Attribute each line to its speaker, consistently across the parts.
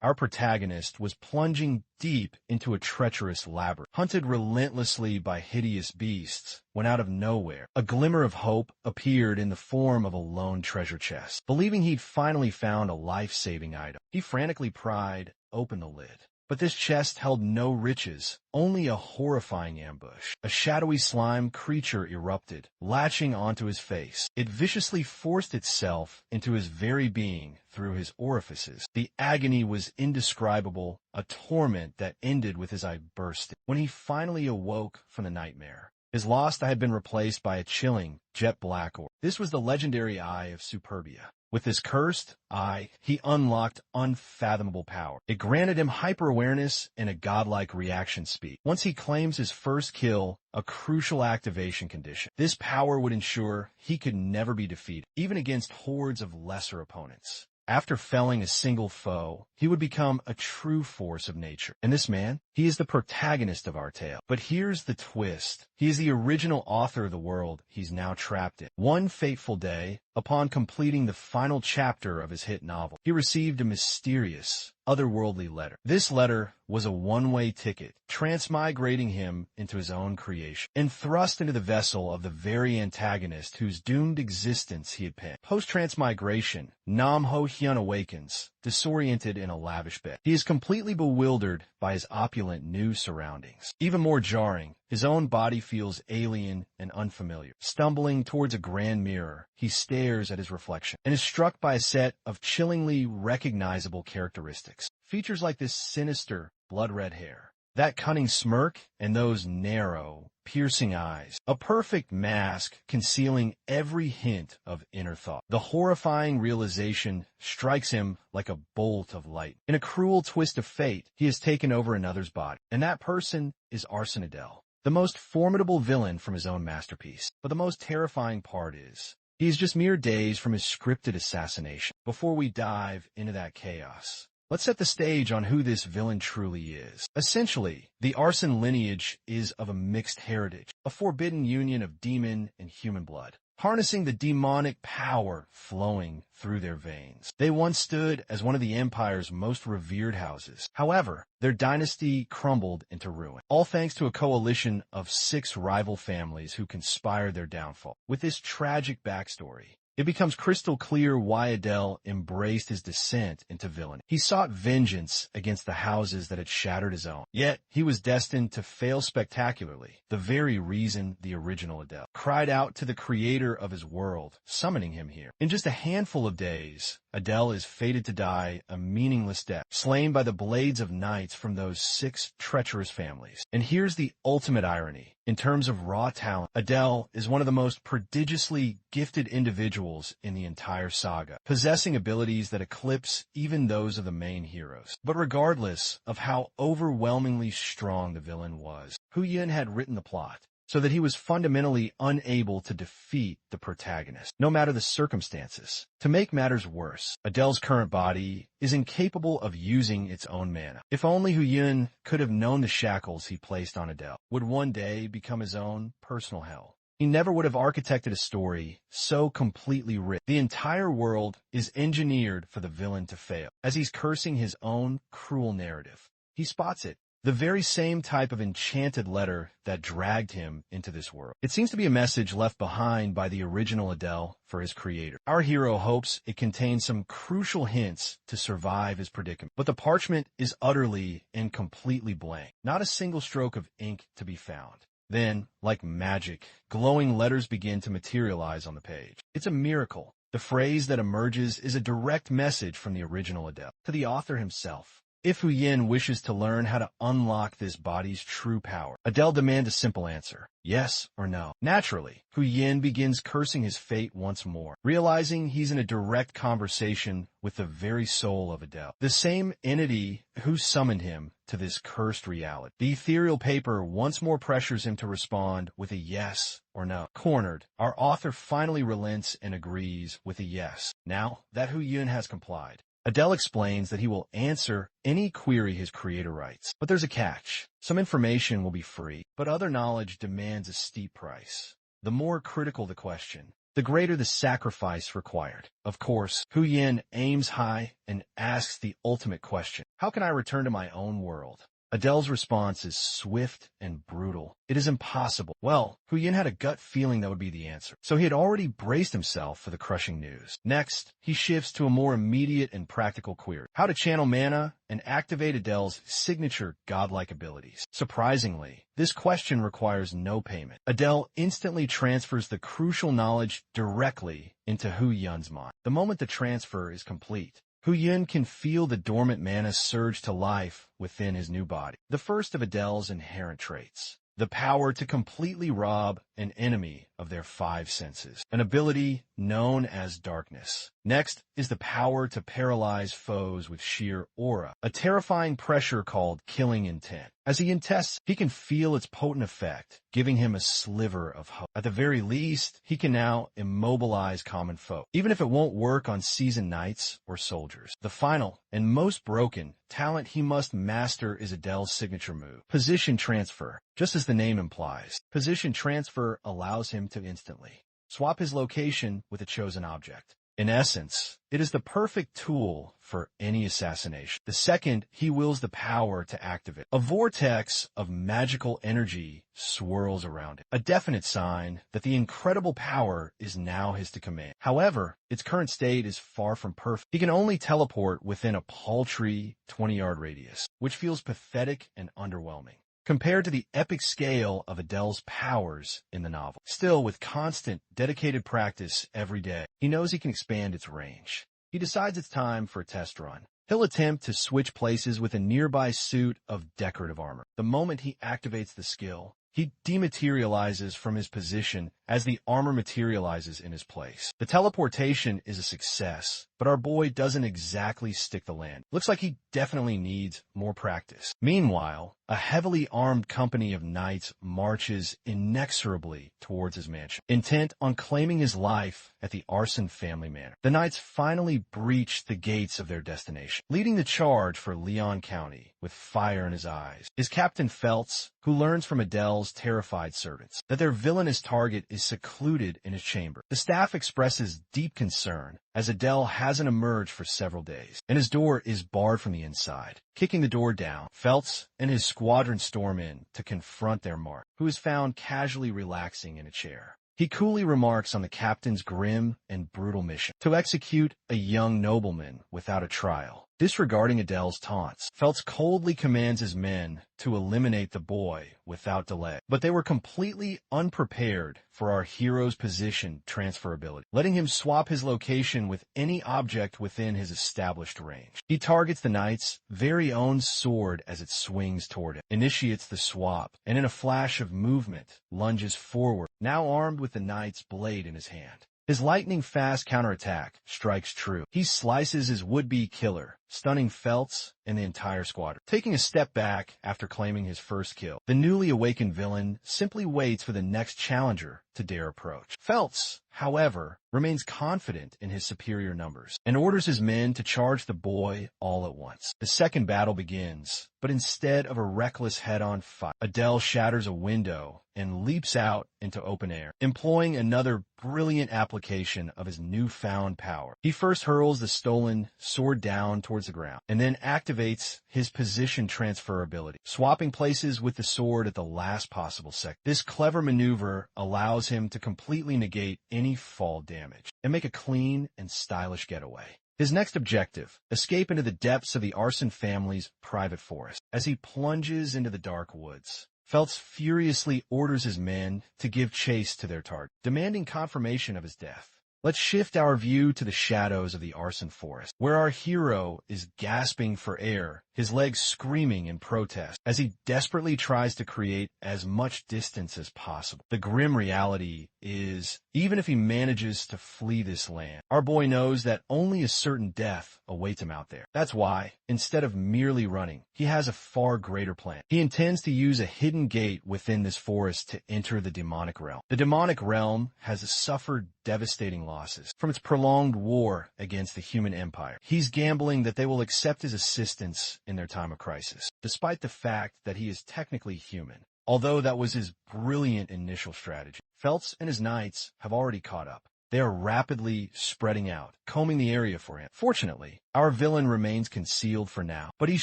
Speaker 1: Our protagonist was plunging deep into a treacherous labyrinth, hunted relentlessly by hideous beasts, when out of nowhere, a glimmer of hope appeared in the form of a lone treasure chest. Believing he'd finally found a life-saving item, he frantically pried open the lid. But this chest held no riches, only a horrifying ambush. A shadowy slime creature erupted, latching onto his face. It viciously forced itself into his very being through his orifices. The agony was indescribable, a torment that ended with his eye bursting. When he finally awoke from the nightmare, his lost eye had been replaced by a chilling, jet-black orb. This was the legendary Eye of Superbia. With this cursed eye, he unlocked unfathomable power. It granted him hyper-awareness and a godlike reaction speed. Once he claims his first kill, a crucial activation condition. This power would ensure he could never be defeated, even against hordes of lesser opponents. After felling a single foe, he would become a true force of nature. And this man, he is the protagonist of our tale. But here's the twist. He is the original author of the world he's now trapped in. One fateful day, upon completing the final chapter of his hit novel, he received a mysterious, otherworldly letter. This letter was a one-way ticket, transmigrating him into his own creation, and thrust into the vessel of the very antagonist whose doomed existence he had penned. Post-transmigration, Nam Ho Hyun awakens, disoriented in a lavish bed. He is completely bewildered by his opulent new surroundings. Even more jarring, his own body feels alien and unfamiliar. Stumbling towards a grand mirror, he stares at his reflection and is struck by a set of chillingly recognizable characteristics. Features like this sinister, blood-red hair, that cunning smirk, and those narrow, piercing eyes. A perfect mask concealing every hint of inner thought. The horrifying realization strikes him like a bolt of light. In a cruel twist of fate, he has taken over another's body, and that person is Arsene Adele, the most formidable villain from his own masterpiece. But the most terrifying part is, he is just mere days from his scripted assassination. Before we dive into that chaos, let's set the stage on who this villain truly is. Essentially, the Arsene lineage is of a mixed heritage, a forbidden union of demon and human blood, harnessing the demonic power flowing through their veins. They once stood as one of the Empire's most revered houses. However, their dynasty crumbled into ruin, all thanks to a coalition of 6 rival families who conspired their downfall. With this tragic backstory, it becomes crystal clear why Adele embraced his descent into villainy. He sought vengeance against the houses that had shattered his own. Yet, he was destined to fail spectacularly, the very reason the original Adele cried out to the creator of his world, summoning him here. In just a handful of days, Adele is fated to die a meaningless death, slain by the blades of knights from those 6 treacherous families. And here's the ultimate irony. In terms of raw talent, Adele is one of the most prodigiously gifted individuals in the entire saga, possessing abilities that eclipse even those of the main heroes. But regardless of how overwhelmingly strong the villain was, Hu Yin had written the plot so that he was fundamentally unable to defeat the protagonist, no matter the circumstances. To make matters worse, Adele's current body is incapable of using its own mana. If only Hu Yun could have known the shackles he placed on Adele would one day become his own personal hell. He never would have architected a story so completely written. The entire world is engineered for the villain to fail. As he's cursing his own cruel narrative, he spots it. The very same type of enchanted letter that dragged him into this world. It seems to be a message left behind by the original Adele for his creator. Our hero hopes it contains some crucial hints to survive his predicament, but the parchment is utterly and completely blank. Not a single stroke of ink to be found. Then, like magic, glowing letters begin to materialize on the page. It's a miracle. The phrase that emerges is a direct message from the original Adele to the author himself. If Hu Yin wishes to learn how to unlock this body's true power, Adele demands a simple answer, yes or no. Naturally, Hu Yin begins cursing his fate once more, realizing he's in a direct conversation with the very soul of Adele, the same entity who summoned him to this cursed reality. The ethereal paper once more pressures him to respond with a yes or no. Cornered, our author finally relents and agrees with a yes. Now that Hu Yun has complied, Adele explains that he will answer any query his creator writes. But there's a catch. Some information will be free, but other knowledge demands a steep price. The more critical the question, the greater the sacrifice required. Of course, Hu Yin aims high and asks the ultimate question: how can I return to my own world? Adele's response is swift and brutal. It is impossible. Well, Hu Yin had a gut feeling that would be the answer, so he had already braced himself for the crushing news. Next, he shifts to a more immediate and practical query: how to channel mana and activate Adele's signature godlike abilities. Surprisingly, this question requires no payment. Adele instantly transfers the crucial knowledge directly into Hu Yin's mind. The moment the transfer is complete, Hu Yin can feel the dormant mana surge to life within his new body. The first of Adele's inherent traits: the power to completely rob an enemy of their 5 senses, an ability known as darkness. Next is the power to paralyze foes with sheer aura, a terrifying pressure called killing intent. As he intests, he can feel its potent effect, giving him a sliver of hope. At the very least, he can now immobilize common foe, even if it won't work on seasoned knights or soldiers. The final and most broken talent he must master is Adele's signature move: position transfer. Just as the name implies, position transfer allows him to instantly swap his location with a chosen object. In essence, it is the perfect tool for any assassination. The second, he wills the power to activate. A vortex of magical energy swirls around it, a definite sign that the incredible power is now his to command. However, its current state is far from perfect. He can only teleport within a paltry 20-yard radius, which feels pathetic and underwhelming compared to the epic scale of Adele's powers in the novel. Still, with constant, dedicated practice every day, he knows he can expand its range. He decides it's time for a test run. He'll attempt to switch places with a nearby suit of decorative armor. The moment he activates the skill, he dematerializes from his position as the armor materializes in his place. The teleportation is a success, but our boy doesn't exactly stick the land. Looks like he definitely needs more practice. Meanwhile, a heavily armed company of knights marches inexorably towards his mansion, intent on claiming his life at the Arson family manor. The knights finally breach the gates of their destination, leading the charge for Leon County with fire in his eyes is Captain Feltz, who learns from Adele's terrified servants that their villainous target is secluded in his chamber. The staff expresses deep concern as Adele hasn't emerged for several days, and his door is barred from the inside. Kicking the door down, Feltz and his squadron storm in to confront their mark, who is found casually relaxing in a chair. He coolly remarks on the captain's grim and brutal mission: to execute a young nobleman without a trial. Disregarding Adele's taunts, Feltz coldly commands his men to eliminate the boy without delay. But they were completely unprepared for our hero's position transferability, letting him swap his location with any object within his established range. He targets the knight's very own sword as it swings toward him, initiates the swap, and in a flash of movement, lunges forward, now armed with the knight's blade in his hand. His lightning-fast counterattack strikes true. He slices his would-be killer, stunning Feltz and the entire squadron. Taking a step back after claiming his first kill, the newly awakened villain simply waits for the next challenger to dare approach. Feltz, however, remains confident in his superior numbers and orders his men to charge the boy all at once. The second battle begins, but instead of a reckless head-on fight, Adele shatters a window and leaps out into open air, employing another brilliant application of his newfound power. He first hurls the stolen sword down towards the ground, and then activates his position transfer ability, swapping places with the sword at the last possible second. This clever maneuver allows him to completely negate any fall damage and make a clean and stylish getaway. His next objective: escape into the depths of the Arson family's private forest. As he plunges into the dark woods, Feltz furiously orders his men to give chase to their target, demanding confirmation of his death. Let's shift our view to the shadows of the Arson forest, where our hero is gasping for air, his legs screaming in protest as he desperately tries to create as much distance as possible. The grim reality is, even if he manages to flee this land, our boy knows that only a certain death awaits him out there. That's why, instead of merely running, he has a far greater plan. He intends to use a hidden gate within this forest to enter the demonic realm. The demonic realm has suffered devastating losses from its prolonged war against the human empire. He's gambling that they will accept his assistance in their time of crisis, despite the fact that he is technically human. Although that was his brilliant initial strategy, Feltz and his knights have already caught up. They are rapidly spreading out, combing the area for him. Fortunately, our villain remains concealed for now, but he's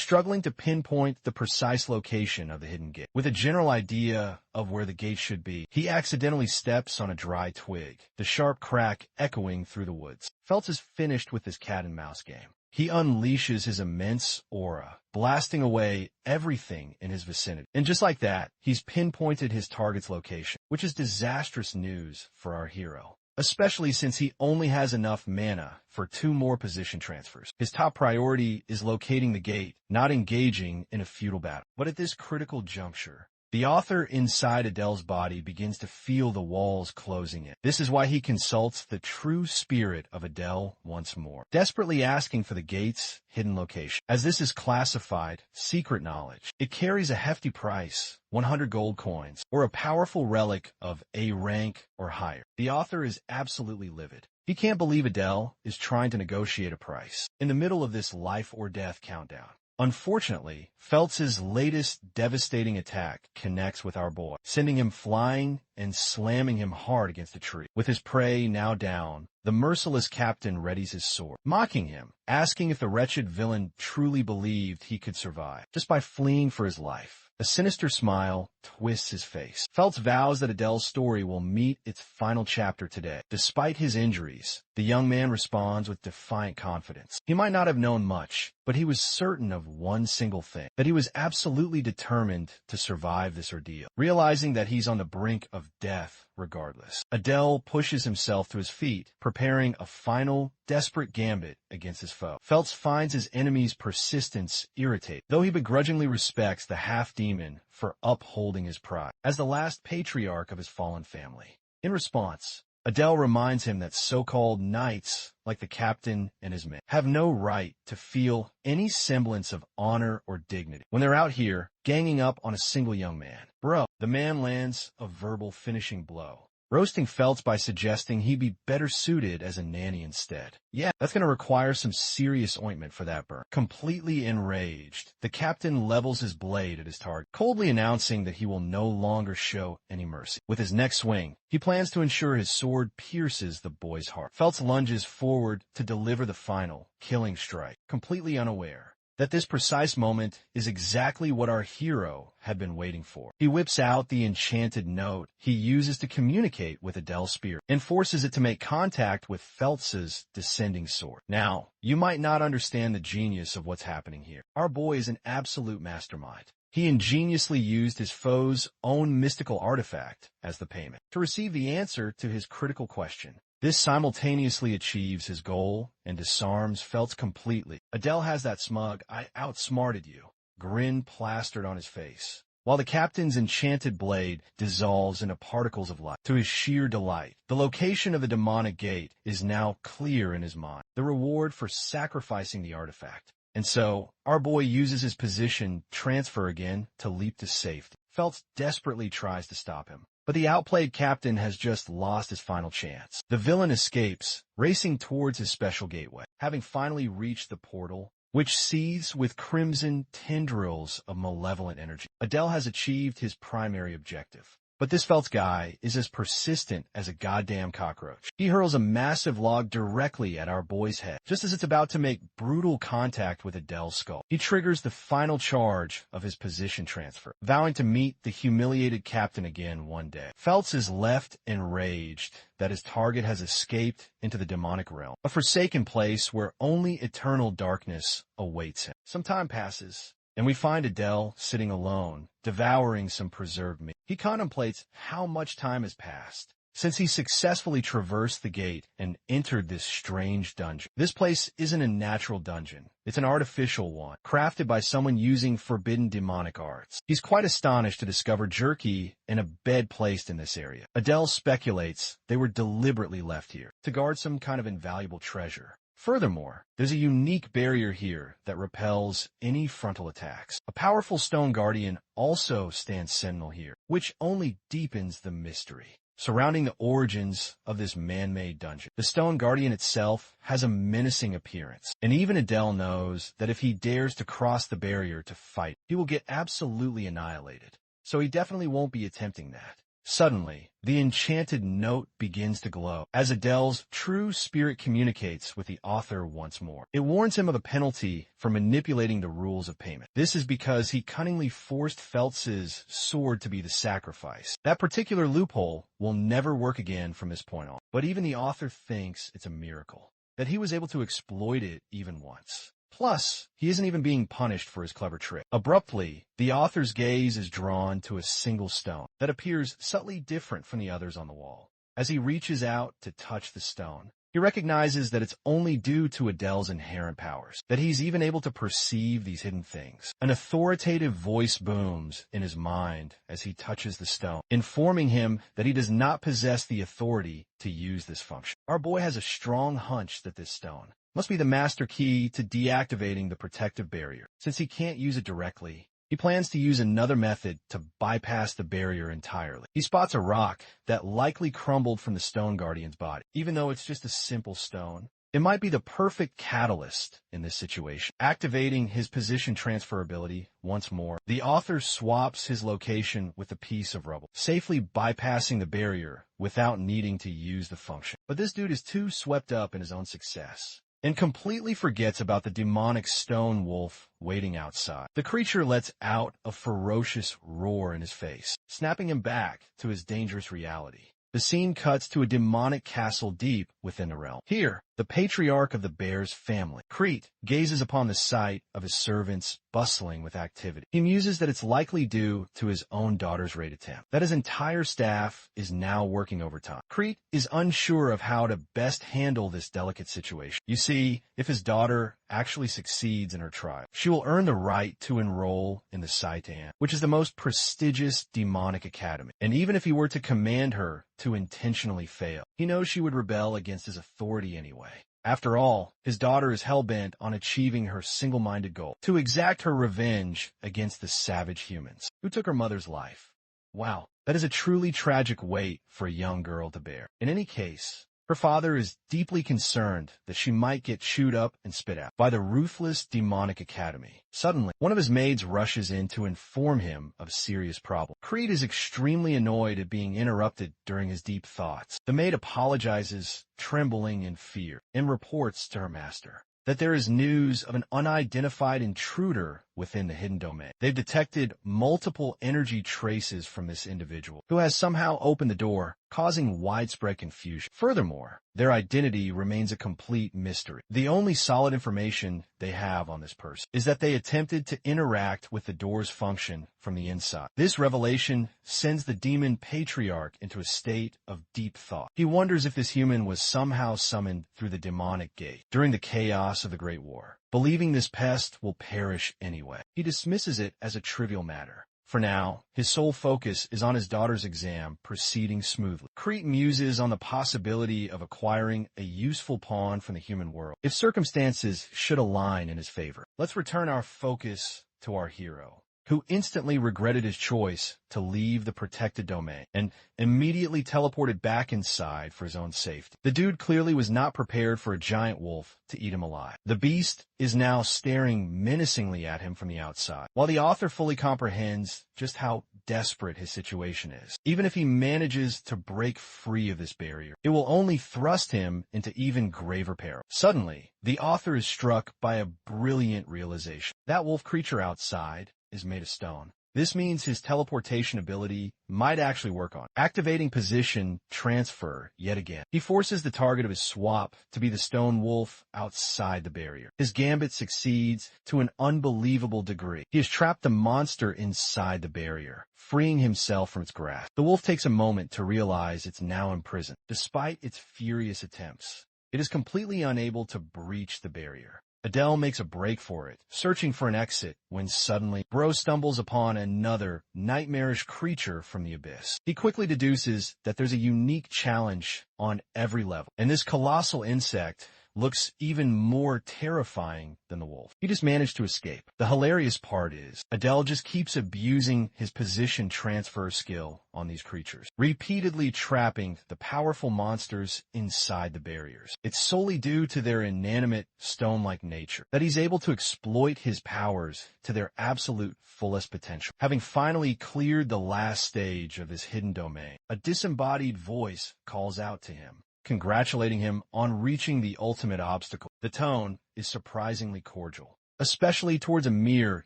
Speaker 1: struggling to pinpoint the precise location of the hidden gate. With a general idea of where the gate should be, he accidentally steps on a dry twig, the sharp crack echoing through the woods. Feltz is finished with this cat-and-mouse game. He unleashes his immense aura, blasting away everything in his vicinity. And just like that, he's pinpointed his target's location, which is disastrous news for our hero, especially since he only has enough mana for 2 more position transfers. His top priority is locating the gate, not engaging in a futile battle. But at this critical juncture, the author inside Adele's body begins to feel the walls closing in. This is why he consults the true spirit of Adele once more, desperately asking for the gate's hidden location. As this is classified secret knowledge, it carries a hefty price, 100 gold coins, or a powerful relic of A rank or higher. The author is absolutely livid. He can't believe Adele is trying to negotiate a price in the middle of this life or death countdown. Unfortunately, Feltz's latest devastating attack connects with our boy, sending him flying and slamming him hard against a tree. With his prey now down, the merciless captain readies his sword, mocking him, asking if the wretched villain truly believed he could survive just by fleeing for his life. A sinister smile twists his face. Feltz vows that Adele's story will meet its final chapter today. Despite his injuries, the young man responds with defiant confidence. He might not have known much, but he was certain of one single thing, that he was absolutely determined to survive this ordeal, realizing that he's on the brink of death regardless. Adele pushes himself to his feet, preparing a final, desperate gambit against his foe. Feltz finds his enemy's persistence irritating, though he begrudgingly respects the half-demon for upholding his pride as the last patriarch of his fallen family. In response, Adele reminds him that so-called knights, like the captain and his men, have no right to feel any semblance of honor or dignity when they're out here ganging up on a single young man. Bro, the man lands a verbal finishing blow, roasting Feltz by suggesting he'd be better suited as a nanny instead. Yeah, that's going to require some serious ointment for that burn. Completely enraged, the captain levels his blade at his target, coldly announcing that he will no longer show any mercy. With his next swing, he plans to ensure his sword pierces the boy's heart. Feltz lunges forward to deliver the final, killing strike, completely unaware that this precise moment is exactly what our hero had been waiting for. He whips out the enchanted note he uses to communicate with Adele's spirit and forces it to make contact with Feltz's descending sword. Now, you might not understand the genius of what's happening here. Our boy is an absolute mastermind. He ingeniously used his foe's own mystical artifact as the payment to receive the answer to his critical question. This simultaneously achieves his goal and disarms Feltz completely. Adele has that smug, "I outsmarted you" grin plastered on his face, while the captain's enchanted blade dissolves into particles of light. To his sheer delight, the location of the demonic gate is now clear in his mind, the reward for sacrificing the artifact. And so, our boy uses his position transfer again to leap to safety. Feltz desperately tries to stop him, but the outplayed captain has just lost his final chance. The villain escapes, racing towards his special gateway, having finally reached the portal, which seethes with crimson tendrils of malevolent energy. Adele has achieved his primary objective. But this Feltz guy is as persistent as a goddamn cockroach. He hurls a massive log directly at our boy's head, just as it's about to make brutal contact with Adele's skull. He triggers the final charge of his position transfer, vowing to meet the humiliated captain again one day. Feltz is left enraged that his target has escaped into the demonic realm, a forsaken place where only eternal darkness awaits him. Some time passes, and we find Adele sitting alone, devouring some preserved meat. He contemplates how much time has passed since he successfully traversed the gate and entered this strange dungeon. This place isn't a natural dungeon. It's an artificial one, crafted by someone using forbidden demonic arts. He's quite astonished to discover jerky and a bed placed in this area. Adele speculates they were deliberately left here to guard some kind of invaluable treasure. Furthermore, there's a unique barrier here that repels any frontal attacks. A powerful stone guardian also stands sentinel here, which only deepens the mystery surrounding the origins of this man-made dungeon. The stone guardian itself has a menacing appearance, and even Adele knows that if he dares to cross the barrier to fight, he will get absolutely annihilated. So he definitely won't be attempting that. Suddenly, the enchanted note begins to glow, as Adele's true spirit communicates with the author once more. It warns him of a penalty for manipulating the rules of payment. This is because he cunningly forced Feltz's sword to be the sacrifice. That particular loophole will never work again from this point on. But even the author thinks it's a miracle that he was able to exploit it even once. Plus, he isn't even being punished for his clever trick. Abruptly, the author's gaze is drawn to a single stone that appears subtly different from the others on the wall. As he reaches out to touch the stone, he recognizes that it's only due to Adele's inherent powers, that he's even able to perceive these hidden things. An authoritative voice booms in his mind as he touches the stone, informing him that he does not possess the authority to use this function. Our boy has a strong hunch that this stone must be the master key to deactivating the protective barrier. Since he can't use it directly, he plans to use another method to bypass the barrier entirely. He spots a rock that likely crumbled from the stone guardian's body. Even though it's just a simple stone, it might be the perfect catalyst in this situation. Activating his position transferability once more, the author swaps his location with a piece of rubble, safely bypassing the barrier without needing to use the function. But this dude is too swept up in his own success and completely forgets about the demonic stone wolf waiting outside. The creature lets out a ferocious roar in his face, snapping him back to his dangerous reality. The scene cuts to a demonic castle deep within the realm. Here, the patriarch of the bear's family, Crete, gazes upon the sight of his servants bustling with activity. He muses that it's likely due to his own daughter's raid attempt, that his entire staff is now working overtime. Crete is unsure of how to best handle this delicate situation. You see, if his daughter actually succeeds in her trial, she will earn the right to enroll in the Saitan, which is the most prestigious demonic academy. And even if he were to command her to intentionally fail, he knows she would rebel against his authority anyway. After all, his daughter is hell-bent on achieving her single-minded goal, to exact her revenge against the savage humans who took her mother's life. Wow, that is a truly tragic weight for a young girl to bear. In any case, her father is deeply concerned that she might get chewed up and spit out by the ruthless demonic academy. Suddenly, one of his maids rushes in to inform him of a serious problem. Creed is extremely annoyed at being interrupted during his deep thoughts. The maid apologizes, trembling in fear, and reports to her master that there is news of an unidentified intruder within the hidden domain. They've detected multiple energy traces from this individual, who has somehow opened the door, causing widespread confusion. Furthermore, their identity remains a complete mystery. The only solid information they have on this person is that they attempted to interact with the door's function from the inside. This revelation sends the demon patriarch into a state of deep thought. He wonders if this human was somehow summoned through the demonic gate during the chaos of the Great War. Believing this pest will perish anyway, he dismisses it as a trivial matter. For now, his sole focus is on his daughter's exam proceeding smoothly. Crete muses on the possibility of acquiring a useful pawn from the human world, if circumstances should align in his favor. Let's return our focus to our hero, who instantly regretted his choice to leave the protected domain and immediately teleported back inside for his own safety. The dude clearly was not prepared for a giant wolf to eat him alive. The beast is now staring menacingly at him from the outside, while the author fully comprehends just how desperate his situation is. Even if he manages to break free of this barrier, it will only thrust him into even graver peril. Suddenly, the author is struck by a brilliant realization. That wolf creature outside is made of stone. This means his teleportation ability might actually work on activating position transfer yet again. He forces the target of his swap to be the stone wolf outside the barrier. His gambit succeeds to an unbelievable degree. He has trapped the monster inside the barrier, freeing himself from its grasp. The wolf takes a moment to realize it's now imprisoned. Despite its furious attempts, it is completely unable to breach the barrier. Adele makes a break for it, searching for an exit, when suddenly Bro stumbles upon another nightmarish creature from the abyss. He quickly deduces that there's a unique challenge on every level, and this colossal insect looks even more terrifying than the wolf. He just managed to escape. The hilarious part is, Adele just keeps abusing his position transfer skill on these creatures, repeatedly trapping the powerful monsters inside the barriers. It's solely due to their inanimate, stone-like nature that he's able to exploit his powers to their absolute fullest potential. Having finally cleared the last stage of his hidden domain, a disembodied voice calls out to him, congratulating him on reaching the ultimate obstacle. The tone is surprisingly cordial, especially towards a mere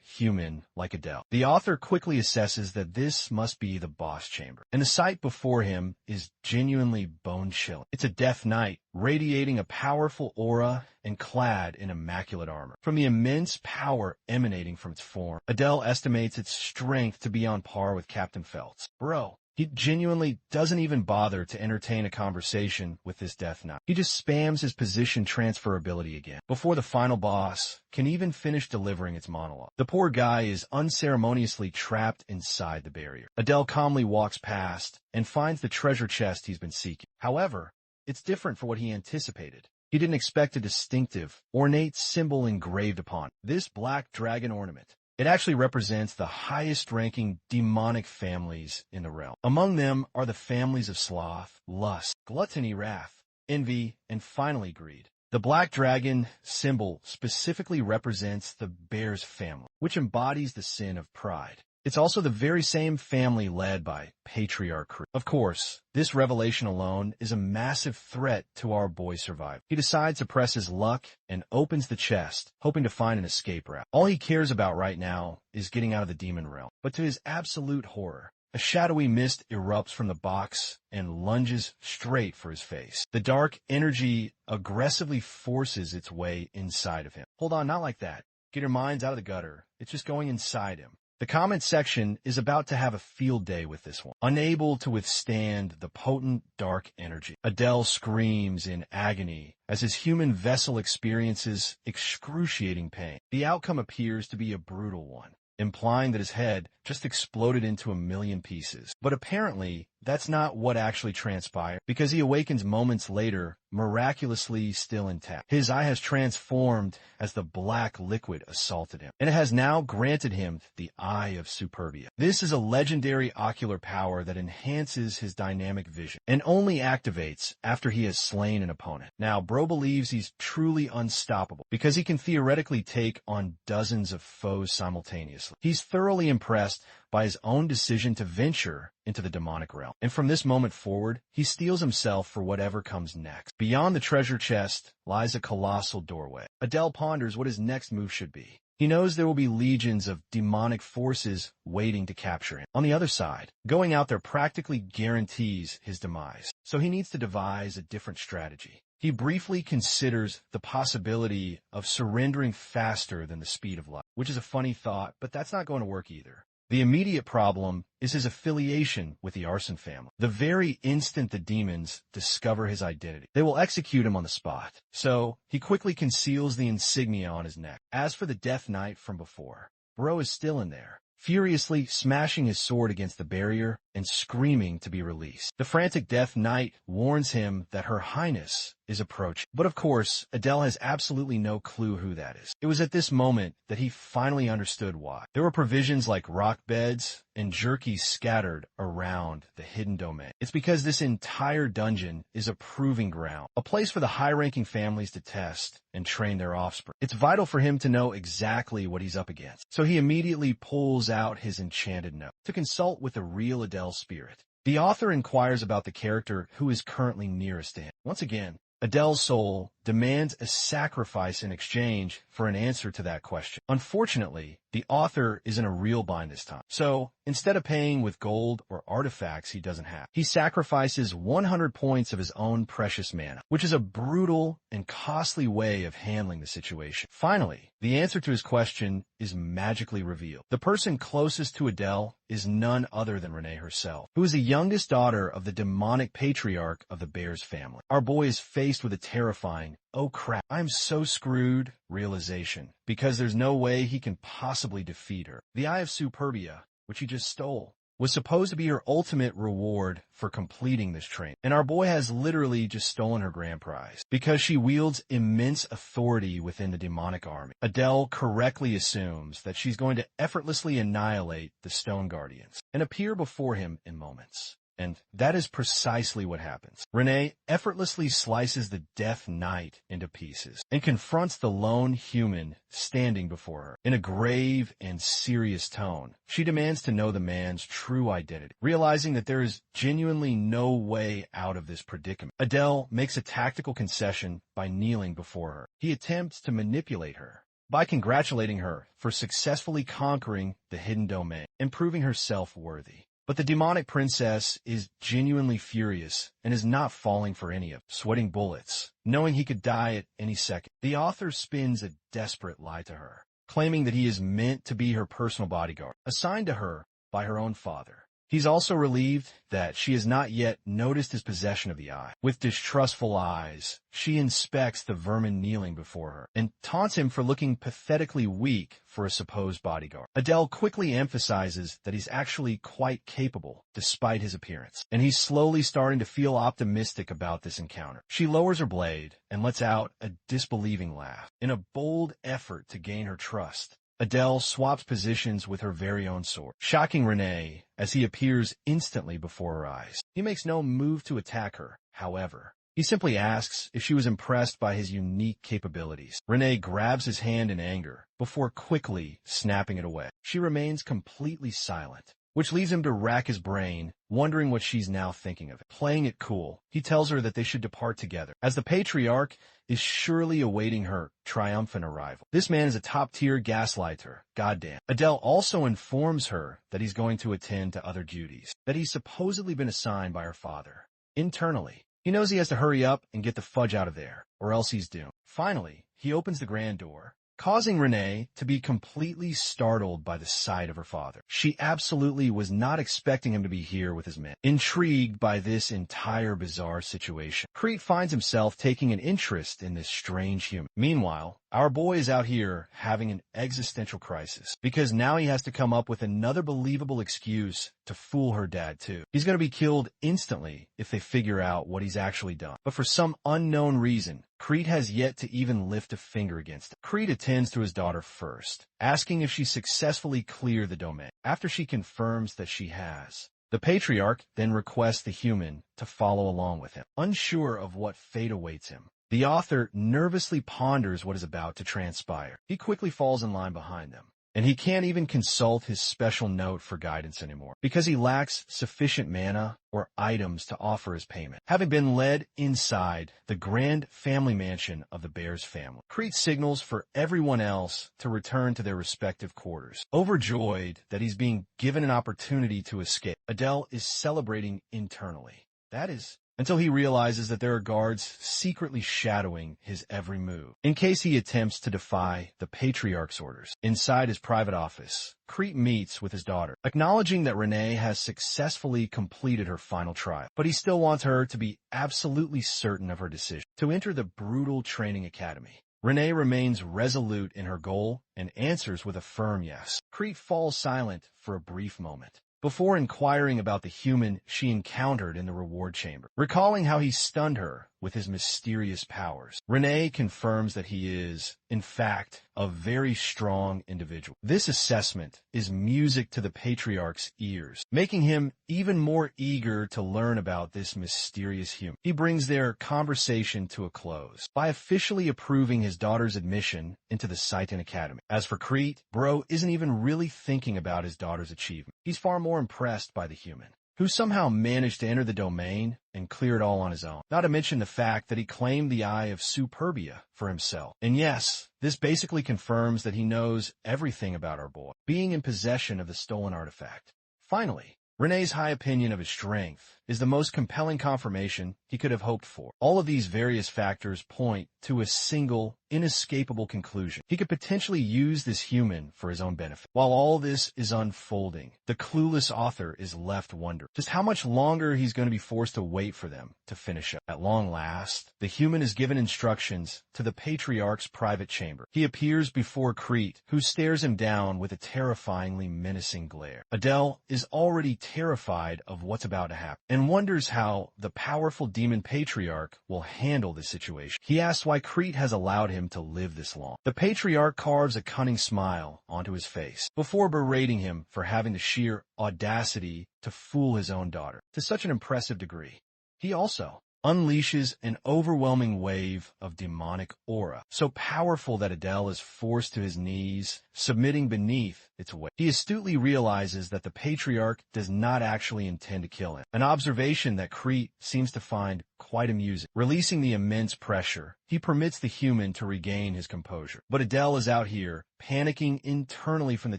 Speaker 1: human like Adele. The author quickly assesses that this must be the boss chamber, and the sight before him is genuinely bone-chilling. It's a Death Knight, radiating a powerful aura and clad in immaculate armor. From the immense power emanating from its form, Adele estimates its strength to be on par with Captain Felt's. Bro, he genuinely doesn't even bother to entertain a conversation with this Death Knight. He just spams his position transfer ability again, before the final boss can even finish delivering its monologue. The poor guy is unceremoniously trapped inside the barrier. Adele calmly walks past and finds the treasure chest he's been seeking. However, it's different for what he anticipated. He didn't expect a distinctive, ornate symbol engraved upon it. This black dragon ornament. It actually represents the highest-ranking demonic families in the realm. Among them are the families of sloth, lust, gluttony, wrath, envy, and finally greed. The black dragon symbol specifically represents the bear's family, which embodies the sin of pride. It's also the very same family led by Patriarch Kree. Of course, this revelation alone is a massive threat to our boy's survival. He decides to press his luck and opens the chest, hoping to find an escape route. All he cares about right now is getting out of the demon realm. But to his absolute horror, a shadowy mist erupts from the box and lunges straight for his face. The dark energy aggressively forces its way inside of him. Hold on, not like that. Get your minds out of the gutter. It's just going inside him. The comment section is about to have a field day with this one. Unable to withstand the potent dark energy, Adele screams in agony as his human vessel experiences excruciating pain. The outcome appears to be a brutal one, implying that his head just exploded into a million pieces. But apparently, that's not what actually transpired, because he awakens moments later, miraculously still intact. His eye has transformed as the black liquid assaulted him, and it has now granted him the Eye of Superbia. This is a legendary ocular power that enhances his dynamic vision, and only activates after he has slain an opponent. Now, bro believes he's truly unstoppable, because he can theoretically take on dozens of foes simultaneously. He's thoroughly impressed by his own decision to venture into the demonic realm. And from this moment forward, he steels himself for whatever comes next. Beyond the treasure chest lies a colossal doorway. Adele ponders what his next move should be. He knows there will be legions of demonic forces waiting to capture him. On the other side, going out there practically guarantees his demise. So he needs to devise a different strategy. He briefly considers the possibility of surrendering faster than the speed of light, which is a funny thought, but that's not going to work either. The immediate problem is his affiliation with the Arson family. The very instant the demons discover his identity, they will execute him on the spot. So he quickly conceals the insignia on his neck. As for the Death Knight from before, bro is still in there, furiously smashing his sword against the barrier and screaming to be released. The frantic Death Knight warns him that Her Highness is approaching. But of course, Adele has absolutely no clue who that is. It was at this moment that he finally understood why. There were provisions like rock beds and jerky scattered around the hidden domain. It's because this entire dungeon is a proving ground, a place for the high-ranking families to test and train their offspring. It's vital for him to know exactly what he's up against. So he immediately pulls out his enchanted note to consult with the real Adele spirit. The author inquires about the character who is currently nearest to him. Once again, Adele's soul demands a sacrifice in exchange for an answer to that question. Unfortunately, the author is in a real bind this time. So, instead of paying with gold or artifacts he doesn't have, he sacrifices 100 points of his own precious mana, which is a brutal and costly way of handling the situation. Finally, the answer to his question is magically revealed. The person closest to Adele is none other than Renee herself, who is the youngest daughter of the demonic patriarch of the Bears family. Our boy is faced with a terrifying, "Oh crap, I'm so screwed" realization, because there's no way he can possibly defeat her. The Eye of Superbia, which he just stole, was supposed to be her ultimate reward for completing this training. And our boy has literally just stolen her grand prize. Because she wields immense authority within the demonic army, Adele correctly assumes that she's going to effortlessly annihilate the Stone Guardians and appear before him in moments. And that is precisely what happens. Renee effortlessly slices the Death Knight into pieces and confronts the lone human standing before her. In a grave and serious tone, she demands to know the man's true identity. Realizing that there is genuinely no way out of this predicament, Adele makes a tactical concession by kneeling before her. He attempts to manipulate her by congratulating her for successfully conquering the hidden domain and proving herself worthy. But the demonic princess is genuinely furious and is not falling for any of it, sweating bullets, knowing he could die at any second. The author spins a desperate lie to her, claiming that he is meant to be her personal bodyguard, assigned to her by her own father. He's also relieved that she has not yet noticed his possession of the eye. With distrustful eyes, she inspects the vermin kneeling before her and taunts him for looking pathetically weak for a supposed bodyguard. Adele quickly emphasizes that he's actually quite capable despite his appearance, and he's slowly starting to feel optimistic about this encounter. She lowers her blade and lets out a disbelieving laugh in a bold effort to gain her trust. Adele swaps positions with her very own sword, shocking Renee as he appears instantly before her eyes. He makes no move to attack her, however. He simply asks if she was impressed by his unique capabilities. Renee grabs his hand in anger before quickly snapping it away. She remains completely silent, which leaves him to rack his brain, wondering what she's now thinking of it. Playing it cool, he tells her that they should depart together, as the patriarch is surely awaiting her triumphant arrival. This man is a top-tier gaslighter, goddamn. Adele also informs her that he's going to attend to other duties, that he's supposedly been assigned by her father. Internally, he knows he has to hurry up and get the fudge out of there, or else he's doomed. Finally, he opens the grand door, causing Renee to be completely startled by the sight of her father. She absolutely was not expecting him to be here with his men. Intrigued by this entire bizarre situation, Crete finds himself taking an interest in this strange human. Meanwhile, our boy is out here having an existential crisis, because now he has to come up with another believable excuse to fool her dad too. He's going to be killed instantly if they figure out what he's actually done. But for some unknown reason, Crete has yet to even lift a finger against him. Crete attends to his daughter first, asking if she successfully cleared the domain. After she confirms that she has, the patriarch then requests the human to follow along with him, unsure of what fate awaits him. The author nervously ponders what is about to transpire. He quickly falls in line behind them, and he can't even consult his special note for guidance anymore, because he lacks sufficient mana or items to offer as payment. Having been led inside the grand family mansion of the bear's family, Crete signals for everyone else to return to their respective quarters. Overjoyed that he's being given an opportunity to escape, Adele is celebrating internally. That is, until he realizes that there are guards secretly shadowing his every move, in case he attempts to defy the patriarch's orders. Inside his private office, Crete meets with his daughter, acknowledging that Renee has successfully completed her final trial, but he still wants her to be absolutely certain of her decision to enter the brutal training academy. Renee remains resolute in her goal and answers with a firm yes. Crete falls silent for a brief moment before inquiring about the human she encountered in the reward chamber. Recalling how he stunned her with his mysterious powers, Renee confirms that he is, in fact, a very strong individual. This assessment is music to the patriarch's ears, making him even more eager to learn about this mysterious human. He brings their conversation to a close by officially approving his daughter's admission into the Seitan Academy. As for Crete, bro isn't even really thinking about his daughter's achievement. He's far more impressed by the human, who somehow managed to enter the domain and clear it all on his own. Not to mention the fact that he claimed the Eye of Superbia for himself. And yes, this basically confirms that he knows everything about our boy, being in possession of the stolen artifact. Finally, Renee's high opinion of his strength is the most compelling confirmation he could have hoped for. All of these various factors point to a single, inescapable conclusion. He could potentially use this human for his own benefit. While all this is unfolding, the clueless author is left wondering just how much longer he's going to be forced to wait for them to finish up. At long last, the human is given instructions to the patriarch's private chamber. He appears before Crete, who stares him down with a terrifyingly menacing glare. Adele is already terrified of what's about to happen and wonders how the powerful demon patriarch will handle the situation. He asks why Crete has allowed him to live this long. The patriarch carves a cunning smile onto his face before berating him for having the sheer audacity to fool his own daughter to such an impressive degree. He also unleashes an overwhelming wave of demonic aura, so powerful that Adele is forced to his knees, submitting beneath its weight. He astutely realizes that the patriarch does not actually intend to kill him, an observation that Crete seems to find quite amusing. Releasing the immense pressure, he permits the human to regain his composure. But Adele is out here, panicking internally from the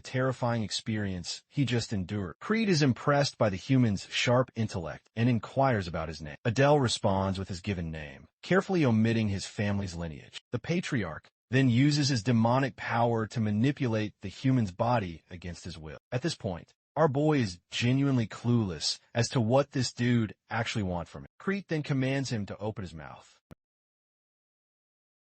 Speaker 1: terrifying experience he just endured. Crete is impressed by the human's sharp intellect and inquires about his name. Adele responds with his given name, carefully omitting his family's lineage. The patriarch then uses his demonic power to manipulate the human's body against his will. At this point, our boy is genuinely clueless as to what this dude actually wants from him. Crete then commands him to open his mouth.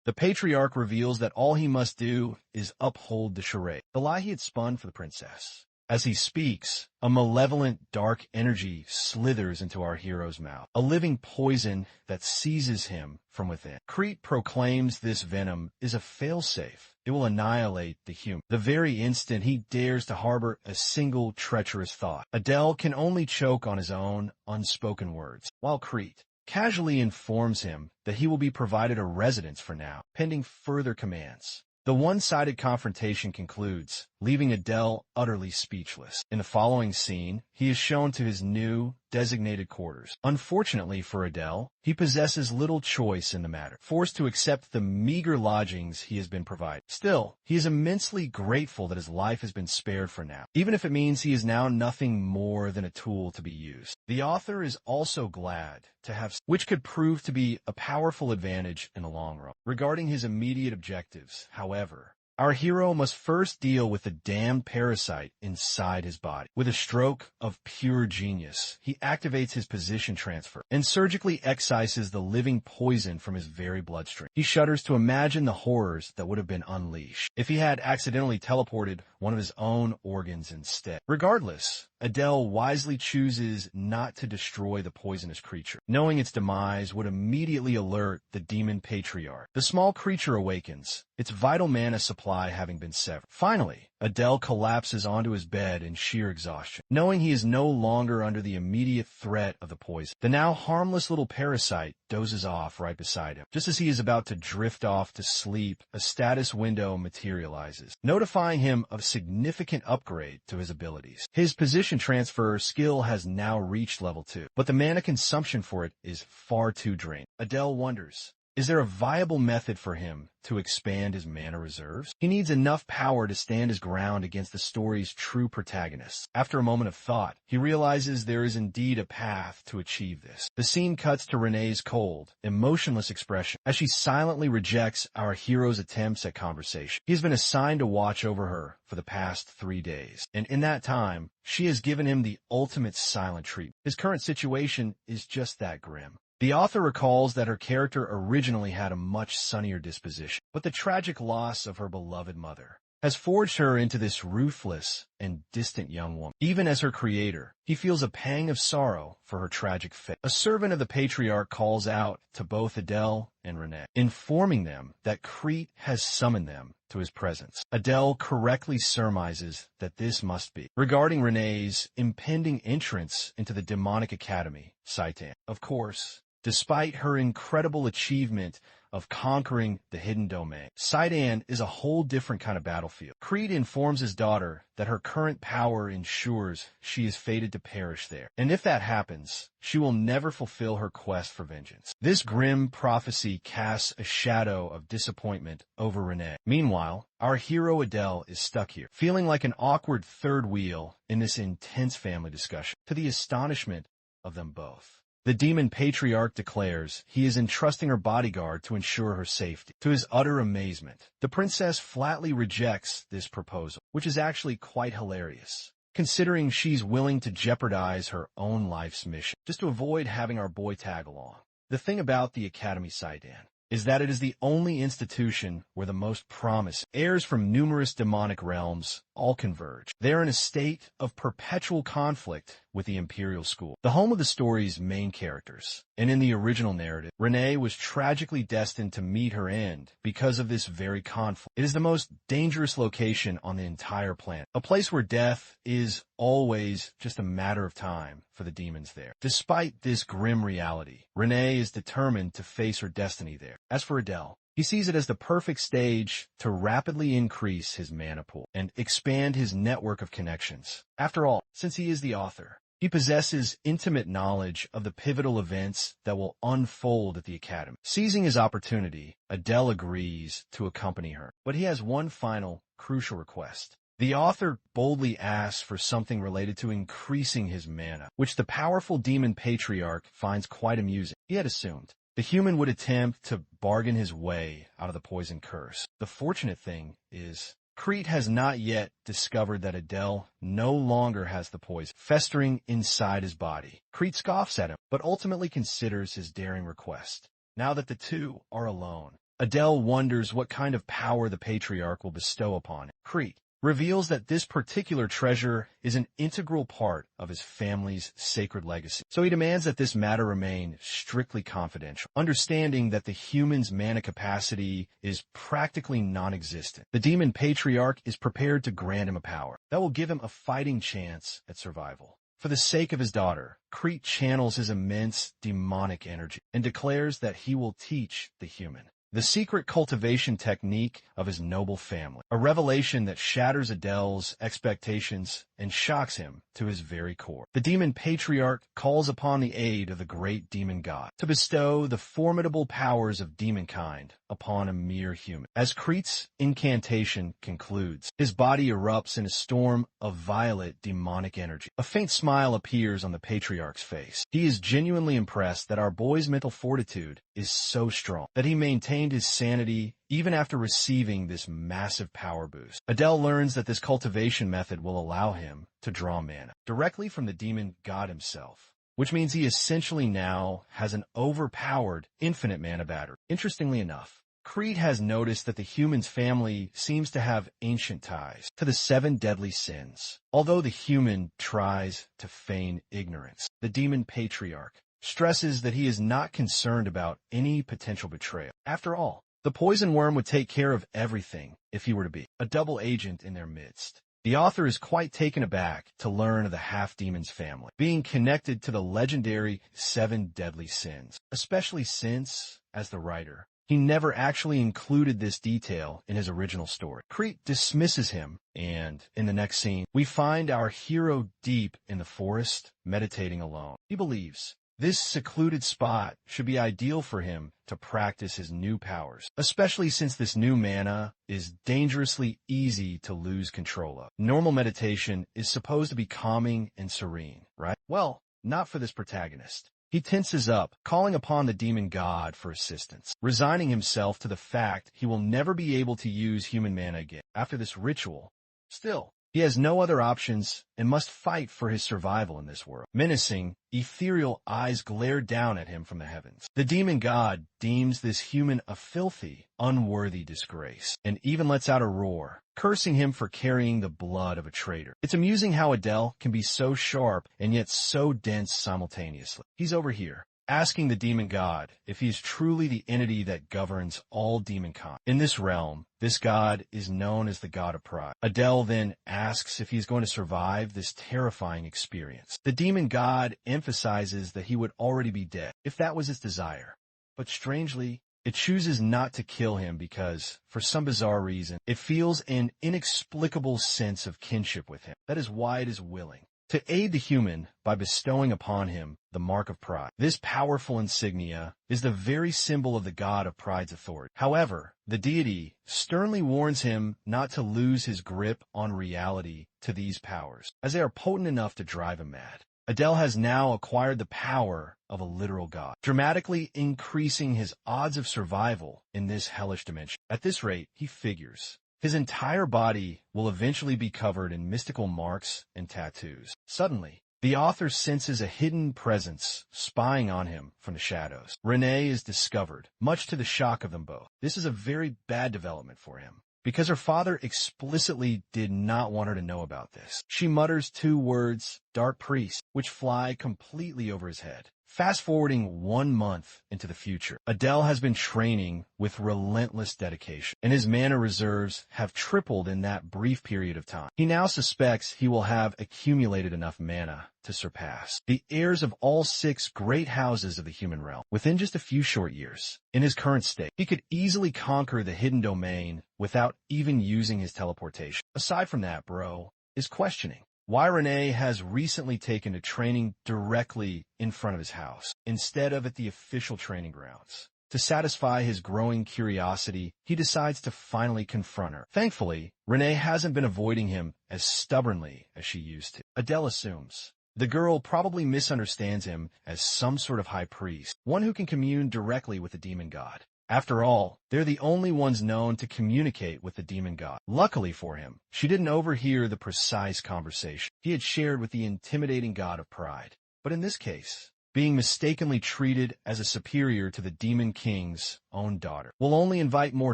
Speaker 1: The patriarch reveals that all he must do is uphold the charade, the lie he had spun for the princess. As he speaks, a malevolent, dark energy slithers into our hero's mouth, a living poison that seizes him from within. Crete proclaims this venom is a failsafe. It will annihilate the human the very instant he dares to harbor a single treacherous thought. Adele can only choke on his own unspoken words, while Crete casually informs him that he will be provided a residence for now, pending further commands. The one-sided confrontation concludes, leaving Adele utterly speechless. In the following scene, he is shown to his new, designated quarters. Unfortunately for Adele, he possesses little choice in the matter, forced to accept the meager lodgings he has been provided. Still, he is immensely grateful that his life has been spared for now, even if it means he is now nothing more than a tool to be used. The author is also glad to have, which could prove to be a powerful advantage in the long run. Regarding his immediate objectives, however, our hero must first deal with the damned parasite inside his body. With a stroke of pure genius, he activates his position transfer and surgically excises the living poison from his very bloodstream. He shudders to imagine the horrors that would have been unleashed if he had accidentally teleported one of his own organs instead. Regardless, Adele wisely chooses not to destroy the poisonous creature, knowing its demise would immediately alert the demon patriarch. The small creature awakens, its vital mana supply having been severed. Finally, Adele collapses onto his bed in sheer exhaustion, knowing he is no longer under the immediate threat of the poison. The now harmless little parasite dozes off right beside him. Just as he is about to drift off to sleep, a status window materializes, notifying him of significant upgrade to his abilities. His position transfer skill has now reached level 2, but the mana consumption for it is far too draining. Adele wonders, is there a viable method for him to expand his mana reserves? He needs enough power to stand his ground against the story's true protagonists. After a moment of thought, he realizes there is indeed a path to achieve this. The scene cuts to Renee's cold, emotionless expression as she silently rejects our hero's attempts at conversation. He has been assigned to watch over her for the past 3 days, and in that time, she has given him the ultimate silent treatment. His current situation is just that grim. The author recalls that her character originally had a much sunnier disposition, but the tragic loss of her beloved mother has forged her into this ruthless and distant young woman. Even as her creator, he feels a pang of sorrow for her tragic fate. A servant of the patriarch calls out to both Adele and Renee, informing them that Crete has summoned them to his presence. Adele correctly surmises that this must be regarding Renee's impending entrance into the demonic academy, Saitan. Of course, despite her incredible achievement of conquering the hidden domain, Saitan is a whole different kind of battlefield. Crete informs his daughter that her current power ensures she is fated to perish there, and if that happens, she will never fulfill her quest for vengeance. This grim prophecy casts a shadow of disappointment over Renee. Meanwhile, our hero Adele is stuck here, feeling like an awkward third wheel in this intense family discussion. To the astonishment of them both. The demon patriarch declares he is entrusting her bodyguard to ensure her safety. To his utter amazement, the princess flatly rejects this proposal, which is actually quite hilarious, considering she's willing to jeopardize her own life's mission just to avoid having our boy tag along. The thing about the Academy Saidan is that it is the only institution where the most promising heirs from numerous demonic realms all converge. They are in a state of perpetual conflict with the Imperial School, the home of the story's main characters. And in the original narrative, Renee was tragically destined to meet her end because of this very conflict. It is the most dangerous location on the entire planet, a place where death is always just a matter of time for the demons there. Despite this grim reality, Renee is determined to face her destiny there. As for Adele, he sees it as the perfect stage to rapidly increase his mana pool and expand his network of connections. After all, since he is the author, he possesses intimate knowledge of the pivotal events that will unfold at the Academy. Seizing his opportunity, Adele agrees to accompany her, but he has one final, crucial request. The author boldly asks for something related to increasing his mana, which the powerful demon patriarch finds quite amusing. He had assumed the human would attempt to bargain his way out of the poison curse. The fortunate thing is, Crete has not yet discovered that Adele no longer has the poison festering inside his body. Crete scoffs at him, but ultimately considers his daring request. Now that the two are alone, Adele wonders what kind of power the patriarch will bestow upon him. Crete reveals that this particular treasure is an integral part of his family's sacred legacy. So he demands that this matter remain strictly confidential, understanding that the human's mana capacity is practically non-existent. The demon patriarch is prepared to grant him a power that will give him a fighting chance at survival. For the sake of his daughter, Crete channels his immense demonic energy and declares that he will teach the human the secret cultivation technique of his noble family, a revelation that shatters Adele's expectations and shocks him to his very core. The demon patriarch calls upon the aid of the great demon god to bestow the formidable powers of demonkind upon a mere human. As Crete's incantation concludes, his body erupts in a storm of violet demonic energy. A faint smile appears on the patriarch's face. He is genuinely impressed that our boy's mental fortitude is so strong that he maintained his sanity even after receiving this massive power boost. Adele learns that this cultivation method will allow him to draw mana directly from the demon god himself, which means he essentially now has an overpowered infinite mana battery. Interestingly enough, Crete has noticed that the human's family seems to have ancient ties to the 7 deadly sins. Although the human tries to feign ignorance, the demon patriarch stresses that he is not concerned about any potential betrayal. After all, the poison worm would take care of everything if he were to be a double agent in their midst. The author is quite taken aback to learn of the half-demon's family being connected to the legendary 7 deadly sins, especially since, as the writer, he never actually included this detail in his original story. Crete dismisses him, and in the next scene, we find our hero deep in the forest, meditating alone. He believes this secluded spot should be ideal for him to practice his new powers, especially since this new mana is dangerously easy to lose control of. Normal meditation is supposed to be calming and serene, right? Well, not for this protagonist. He tenses up, calling upon the demon god for assistance, resigning himself to the fact he will never be able to use human mana again after this ritual. Still, he has no other options and must fight for his survival in this world. Menacing, ethereal eyes glare down at him from the heavens. The demon god deems this human a filthy, unworthy disgrace, and even lets out a roar, cursing him for carrying the blood of a traitor. It's amusing how Adele can be so sharp and yet so dense simultaneously. He's over here, asking the demon god if he is truly the entity that governs all demonkind. In this realm, this god is known as the god of pride. Adele then asks if he's going to survive this terrifying experience. The demon god emphasizes that he would already be dead if that was his desire. But strangely, it chooses not to kill him because, for some bizarre reason, it feels an inexplicable sense of kinship with him. That is why it is willing to aid the human by bestowing upon him the mark of pride. This powerful insignia is the very symbol of the god of pride's authority. However, the deity sternly warns him not to lose his grip on reality to these powers, as they are potent enough to drive him mad. Adele has now acquired the power of a literal god, dramatically increasing his odds of survival in this hellish dimension. At this rate, he figures his entire body will eventually be covered in mystical marks and tattoos. Suddenly, the author senses a hidden presence spying on him from the shadows. Renee is discovered, much to the shock of them both. This is a very bad development for him, because her father explicitly did not want her to know about this. She mutters 2 words, "dark priest," which fly completely over his head. Fast-forwarding 1 month into the future, Adele has been training with relentless dedication, and his mana reserves have tripled in that brief period of time. He now suspects he will have accumulated enough mana to surpass the heirs of all 6 great houses of the human realm within just a few short years. In his current state, he could easily conquer the hidden domain without even using his teleportation. Aside from that, Bro is questioning why Renee has recently taken to training directly in front of his house, instead of at the official training grounds. To satisfy his growing curiosity, he decides to finally confront her. Thankfully, Renee hasn't been avoiding him as stubbornly as she used to. Adele assumes the girl probably misunderstands him as some sort of high priest, one who can commune directly with the demon god. After all, they're the only ones known to communicate with the demon god. Luckily for him, she didn't overhear the precise conversation he had shared with the intimidating god of pride. But in this case, being mistakenly treated as a superior to the demon king's own daughter will only invite more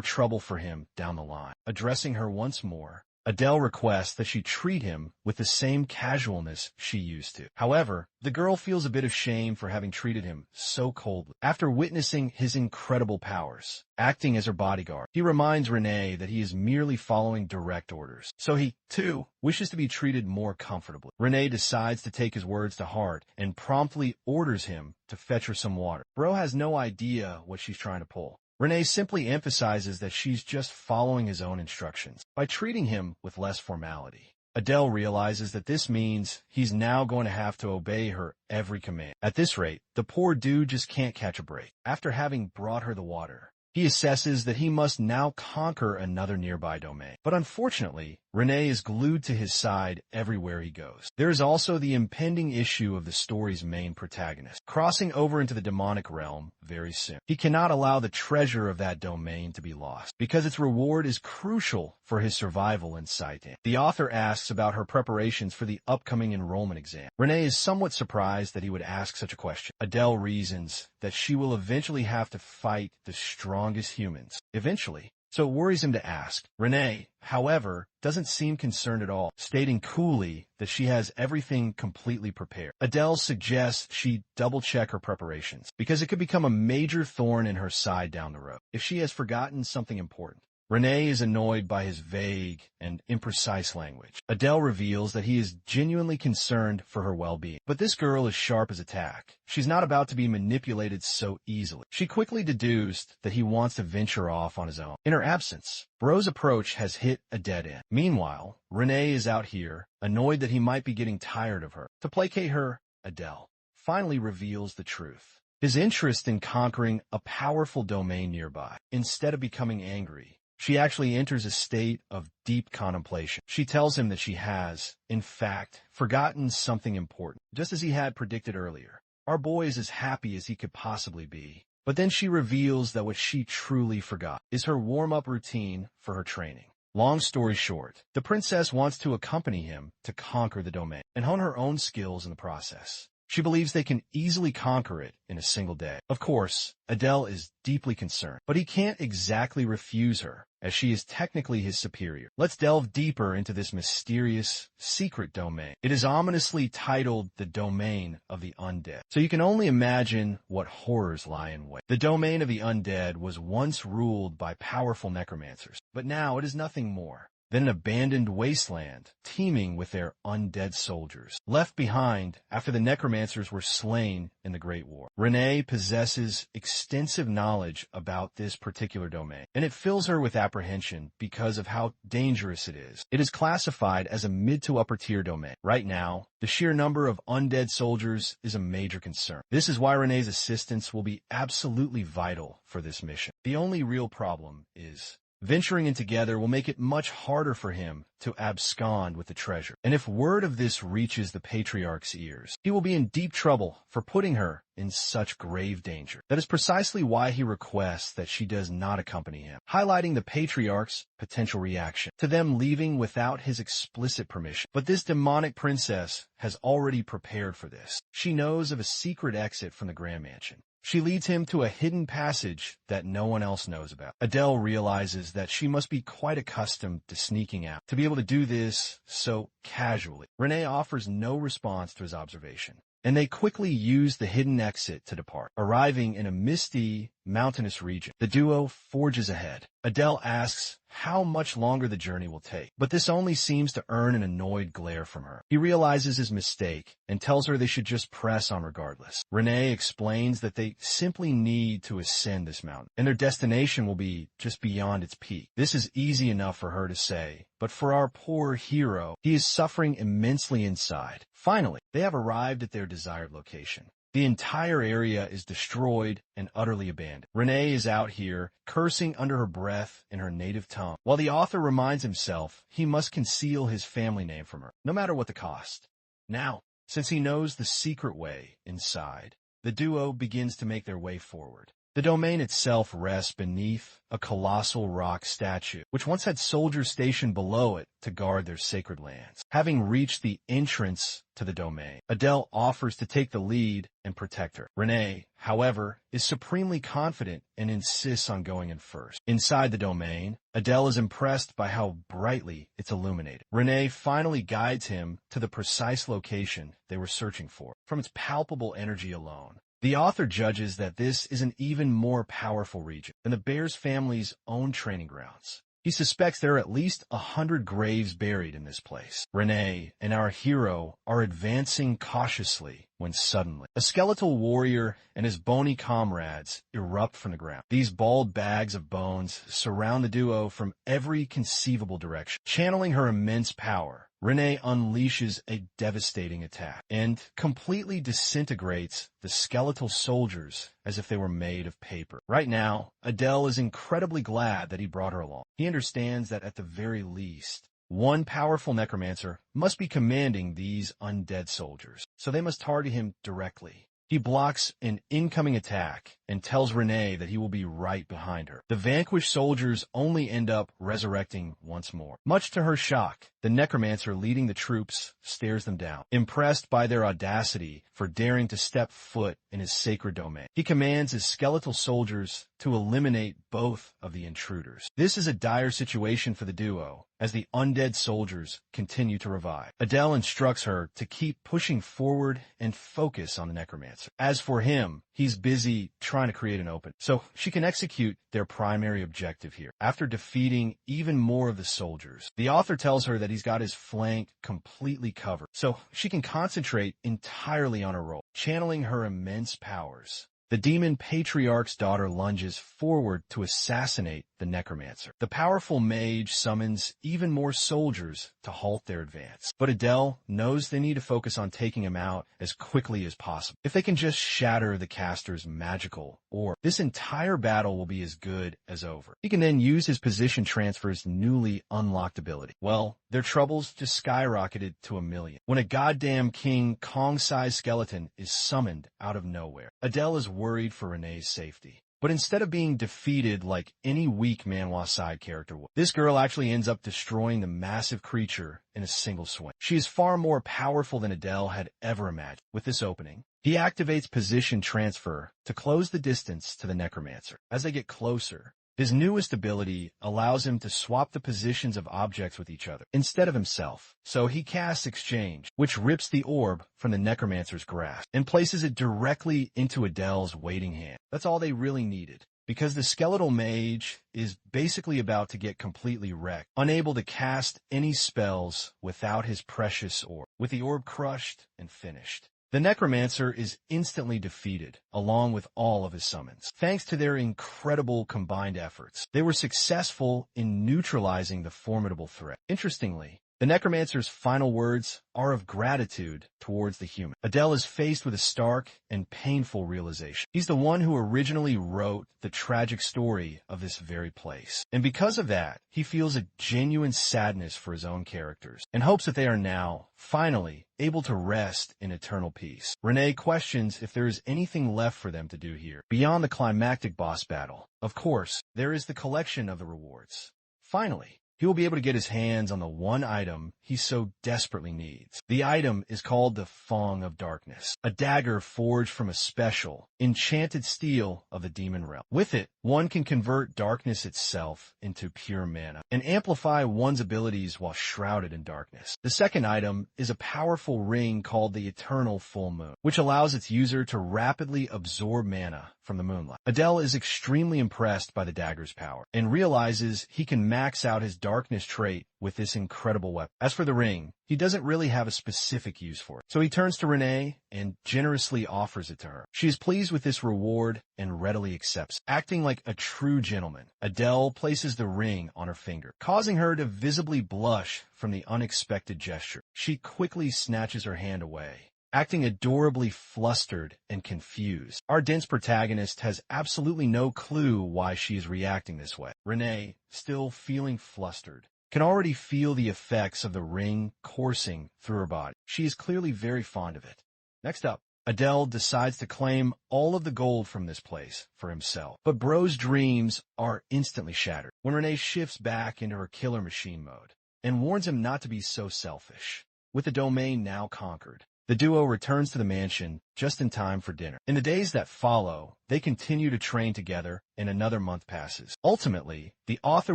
Speaker 1: trouble for him down the line. Addressing her once more, Adele requests that she treat him with the same casualness she used to. However, the girl feels a bit of shame for having treated him so coldly. After witnessing his incredible powers, acting as her bodyguard, he reminds Renee that he is merely following direct orders, so he, too, wishes to be treated more comfortably. Renee decides to take his words to heart and promptly orders him to fetch her some water. Bro has no idea what she's trying to pull. Renee simply emphasizes that she's just following his own instructions by treating him with less formality. Adele realizes that this means he's now going to have to obey her every command. At this rate, the poor dude just can't catch a break. After having brought her the water, he assesses that he must now conquer another nearby domain. But unfortunately, Renee is glued to his side everywhere he goes. There is also the impending issue of the story's main protagonist, crossing over into the demonic realm very soon. He cannot allow the treasure of that domain to be lost, because its reward is crucial for his survival in Saitan. The author asks about her preparations for the upcoming enrollment exam. Renee is somewhat surprised that he would ask such a question. Adele reasons that she will eventually have to fight the strongest humans. Eventually. So it worries him to ask. Renee, however, doesn't seem concerned at all, stating coolly that she has everything completely prepared. Adele suggests she double-check her preparations, because it could become a major thorn in her side down the road if she has forgotten something important. Renee is annoyed by his vague and imprecise language. Adele reveals that he is genuinely concerned for her well-being. But this girl is sharp as a tack. She's not about to be manipulated so easily. She quickly deduced that he wants to venture off on his own. In her absence, Bro's approach has hit a dead end. Meanwhile, Renee is out here, annoyed that he might be getting tired of her. To placate her, Adele finally reveals the truth. His interest in conquering a powerful domain nearby. Instead of becoming angry, she actually enters a state of deep contemplation. She tells him that she has, in fact, forgotten something important, just as he had predicted earlier. Our boy is as happy as he could possibly be. But then she reveals that what she truly forgot is her warm-up routine for her training. Long story short, the princess wants to accompany him to conquer the domain and hone her own skills in the process. She believes they can easily conquer it in a single day. Of course, Adele is deeply concerned, but he can't exactly refuse her, as she is technically his superior. Let's delve deeper into this mysterious, secret domain. It is ominously titled the Domain of the Undead, so you can only imagine what horrors lie in wait. The Domain of the Undead was once ruled by powerful necromancers, but now it is nothing more than an abandoned wasteland teeming with their undead soldiers, left behind after the necromancers were slain in the Great War. Renee possesses extensive knowledge about this particular domain, and it fills her with apprehension because of how dangerous it is. It is classified as a mid to upper tier domain. Right now, the sheer number of undead soldiers is a major concern. This is why Renee's assistance will be absolutely vital for this mission. The only real problem is Venturing in together will make it much harder for him to abscond with the treasure. And if word of this reaches the patriarch's ears, he will be in deep trouble for putting her in such grave danger. That is precisely why he requests that she does not accompany him, highlighting the patriarch's potential reaction to them leaving without his explicit permission. But this demonic princess has already prepared for this. She knows of a secret exit from the Grand Mansion. She leads him to a hidden passage that no one else knows about. Adele realizes that she must be quite accustomed to sneaking out, to be able to do this so casually. Renee offers no response to his observation, and they quickly use the hidden exit to depart. Arriving in a misty, mountainous region, the duo forges ahead. Adele asks how much longer the journey will take, but this only seems to earn an annoyed glare from her. He realizes his mistake and tells her they should just press on regardless. Renee explains that they simply need to ascend this mountain, and their destination will be just beyond its peak. This is easy enough for her to say, but for our poor hero, he is suffering immensely inside. Finally, they have arrived at their desired location. The entire area is destroyed and utterly abandoned. Renee is out here, cursing under her breath in her native tongue, while the author reminds himself he must conceal his family name from her, no matter what the cost. Now, since he knows the secret way inside, the duo begins to make their way forward. The domain itself rests beneath a colossal rock statue, which once had soldiers stationed below it to guard their sacred lands. Having reached the entrance to the domain, Adele offers to take the lead and protect her. Renee, however, is supremely confident and insists on going in first. Inside the domain, Adele is impressed by how brightly it's illuminated. Renee finally guides him to the precise location they were searching for. From its palpable energy alone, the author judges that this is an even more powerful region than the Bears family's own training grounds. He suspects there are at least 100 graves buried in this place. Renee and our hero are advancing cautiously when suddenly a skeletal warrior and his bony comrades erupt from the ground. These bald bags of bones surround the duo from every conceivable direction. Channeling her immense power, Renee unleashes a devastating attack and completely disintegrates the skeletal soldiers as if they were made of paper. Right now, Adele is incredibly glad that he brought her along. He understands that at the very least, one powerful necromancer must be commanding these undead soldiers, so they must target him directly. He blocks an incoming attack and tells Renee that he will be right behind her. The vanquished soldiers only end up resurrecting once more. Much to her shock, the necromancer leading the troops stares them down, impressed by their audacity for daring to step foot in his sacred domain. He commands his skeletal soldiers to eliminate both of the intruders. This is a dire situation for the duo, as the undead soldiers continue to revive. Adele instructs her to keep pushing forward and focus on the necromancer. As for him, he's busy trying to create an opening, so she can execute their primary objective here. After defeating even more of the soldiers, the author tells her that he's got his flank completely covered, so she can concentrate entirely on her role, channeling her immense powers. The demon patriarch's daughter lunges forward to assassinate the necromancer. The powerful mage summons even more soldiers to halt their advance, but Adele knows they need to focus on taking him out as quickly as possible. If they can just shatter the caster's magical orb, this entire battle will be as good as over. He can then use his position transfer's newly unlocked ability. Well, their troubles just skyrocketed to 1,000,000 when a goddamn King Kong-sized skeleton is summoned out of nowhere. Adele is worried for Renee's safety. But instead of being defeated like any weak Manhwa side character would, this girl actually ends up destroying the massive creature in a single swing. She is far more powerful than Adele had ever imagined. With this opening, he activates position transfer to close the distance to the necromancer. As they get closer, his newest ability allows him to swap the positions of objects with each other instead of himself. So he casts Exchange, which rips the orb from the necromancer's grasp and places it directly into Adele's waiting hand. That's all they really needed, because the skeletal mage is basically about to get completely wrecked, unable to cast any spells without his precious orb, with the orb crushed and finished. The necromancer is instantly defeated, along with all of his summons. Thanks to their incredible combined efforts, they were successful in neutralizing the formidable threat. Interestingly, The necromancer's final words are of gratitude towards the human. Adele is faced with a stark and painful realization. He's the one who originally wrote the tragic story of this very place. And because of that, he feels a genuine sadness for his own characters and hopes that they are now, finally, able to rest in eternal peace. Renee questions if there is anything left for them to do here, beyond the climactic boss battle. Of course, there is the collection of the rewards. Finally, he will be able to get his hands on the one item he so desperately needs. The item is called the Fong of Darkness, a dagger forged from a special, enchanted steel of the demon realm. With it, one can convert darkness itself into pure mana and amplify one's abilities while shrouded in darkness. The second item is a powerful ring called the Eternal Full Moon, which allows its user to rapidly absorb mana from the moonlight. Adele is extremely impressed by the dagger's power and realizes he can max out his darkness trait with this incredible weapon. As for the ring, he doesn't really have a specific use for it, so he turns to Renee and generously offers it to her. She is pleased with this reward and readily accepts. Acting like a true gentleman, Adele places the ring on her finger, causing her to visibly blush from the unexpected gesture. She quickly snatches her hand away, acting adorably flustered and confused. Our dense protagonist has absolutely no clue why she is reacting this way. Renee, still feeling flustered, can already feel the effects of the ring coursing through her body. She is clearly very fond of it. Next up, Adele decides to claim all of the gold from this place for himself. But Bro's dreams are instantly shattered when Renee shifts back into her killer machine mode and warns him not to be so selfish. With the domain now conquered, the duo returns to the mansion just in time for dinner. In the days that follow, they continue to train together, and another month passes. Ultimately, the author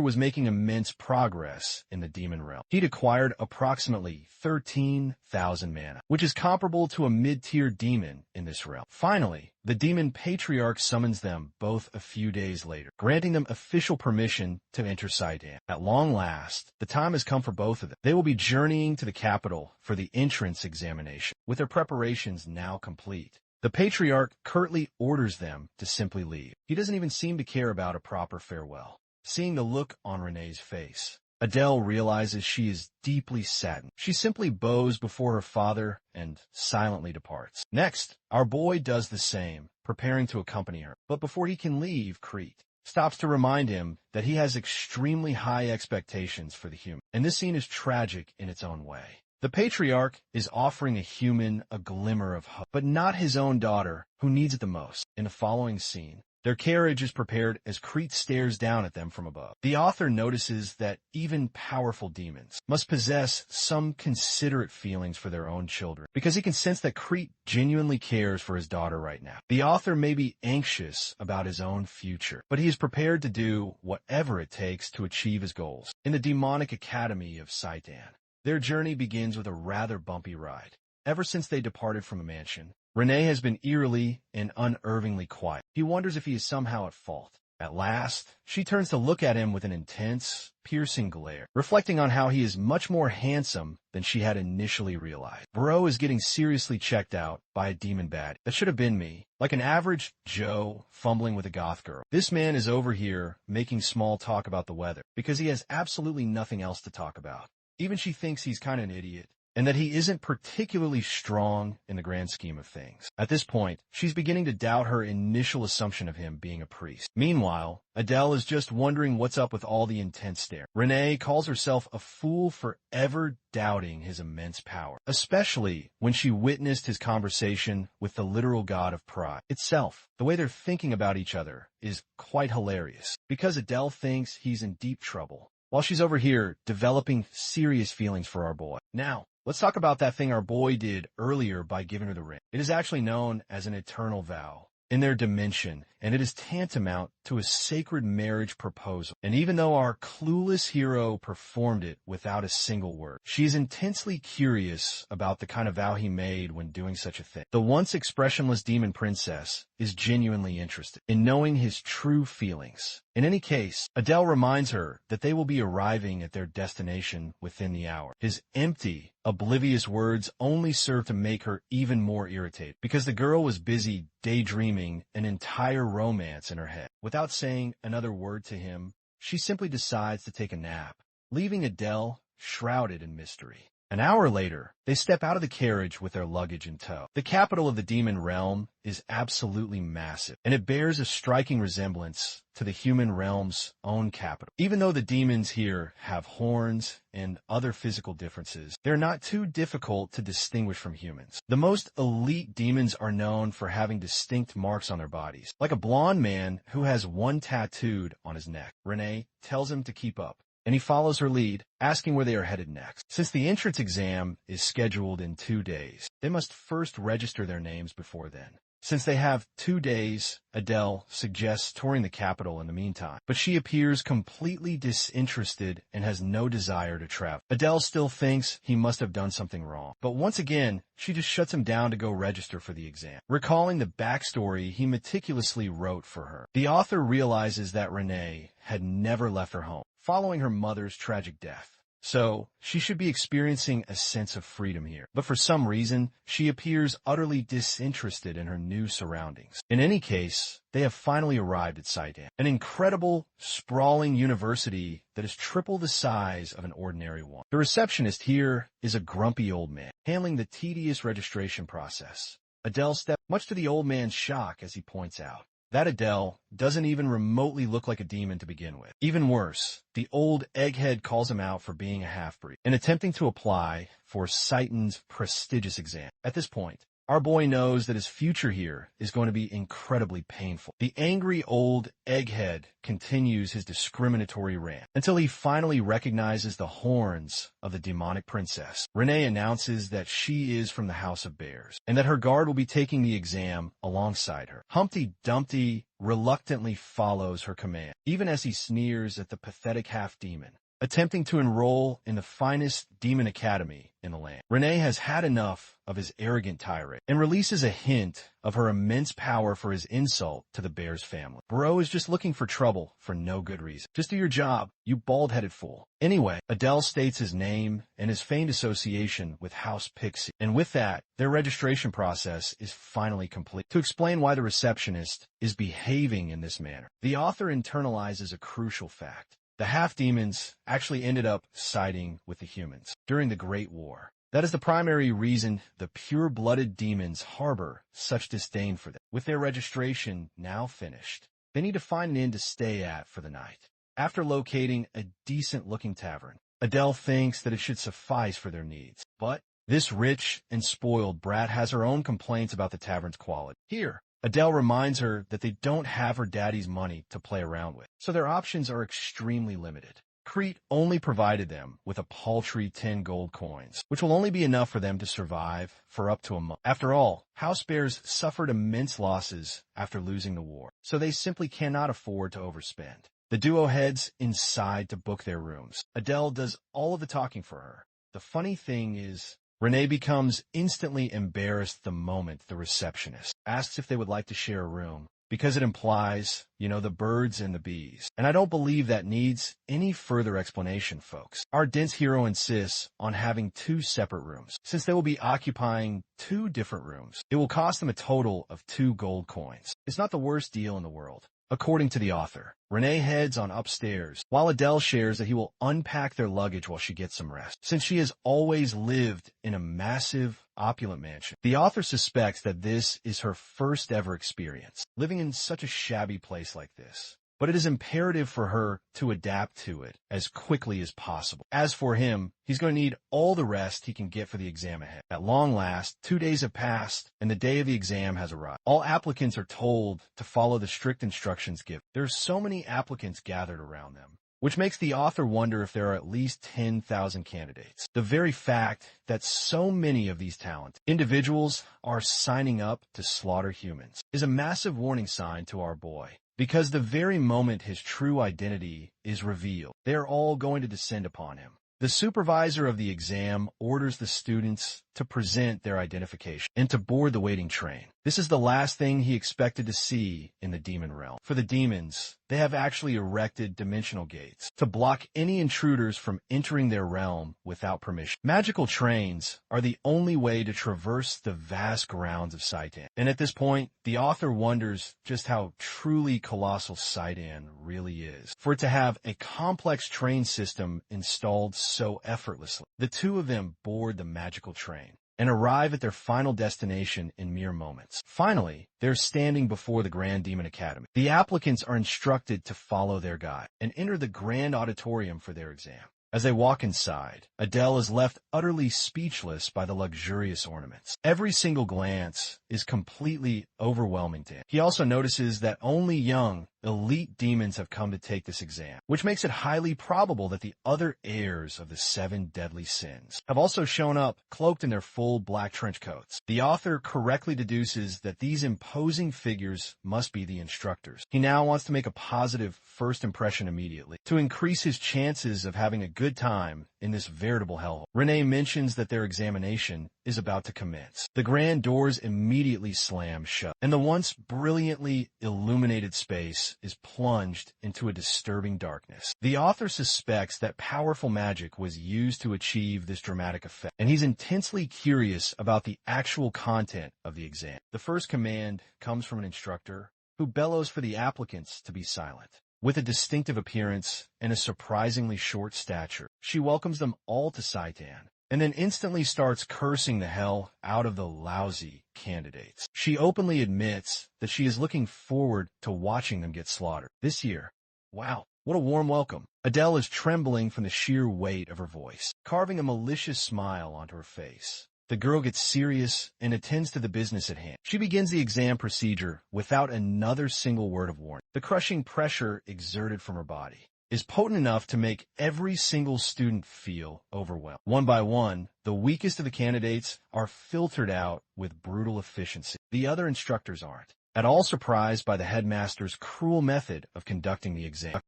Speaker 1: was making immense progress in the demon realm. He'd acquired approximately 13,000 mana, which is comparable to a mid-tier demon in this realm. Finally, the demon patriarch summons them both a few days later, granting them official permission to enter Saidan. At long last, the time has come for both of them. They will be journeying to the capital for the entrance examination, with their preparations now complete. The patriarch curtly orders them to simply leave. He doesn't even seem to care about a proper farewell. Seeing the look on Renee's face, Adele realizes she is deeply saddened. She simply bows before her father and silently departs. Next, our boy does the same, preparing to accompany her. But before he can leave, Crete stops to remind him that he has extremely high expectations for the human. And this scene is tragic in its own way. The patriarch is offering a human a glimmer of hope, but not his own daughter, who needs it the most. In the following scene, their carriage is prepared as Crete stares down at them from above. The author notices that even powerful demons must possess some considerate feelings for their own children, because he can sense that Crete genuinely cares for his daughter right now. The author may be anxious about his own future, but he is prepared to do whatever it takes to achieve his goals. In the demonic academy of Saidan, their journey begins with a rather bumpy ride. Ever since they departed from a mansion, Renee has been eerily and unnervingly quiet. He wonders if he is somehow at fault. At last, she turns to look at him with an intense, piercing glare, reflecting on how he is much more handsome than she had initially realized. Bro is getting seriously checked out by a demon baddie. That should have been me. Like an average Joe fumbling with a goth girl. This man is over here making small talk about the weather, because he has absolutely nothing else to talk about. Even she thinks he's kind of an idiot, and that he isn't particularly strong in the grand scheme of things. At this point, she's beginning to doubt her initial assumption of him being a priest. Meanwhile, Adele is just wondering what's up with all the intense stare. Renee calls herself a fool for ever doubting his immense power, especially when she witnessed his conversation with the literal god of pride. Itself, the way they're thinking about each other is quite hilarious, because Adele thinks he's in deep trouble, while she's over here developing serious feelings for our boy. Now, let's talk about that thing our boy did earlier by giving her the ring. It is actually known as an eternal vow in their dimension, and it is tantamount to a sacred marriage proposal. And even though our clueless hero performed it without a single word, she is intensely curious about the kind of vow he made when doing such a thing. The once expressionless demon princess is genuinely interested in knowing his true feelings. In any case, Adele reminds her that they will be arriving at their destination within the hour. His empty, oblivious words only serve to make her even more irritated, because the girl was busy daydreaming an entire romance in her head. Without saying another word to him, she simply decides to take a nap, leaving Adele shrouded in mystery. An hour later, they step out of the carriage with their luggage in tow. The capital of the demon realm is absolutely massive, and it bears a striking resemblance to the human realm's own capital. Even though the demons here have horns and other physical differences, they're not too difficult to distinguish from humans. The most elite demons are known for having distinct marks on their bodies, like a blonde man who has one tattooed on his neck. Renee tells him to keep up, and he follows her lead, asking where they are headed next. Since the entrance exam is scheduled in 2 days, they must first register their names before then. Since they have 2 days, Adele suggests touring the capital in the meantime, but she appears completely disinterested and has no desire to travel. Adele still thinks he must have done something wrong, but once again, she just shuts him down to go register for the exam. Recalling the backstory he meticulously wrote for her, the author realizes that Renee had never left her home following her mother's tragic death. So, she should be experiencing a sense of freedom here. But for some reason, she appears utterly disinterested in her new surroundings. In any case, they have finally arrived at Saidan, an incredible, sprawling university that is triple the size of an ordinary one. The receptionist here is a grumpy old man, handling the tedious registration process. Adele steps, much to the old man's shock as he points out that Adele doesn't even remotely look like a demon to begin with. Even worse, the old egghead calls him out for being a half-breed and attempting to apply for Saitan's prestigious exam. At this point, our boy knows that his future here is going to be incredibly painful. The angry old egghead continues his discriminatory rant until he finally recognizes the horns of the demonic princess. Renee announces that she is from the House of Bears and that her guard will be taking the exam alongside her. Humpty Dumpty reluctantly follows her command, even as he sneers at the pathetic half-demon attempting to enroll in the finest demon academy in the land. Renee has had enough of his arrogant tirade and releases a hint of her immense power for his insult to the Bears family. Bro is just looking for trouble for no good reason. Just do your job, you bald-headed fool. Anyway, Adele states his name and his famed association with House Pixie, and with that, their registration process is finally complete. To explain why the receptionist is behaving in this manner, the author internalizes a crucial fact. The half-demons actually ended up siding with the humans during the Great War. That is the primary reason the pure-blooded demons harbor such disdain for them. With their registration now finished, they need to find an inn to stay at for the night. After locating a decent-looking tavern, Adele thinks that it should suffice for their needs. But this rich and spoiled brat has her own complaints about the tavern's quality. Here, Adele reminds her that they don't have her daddy's money to play around with, so their options are extremely limited. Crete only provided them with a paltry 10 gold coins, which will only be enough for them to survive for up to a month. After all, House Bears suffered immense losses after losing the war, so they simply cannot afford to overspend. The duo heads inside to book their rooms. Adele does all of the talking for her. The funny thing is, Renee becomes instantly embarrassed the moment the receptionist asks if they would like to share a room, because it implies, the birds and the bees. And I don't believe that needs any further explanation, folks. Our dense hero insists on having 2 separate rooms. Since they will be occupying 2 different rooms, it will cost them a total of 2 gold coins. It's not the worst deal in the world. According to the author, Renee heads on upstairs, while Adele shares that he will unpack their luggage while she gets some rest. Since she has always lived in a massive, opulent mansion, the author suspects that this is her first ever experience, living in such a shabby place like this. But it is imperative for her to adapt to it as quickly as possible. As for him, he's going to need all the rest he can get for the exam ahead. At long last, 2 days have passed, and the day of the exam has arrived. All applicants are told to follow the strict instructions given. There are so many applicants gathered around them, which makes the author wonder if there are at least 10,000 candidates. The very fact that so many of these talented individuals are signing up to slaughter humans is a massive warning sign to our boy. Because the very moment his true identity is revealed, they are all going to descend upon him. The supervisor of the exam orders the students to present their identification and to board the waiting train. This is the last thing he expected to see in the demon realm. For the demons, they have actually erected dimensional gates to block any intruders from entering their realm without permission. Magical trains are the only way to traverse the vast grounds of Saitan. And at this point, the author wonders just how truly colossal Saitan really is, for it to have a complex train system installed so effortlessly. The two of them board the magical train and arrive at their final destination in mere moments. Finally, they're standing before the Grand Demon Academy. The applicants are instructed to follow their guide and enter the grand auditorium for their exam. As they walk inside, Adele is left utterly speechless by the luxurious ornaments. Every single glance is completely overwhelming to him. He also notices that only young, elite demons have come to take this exam, which makes it highly probable that the other heirs of the 7 deadly sins have also shown up cloaked in their full black trench coats. The author correctly deduces that these imposing figures must be the instructors. He now wants to make a positive first impression immediately to increase his chances of having a good time in this veritable hellhole. Renee mentions that their examination is about to commence. The grand doors immediately slam shut, and the once brilliantly illuminated space is plunged into a disturbing darkness. The author suspects that powerful magic was used to achieve this dramatic effect, and he's intensely curious about the actual content of the exam. The first command comes from an instructor who bellows for the applicants to be silent. With a distinctive appearance and a surprisingly short stature, she welcomes them all to Saitan, and then instantly starts cursing the hell out of the lousy candidates. She openly admits that she is looking forward to watching them get slaughtered. This year, wow, what a warm welcome. Adele is trembling from the sheer weight of her voice, carving a malicious smile onto her face. The girl gets serious and attends to the business at hand. She begins the exam procedure without another single word of warning. The crushing pressure exerted from her body is potent enough to make every single student feel overwhelmed. One by one, the weakest of the candidates are filtered out with brutal efficiency. The other instructors aren't at all surprised by the headmaster's cruel method of conducting the exam.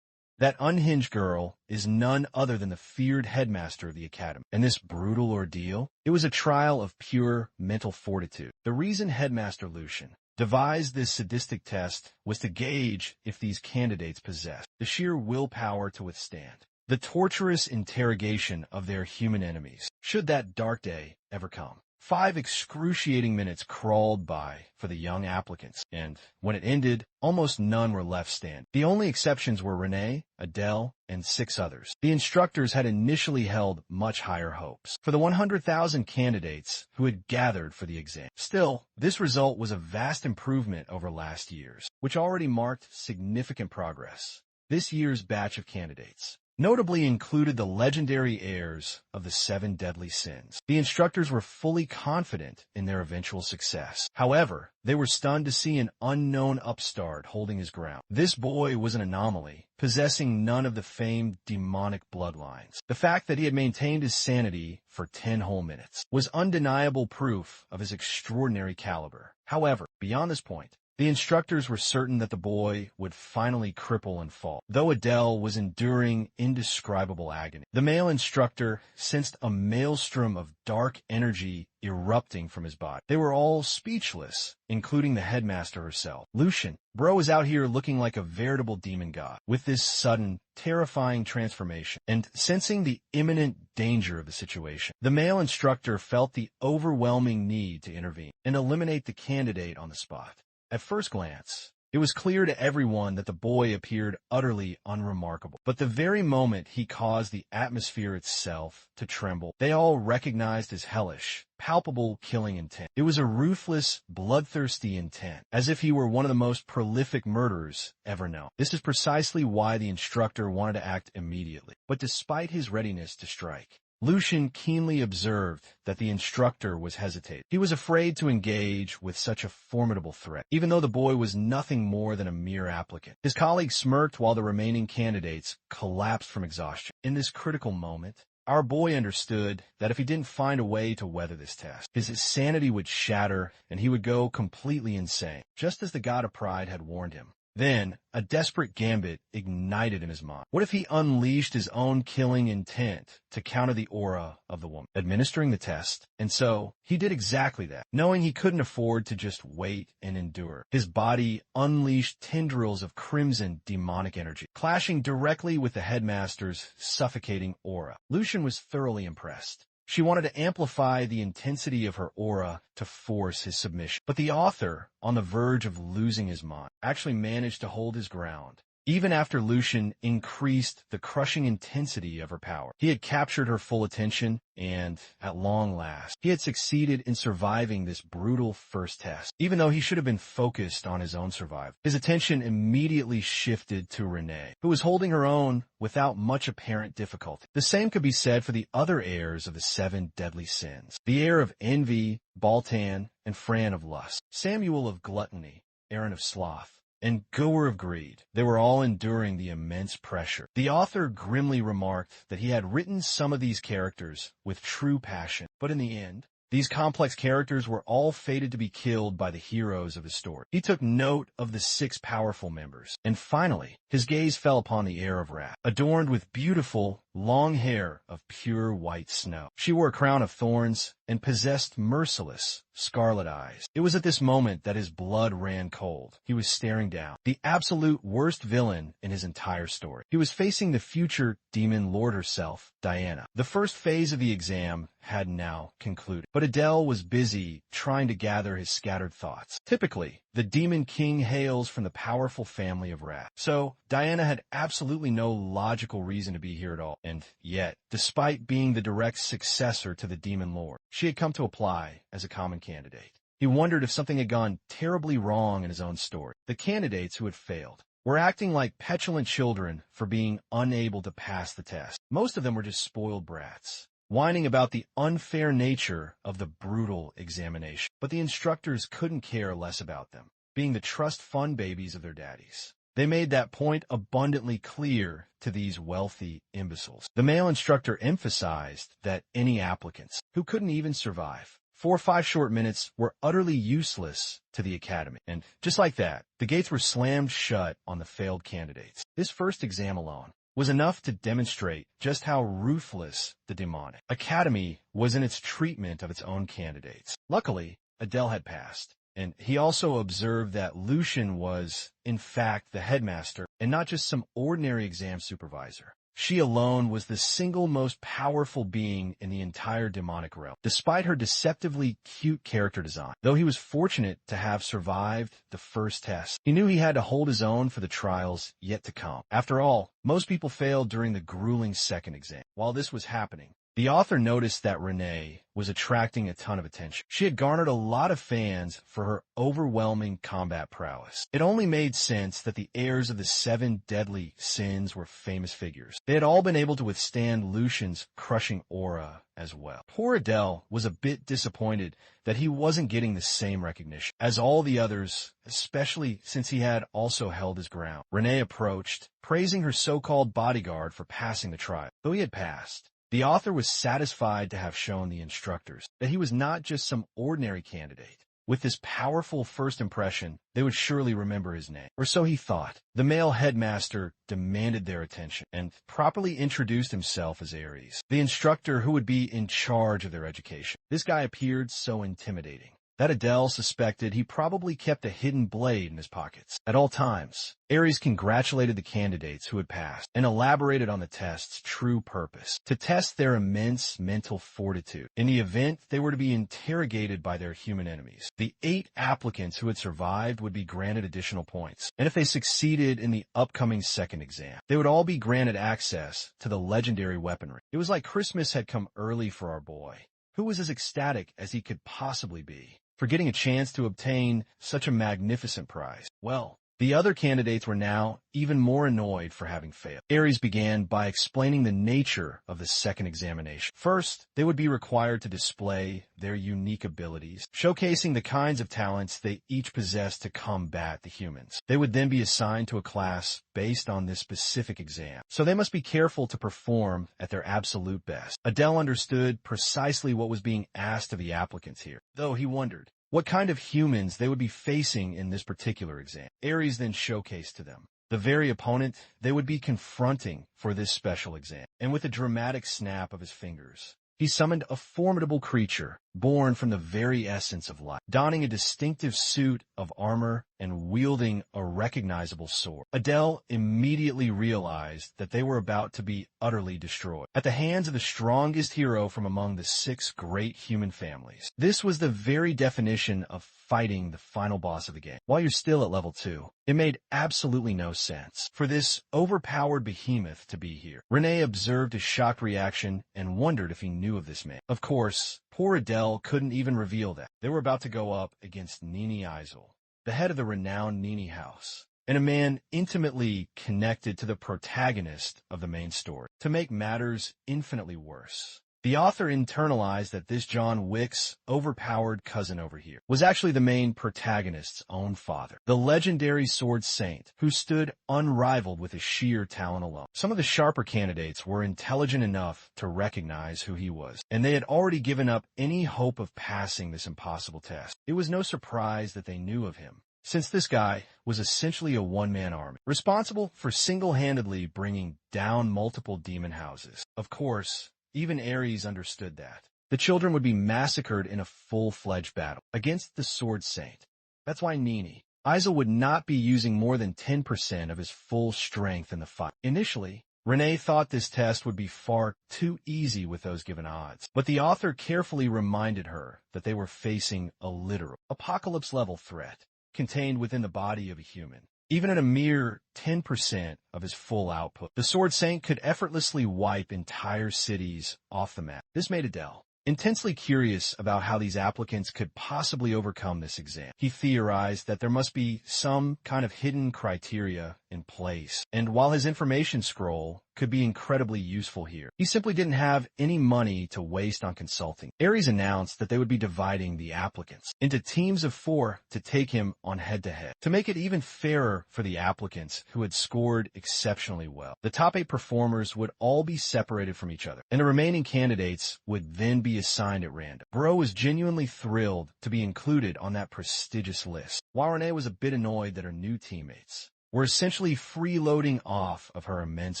Speaker 1: That unhinged girl is none other than the feared headmaster of the academy. And this brutal ordeal, it was a trial of pure mental fortitude. The reason Headmaster Lucian devised this sadistic test was to gauge if these candidates possessed the sheer willpower to withstand the torturous interrogation of their human enemies, should that dark day ever come. 5 excruciating minutes crawled by for the young applicants, and when it ended, almost none were left standing. The only exceptions were Renee, Adele, and 6 others. The instructors had initially held much higher hopes for the 100,000 candidates who had gathered for the exam. Still, this result was a vast improvement over last year's, which already marked significant progress. This year's batch of candidates notably included the legendary heirs of the 7 deadly sins. The instructors were fully confident in their eventual success. However, they were stunned to see an unknown upstart holding his ground. This boy was an anomaly, possessing none of the famed demonic bloodlines. The fact that he had maintained his sanity for 10 whole minutes was undeniable proof of his extraordinary caliber. However, beyond this point, the instructors were certain that the boy would finally cripple and fall, though Adele was enduring indescribable agony. The male instructor sensed a maelstrom of dark energy erupting from his body. They were all speechless, including the headmaster herself. Lucian, bro is out here looking like a veritable demon god. With this sudden, terrifying transformation, and sensing the imminent danger of the situation, the male instructor felt the overwhelming need to intervene and eliminate the candidate on the spot. At first glance, it was clear to everyone that the boy appeared utterly unremarkable. But the very moment he caused the atmosphere itself to tremble, they all recognized his hellish, palpable killing intent. It was a ruthless, bloodthirsty intent, as if he were one of the most prolific murderers ever known. This is precisely why the instructor wanted to act immediately. But despite his readiness to strike, Lucian keenly observed that the instructor was hesitating. He was afraid to engage with such a formidable threat, even though the boy was nothing more than a mere applicant. His colleague smirked while the remaining candidates collapsed from exhaustion. In this critical moment, our boy understood that if he didn't find a way to weather this test, his sanity would shatter and he would go completely insane, just as the god of pride had warned him. Then, a desperate gambit ignited in his mind. What if he unleashed his own killing intent to counter the aura of the woman administering the test? And so, he did exactly that, knowing he couldn't afford to just wait and endure. His body unleashed tendrils of crimson demonic energy, clashing directly with the headmaster's suffocating aura. Lucian was thoroughly impressed. She wanted to amplify the intensity of her aura to force his submission. But the author, on the verge of losing his mind, actually managed to hold his ground. Even after Lucian increased the crushing intensity of her power, he had captured her full attention, and, at long last, he had succeeded in surviving this brutal first test. Even though he should have been focused on his own survival, his attention immediately shifted to Renee, who was holding her own without much apparent difficulty. The same could be said for the other heirs of the 7 deadly sins. The heir of envy, Baltan, and Fran of lust, Samuel of gluttony, Aaron of sloth, and Goer of greed. They were all enduring the immense pressure. The author grimly remarked that he had written some of these characters with true passion, but in the end, these complex characters were all fated to be killed by the heroes of his story. He took note of the 6 powerful members, and finally, his gaze fell upon the heir of wrath, adorned with beautiful, long hair of pure white snow. She wore a crown of thorns and possessed merciless, scarlet eyes. It was at this moment that his blood ran cold. He was staring down the absolute worst villain in his entire story. He was facing the future demon lord herself, Diana. The first phase of the exam had now concluded, but Adele was busy trying to gather his scattered thoughts. Typically, the Demon King hails from the powerful family of Wrath, so Diana had absolutely no logical reason to be here at all. And yet, despite being the direct successor to the Demon Lord, she had come to apply as a common candidate. He wondered if something had gone terribly wrong in his own story. The candidates who had failed were acting like petulant children for being unable to pass the test. Most of them were just spoiled brats, whining about the unfair nature of the brutal examination. But the instructors couldn't care less about them, being the trust fund babies of their daddies. They made that point abundantly clear to these wealthy imbeciles. The male instructor emphasized that any applicants who couldn't even survive 4 or 5 short minutes were utterly useless to the academy. And just like that, the gates were slammed shut on the failed candidates. This first exam alone was enough to demonstrate just how ruthless the demonic academy was in its treatment of its own candidates. Luckily, Adele had passed, and he also observed that Lucian was, in fact, the headmaster and not just some ordinary exam supervisor. She alone was the single most powerful being in the entire demonic realm, despite her deceptively cute character design. Though he was fortunate to have survived the first test, he knew he had to hold his own for the trials yet to come. After all, most people failed during the grueling second exam. While this was happening, the author noticed that Renee was attracting a ton of attention. She had garnered a lot of fans for her overwhelming combat prowess. It only made sense that the heirs of the 7 deadly sins were famous figures. They had all been able to withstand Lucian's crushing aura as well. Poor Adele was a bit disappointed that he wasn't getting the same recognition as all the others, especially since he had also held his ground. Renee approached, praising her so-called bodyguard for passing the trial. Though he had passed, the author was satisfied to have shown the instructors that he was not just some ordinary candidate. With this powerful first impression, they would surely remember his name. Or so he thought. The male headmaster demanded their attention and properly introduced himself as Ares, the instructor who would be in charge of their education. This guy appeared so intimidating that Adele suspected he probably kept a hidden blade in his pockets at all times. Ares congratulated the candidates who had passed and elaborated on the test's true purpose, to test their immense mental fortitude. In the event they were to be interrogated by their human enemies, the 8 applicants who had survived would be granted additional points. And if they succeeded in the upcoming second exam, they would all be granted access to the legendary weaponry. It was like Christmas had come early for our boy, who was as ecstatic as he could possibly be for getting a chance to obtain such a magnificent prize. Well, the other candidates were now even more annoyed for having failed. Ares began by explaining the nature of the second examination. First, they would be required to display their unique abilities, showcasing the kinds of talents they each possessed to combat the humans. They would then be assigned to a class based on this specific exam, so they must be careful to perform at their absolute best. Adele understood precisely what was being asked of the applicants here, though he wondered what kind of humans they would be facing in this particular exam. Ares then showcased to them the very opponent they would be confronting for this special exam, and with a dramatic snap of his fingers, he summoned a formidable creature born from the very essence of life, donning a distinctive suit of armor and wielding a recognizable sword. Adele immediately realized that they were about to be utterly destroyed at the hands of the strongest hero from among the 6 great human families. This was the very definition of fighting the final boss of the game while you're still at level 2. It made absolutely no sense for this overpowered behemoth to be here. Renee observed his shocked reaction and wondered if he knew of this man. Of course, poor Adele couldn't even reveal that. They were about to go up against Nini Isel, the head of the renowned Nini house, and a man intimately connected to the protagonist of the main story. To make matters infinitely worse, the author internalized that this John Wick's overpowered cousin over here was actually the main protagonist's own father, the legendary sword saint who stood unrivaled with his sheer talent alone. Some of the sharper candidates were intelligent enough to recognize who he was, and they had already given up any hope of passing this impossible test. It was no surprise that they knew of him, since this guy was essentially a one-man army, responsible for single-handedly bringing down multiple demon houses. Of course, even Ares understood that the children would be massacred in a full-fledged battle against the Sword Saint. That's why Nini Isel would not be using more than 10% of his full strength in the fight. Initially, Renee thought this test would be far too easy with those given odds, but the author carefully reminded her that they were facing a literal apocalypse-level threat contained within the body of a human. Even at a mere 10% of his full output, the Sword Saint could effortlessly wipe entire cities off the map. This made Adele intensely curious about how these applicants could possibly overcome this exam. He theorized that there must be some kind of hidden criteria in place, and while his information scroll could be incredibly useful here, he simply didn't have any money to waste on consulting. Ares announced that they would be dividing the applicants into teams of 4 to take him on head-to-head. To make it even fairer for the applicants who had scored exceptionally well, the top 8 performers would all be separated from each other, and the remaining candidates would then be assigned at random. Bro was genuinely thrilled to be included on that prestigious list, while Renee was a bit annoyed that her new teammates were essentially freeloading off of her immense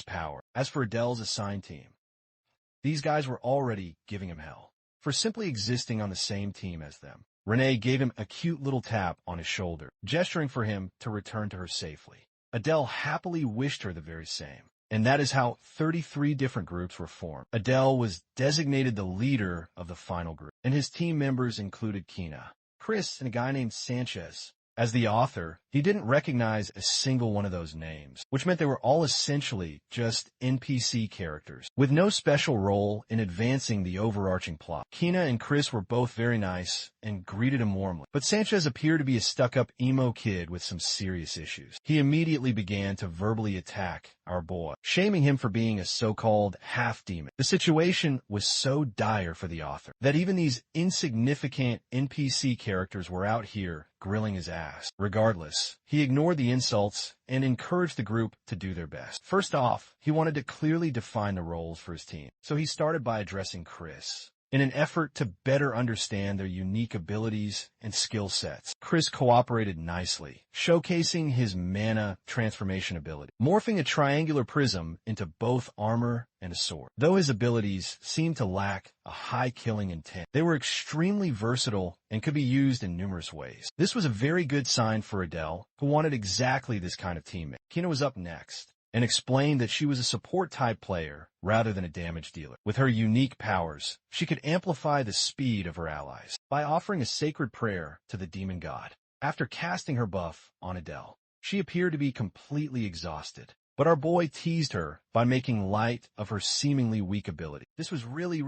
Speaker 1: power. As for Adele's assigned team, these guys were already giving him hell for simply existing on the same team as them. Renee gave him a cute little tap on his shoulder, gesturing for him to return to her safely. Adele happily wished her the very same, and that is how 33 different groups were formed. Adele was designated the leader of the final group, and his team members included Kina, Chris, and a guy named Sanchez. As the author, he didn't recognize a single one of those names, which meant they were all essentially just NPC characters, with no special role in advancing the overarching plot. Kina and Chris were both very nice and greeted him warmly, but Sanchez appeared to be a stuck-up emo kid with some serious issues. He immediately began to verbally attack our boy, shaming him for being a so-called half-demon. The situation was so dire for the author that even these insignificant NPC characters were out here grilling his ass. Regardless, he ignored the insults and encouraged the group to do their best. First off, he wanted to clearly define the roles for his team, so he started by addressing Chris. In an effort to better understand their unique abilities and skill sets, Chris cooperated nicely, showcasing his mana transformation ability, morphing a triangular prism into both armor and a sword. Though his abilities seemed to lack a high killing intent, they were extremely versatile and could be used in numerous ways. This was a very good sign for Adele, who wanted exactly this kind of teammate. Kina was up next and explained that she was a support-type player rather than a damage dealer. With her unique powers, she could amplify the speed of her allies by offering a sacred prayer to the demon god. After casting her buff on Adele, she appeared to be completely exhausted, but our boy teased her by making light of her seemingly weak ability. This was really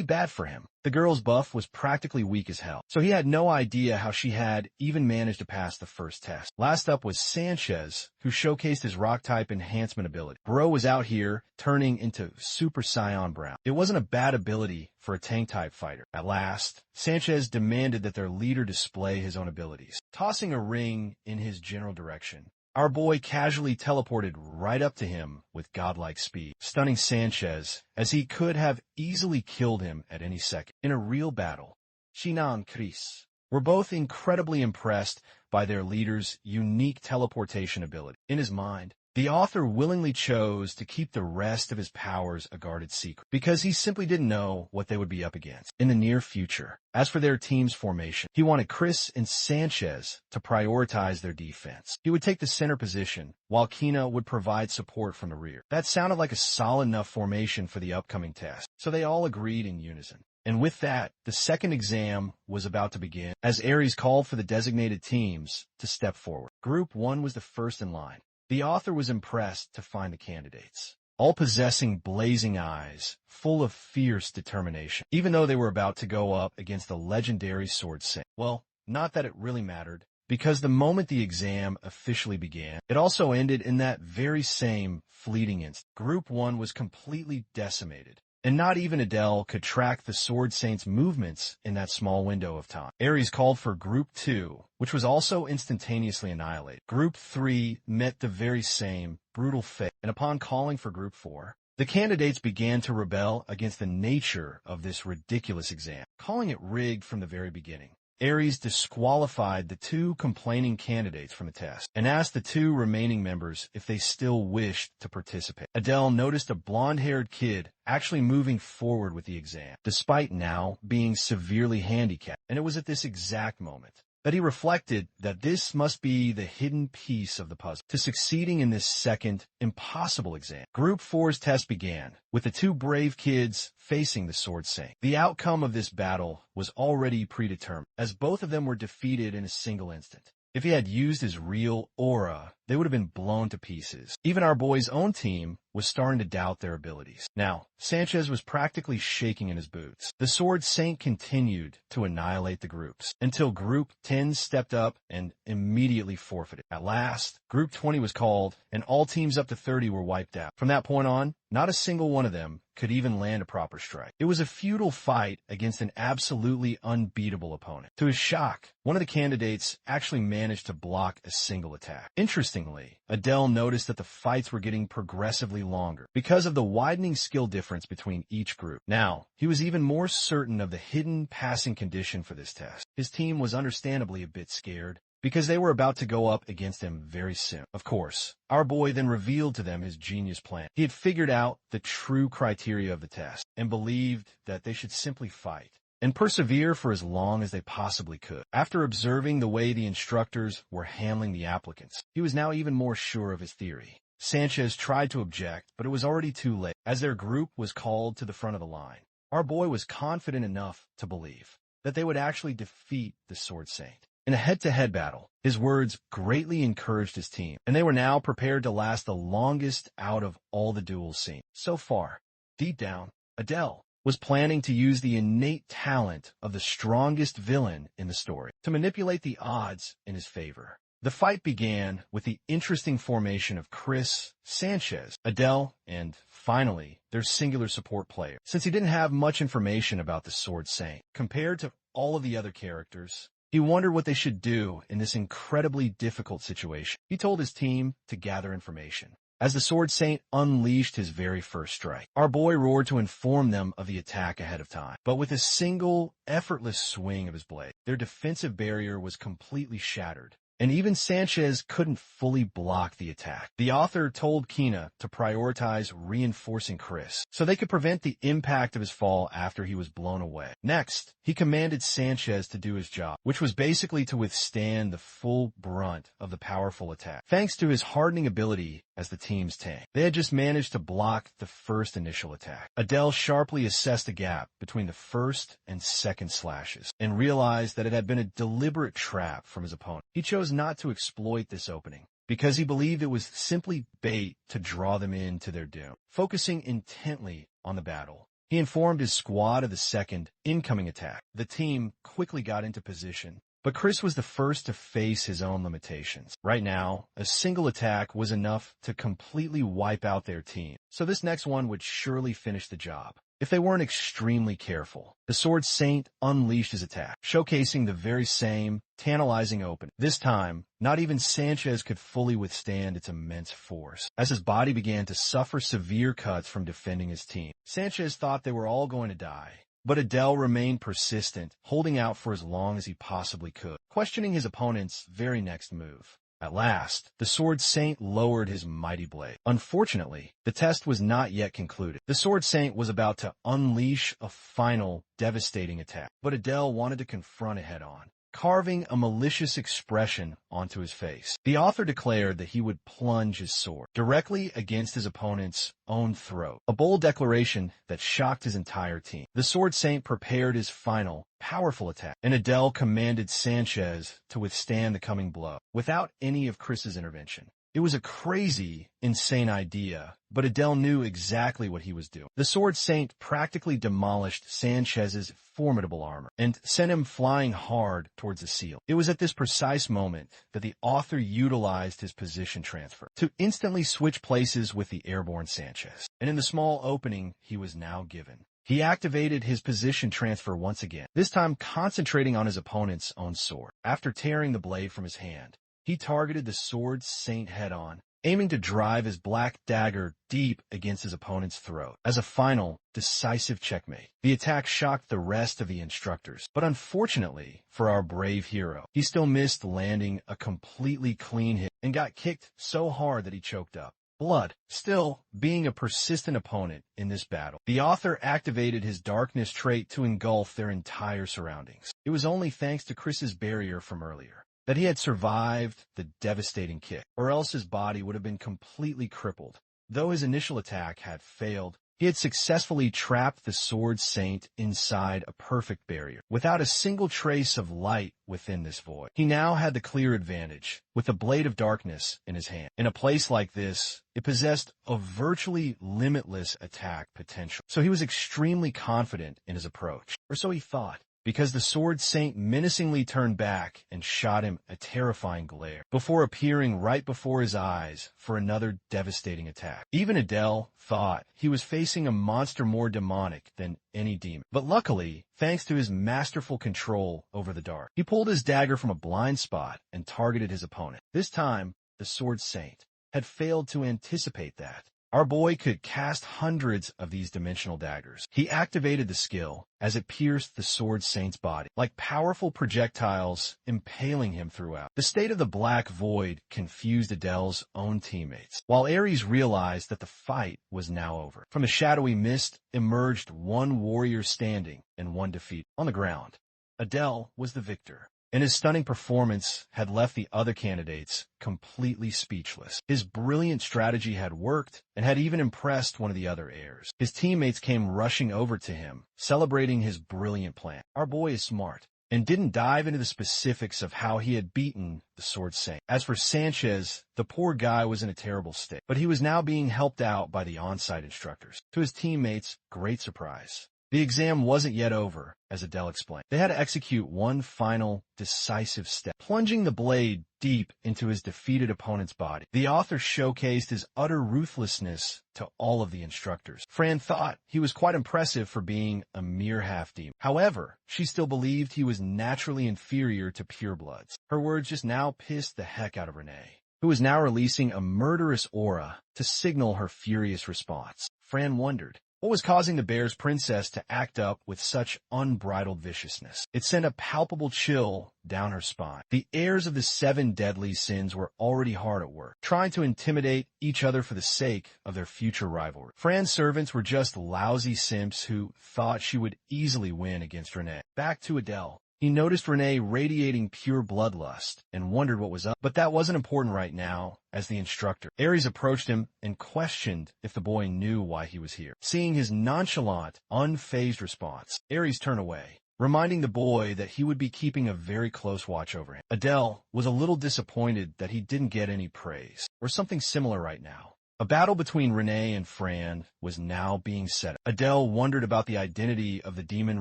Speaker 1: bad for him. The girl's buff was practically weak as hell, so he had no idea how she had even managed to pass the first test. Last up was Sanchez, who showcased his rock-type enhancement ability. Bro was out here turning into Super Saiyan Brown. It wasn't a bad ability for a tank-type fighter. At last, Sanchez demanded that their leader display his own abilities. Tossing a ring in his general direction, our boy casually teleported right up to him with godlike speed, stunning Sanchez as he could have easily killed him at any second. In a real battle, Shinan Chris were both incredibly impressed by their leader's unique teleportation ability. In his mind, the author willingly chose to keep the rest of his powers a guarded secret because he simply didn't know what they would be up against in the near future. As for their team's formation, he wanted Chris and Sanchez to prioritize their defense. He would take the center position, while Kina would provide support from the rear. That sounded like a solid enough formation for the upcoming test, so they all agreed in unison. And with that, the second exam was about to begin, as Ares called for the designated teams to step forward. Group 1 was the first in line. The author was impressed to find the candidates, all possessing blazing eyes, full of fierce determination, even though they were about to go up against the legendary Sword Saint. Well, not that it really mattered, because the moment the exam officially began, it also ended in that very same fleeting instant. Group 1 was completely decimated, and not even Adele could track the Sword Saint's movements in that small window of time. Ares called for Group 2, which was also instantaneously annihilated. Group 3 met the very same brutal fate, and upon calling for Group 4, the candidates began to rebel against the nature of this ridiculous exam, calling it rigged from the very beginning. Ares disqualified the 2 complaining candidates from the test and asked the 2 remaining members if they still wished to participate. Adele noticed a blonde-haired kid actually moving forward with the exam, despite now being severely handicapped, and it was at this exact moment that he reflected that this must be the hidden piece of the puzzle to succeeding in this second, impossible exam. Group 4's test began, with the 2 brave kids facing the Sword Saint. The outcome of this battle was already predetermined, as both of them were defeated in a single instant. If he had used his real aura, they would have been blown to pieces. Even our boy's own team was starting to doubt their abilities. Now, Sanchez was practically shaking in his boots. The Sword Saint continued to annihilate the groups, until Group 10 stepped up and immediately forfeited. At last, Group 20 was called, and all teams up to 30 were wiped out. From that point on, not a single one of them could even land a proper strike. It was a futile fight against an absolutely unbeatable opponent. To his shock, one of the candidates actually managed to block a single attack. Interestingly, Adele noticed that the fights were getting progressively longer because of the widening skill difference between each group. Now, he was even more certain of the hidden passing condition for this test. His team was understandably a bit scared, because they were about to go up against him very soon. Of course, our boy then revealed to them his genius plan. He had figured out the true criteria of the test and believed that they should simply fight and persevere for as long as they possibly could. After observing the way the instructors were handling the applicants, he was now even more sure of his theory. Sanchez tried to object, but it was already too late, as their group was called to the front of the line. Our boy was confident enough to believe that they would actually defeat the Sword Saint. In a head-to-head battle, his words greatly encouraged his team, and they were now prepared to last the longest out of all the duels seen. So far, deep down, Adele was planning to use the innate talent of the strongest villain in the story to manipulate the odds in his favor. The fight began with the interesting formation of Chris, Sanchez, Adele, and, finally, their singular support player. Since he didn't have much information about the Sword Saint, compared to all of the other characters, he wondered what they should do in this incredibly difficult situation. He told his team to gather information. As the Sword Saint unleashed his very first strike, our boy roared to inform them of the attack ahead of time. But with a single, effortless swing of his blade, their defensive barrier was completely shattered, and even Sanchez couldn't fully block the attack. The author told Kina to prioritize reinforcing Chris so they could prevent the impact of his fall after he was blown away. Next, he commanded Sanchez to do his job, which was basically to withstand the full brunt of the powerful attack. Thanks to his hardening ability as the team's tank, they had just managed to block the first initial attack. Adele sharply assessed the gap between the first and second slashes and realized that it had been a deliberate trap from his opponent. He chose not to exploit this opening because he believed it was simply bait to draw them into their doom. Focusing intently on the battle, he informed his squad of the second incoming attack. The team quickly got into position, but Chris was the first to face his own limitations. Right now, a single attack was enough to completely wipe out their team, so this next one would surely finish the job if they weren't extremely careful. The Sword Saint unleashed his attack, showcasing the very same tantalizing opening. This time, not even Sanchez could fully withstand its immense force, as his body began to suffer severe cuts from defending his team. Sanchez thought they were all going to die, But Adele remained persistent, holding out for as long as he possibly could, questioning his opponent's very next move. At last, the Sword Saint lowered his mighty blade. Unfortunately, the test was not yet concluded. The Sword Saint was about to unleash a final, devastating attack, but Adele wanted to confront it head-on, carving a malicious expression onto his face. The author declared that he would plunge his sword directly against his opponent's own throat, a bold declaration that shocked his entire team. The Sword Saint prepared his final, powerful attack, and Adele commanded Sanchez to withstand the coming blow, without any of Chris's intervention. It was a crazy, insane idea, but Adele knew exactly what he was doing. The Sword Saint practically demolished Sanchez's formidable armor and sent him flying hard towards the ceiling. It was at this precise moment that the author utilized his position transfer to instantly switch places with the airborne Sanchez. And in the small opening he was now given, he activated his position transfer once again, this time concentrating on his opponent's own sword. After tearing the blade from his hand, he targeted the Sword Saint head-on, aiming to drive his black dagger deep against his opponent's throat. As a final, decisive checkmate, the attack shocked the rest of the instructors. But unfortunately for our brave hero, he still missed landing a completely clean hit and got kicked so hard that he choked up blood. Still, being a persistent opponent in this battle, the author activated his darkness trait to engulf their entire surroundings. It was only thanks to Chris's barrier from earlier that he had survived the devastating kick, or else his body would have been completely crippled. Though his initial attack had failed, he had successfully trapped the Sword Saint inside a perfect barrier, without a single trace of light within this void. He now had the clear advantage, with the Blade of Darkness in his hand. In a place like this, it possessed a virtually limitless attack potential, so he was extremely confident in his approach, or so he thought, because the Sword Saint menacingly turned back and shot him a terrifying glare, before appearing right before his eyes for another devastating attack. Even Adele thought he was facing a monster more demonic than any demon. But luckily, thanks to his masterful control over the dark, he pulled his dagger from a blind spot and targeted his opponent. This time, the Sword Saint had failed to anticipate that. Our boy could cast hundreds of these dimensional daggers. He activated the skill as it pierced the Sword Saint's body, like powerful projectiles impaling him throughout. The state of the black void confused Adele's own teammates, while Ares realized that the fight was now over. From the shadowy mist emerged one warrior standing and one defeated. On the ground, Adele was the victor, and his stunning performance had left the other candidates completely speechless. His brilliant strategy had worked and had even impressed one of the other heirs. His teammates came rushing over to him, celebrating his brilliant plan. Our boy is smart, and didn't dive into the specifics of how he had beaten the Sword Saint. As for Sanchez, the poor guy was in a terrible state, but he was now being helped out by the on-site instructors. To his teammates' great surprise, the exam wasn't yet over, as Adele explained. They had to execute one final, decisive step, plunging the blade deep into his defeated opponent's body. The author showcased his utter ruthlessness to all of the instructors. Fran thought he was quite impressive for being a mere half-demon. However, she still believed he was naturally inferior to purebloods. Her words just now pissed the heck out of Renee, who was now releasing a murderous aura to signal her furious response. Fran wondered what was causing the Bear's princess to act up with such unbridled viciousness. It sent a palpable chill down her spine. The heirs of the 7 deadly sins were already hard at work, trying to intimidate each other for the sake of their future rivalry. Fran's servants were just lousy simps who thought she would easily win against Renee. Back to Adele. He noticed Renee radiating pure bloodlust and wondered what was up, but that wasn't important right now. As the instructor, Ares approached him and questioned if the boy knew why he was here. Seeing his nonchalant, unfazed response, Ares turned away, reminding the boy that he would be keeping a very close watch over him. Adele was a little disappointed that he didn't get any praise, or something similar right now. A battle between Renee and Fran was now being set up. Adele wondered about the identity of the demon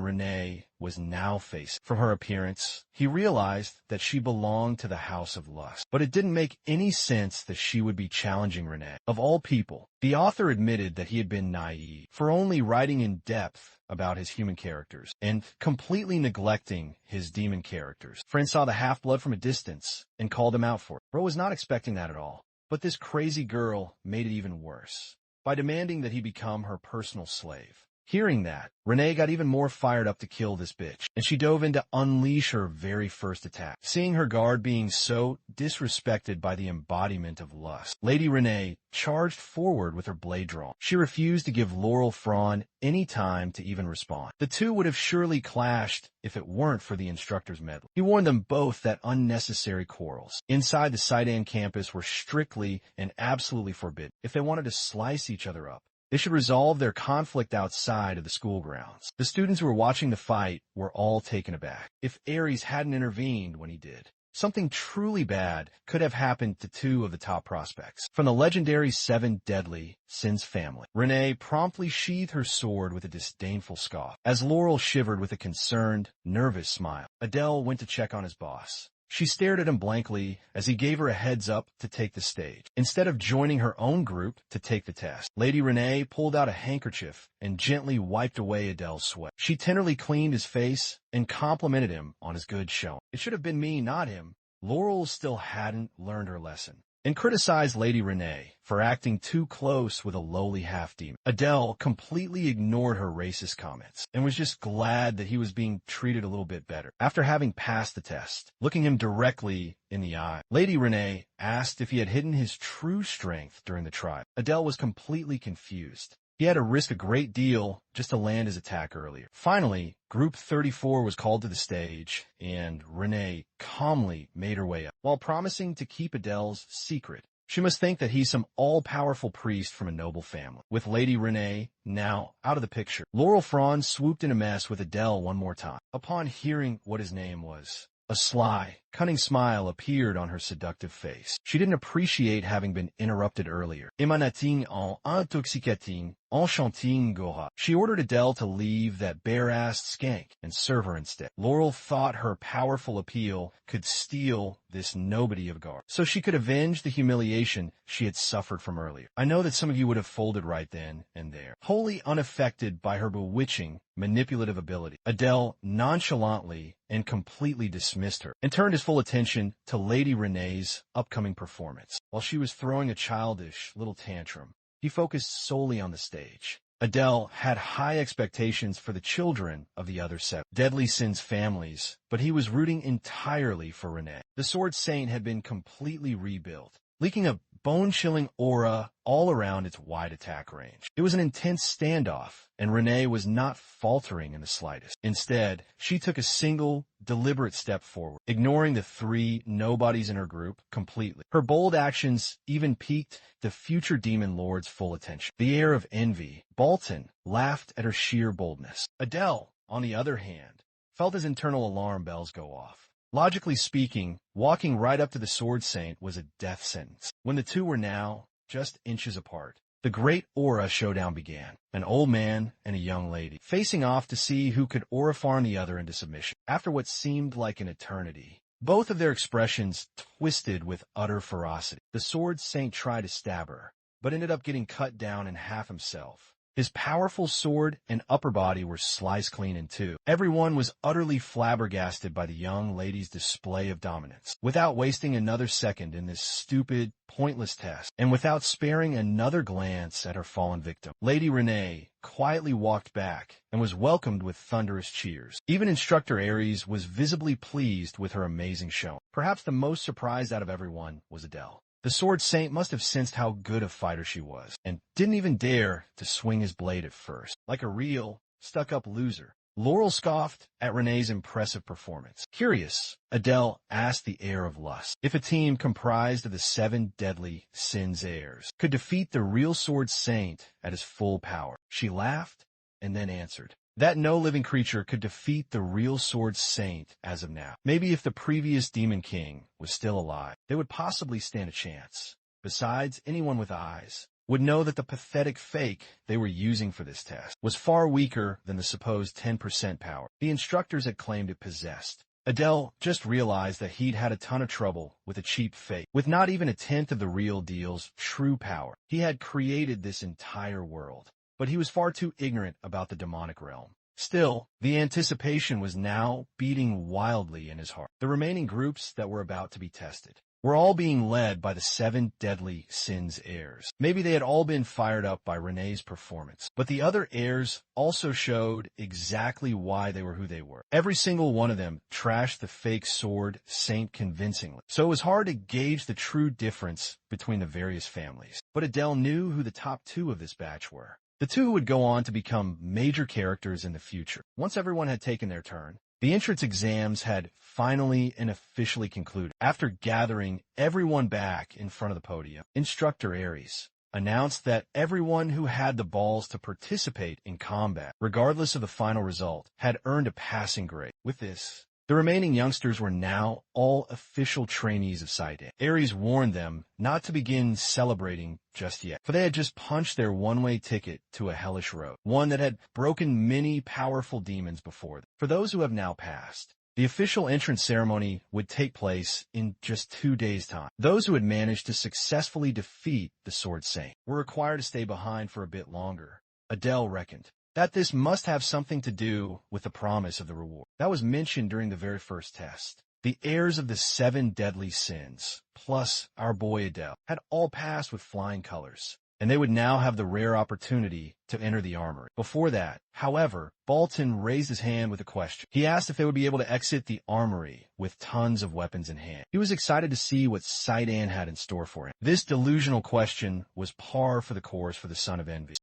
Speaker 1: Renee was now facing. From her appearance, he realized that she belonged to the House of Lust. But it didn't make any sense that she would be challenging Renee. Of all people, the author admitted that he had been naive for only writing in depth about his human characters and completely neglecting his demon characters. Fran saw the half-blood from a distance and called him out for it. Bro was not expecting that at all. But this crazy girl made it even worse by demanding that he become her personal slave. Hearing that, Renee got even more fired up to kill this bitch, and she dove in to unleash her very first attack. Seeing her guard being so disrespected by the embodiment of lust, Lady Renee charged forward with her blade drawn. She refused to give Laurel Fawn any time to even respond. The two would have surely clashed if it weren't for the instructor's meddling. He warned them both that unnecessary quarrels inside the Sidan campus were strictly and absolutely forbidden. If they wanted to slice each other up, they should resolve their conflict outside of the school grounds. The students who were watching the fight were all taken aback. If Ares hadn't intervened when he did, something truly bad could have happened to two of the top prospects. From the legendary 7 deadly Sins family, Renee promptly sheathed her sword with a disdainful scoff. As Laurel shivered with a concerned, nervous smile, Adele went to check on his boss. She stared at him blankly as he gave her a heads up to take the stage. Instead of joining her own group to take the test, Lady Renee pulled out a handkerchief and gently wiped away Adele's sweat. She tenderly cleaned his face and complimented him on his good showing. It should have been me, not him. Laurel still hadn't learned her lesson, and criticized Lady Renee for acting too close with a lowly half-demon. Adele completely ignored her racist comments and was just glad that he was being treated a little bit better. After having passed the test, looking him directly in the eye, Lady Renee asked if he had hidden his true strength during the trial. Adele was completely confused. He had to risk a great deal just to land his attack earlier. Finally, Group 34 was called to the stage, and Renee calmly made her way up. While promising to keep Adele's secret, she must think that he's some all-powerful priest from a noble family. With Lady Renee now out of the picture, Laurel Fawn swooped in a mess with Adele one more time. Upon hearing what his name was, a sly, cunning smile appeared on her seductive face. She didn't appreciate having been interrupted earlier. Emanating en intoxicating, enchanting Gora. She ordered Adele to leave that bare-assed skank and serve her instead. Laurel thought her powerful appeal could steal this nobody of guard, so she could avenge the humiliation she had suffered from earlier. I know that some of you would have folded right then and there. Wholly unaffected by her bewitching, manipulative ability, Adele nonchalantly and completely dismissed her and turned his full attention to Lady Renee's upcoming performance. While she was throwing a childish little tantrum, he focused solely on the stage. Adele had high expectations for the children of the other 7 Deadly Sins families, but he was rooting entirely for Renee. The Sword Saint had been completely rebuilt, leaking a bone-chilling aura all around its wide attack range. It was an intense standoff, and Renee was not faltering in the slightest. Instead, she took a single, deliberate step forward, ignoring the 3 nobodies in her group completely. Her bold actions even piqued the future Demon Lord's full attention. The air of envy, Bolton laughed at her sheer boldness. Adele, on the other hand, felt his internal alarm bells go off. Logically speaking, walking right up to the Sword Saint was a death sentence. When the two were now just inches apart, the great aura showdown began. An old man and a young lady, facing off to see who could aura farm the other into submission. After what seemed like an eternity, both of their expressions twisted with utter ferocity. The Sword Saint tried to stab her, but ended up getting cut down in half himself. His powerful sword and upper body were sliced clean in 2. Everyone was utterly flabbergasted by the young lady's display of dominance. Without wasting another second in this stupid, pointless test, and without sparing another glance at her fallen victim, Lady Renee quietly walked back and was welcomed with thunderous cheers. Even Instructor Ares was visibly pleased with her amazing showing. Perhaps the most surprised out of everyone was Adele. The Sword Saint must have sensed how good a fighter she was, and didn't even dare to swing his blade at first. Like a real, stuck-up loser, Laurel scoffed at Renee's impressive performance. Curious, Adele asked the heir of lust if a team comprised of the 7 deadly Sins heirs could defeat the real Sword Saint at his full power. She laughed and then answered that no living creature could defeat the real Sword Saint as of now. Maybe if the previous Demon King was still alive, they would possibly stand a chance. Besides, anyone with eyes would know that the pathetic fake they were using for this test was far weaker than the supposed 10% power the instructors had claimed it possessed. Adele just realized that he'd had a ton of trouble with a cheap fake. With not even a tenth of the real deal's true power, he had created this entire world. But he was far too ignorant about the demonic realm. Still, the anticipation was now beating wildly in his heart. The remaining groups that were about to be tested were all being led by the 7 deadly sins heirs. Maybe they had all been fired up by Renee's performance, but the other heirs also showed exactly why they were who they were. Every single one of them trashed the fake sword saint convincingly, so it was hard to gauge the true difference between the various families. But Adele knew who the top 2 of this batch were. The 2 would go on to become major characters in the future. Once everyone had taken their turn, the entrance exams had finally and officially concluded. After gathering everyone back in front of the podium, Instructor Aries announced that everyone who had the balls to participate in combat, regardless of the final result, had earned a passing grade. With this, the remaining youngsters were now all official trainees of Saidan. Aries warned them not to begin celebrating just yet, for they had just punched their one-way ticket to a hellish road, one that had broken many powerful demons before them. For those who have now passed, the official entrance ceremony would take place in just 2 days' time. Those who had managed to successfully defeat the Sword Saint were required to stay behind for a bit longer. Adele reckoned that this must have something to do with the promise of the reward that was mentioned during the very first test. The heirs of the 7 deadly sins, plus our boy Adele, had all passed with flying colors, and they would now have the rare opportunity to enter the armory. Before that, however, Baltan raised his hand with a question. He asked if they would be able to exit the armory with tons of weapons in hand. He was excited to see what Saidan had in store for him. This delusional question was par for the course for the Son of Envy.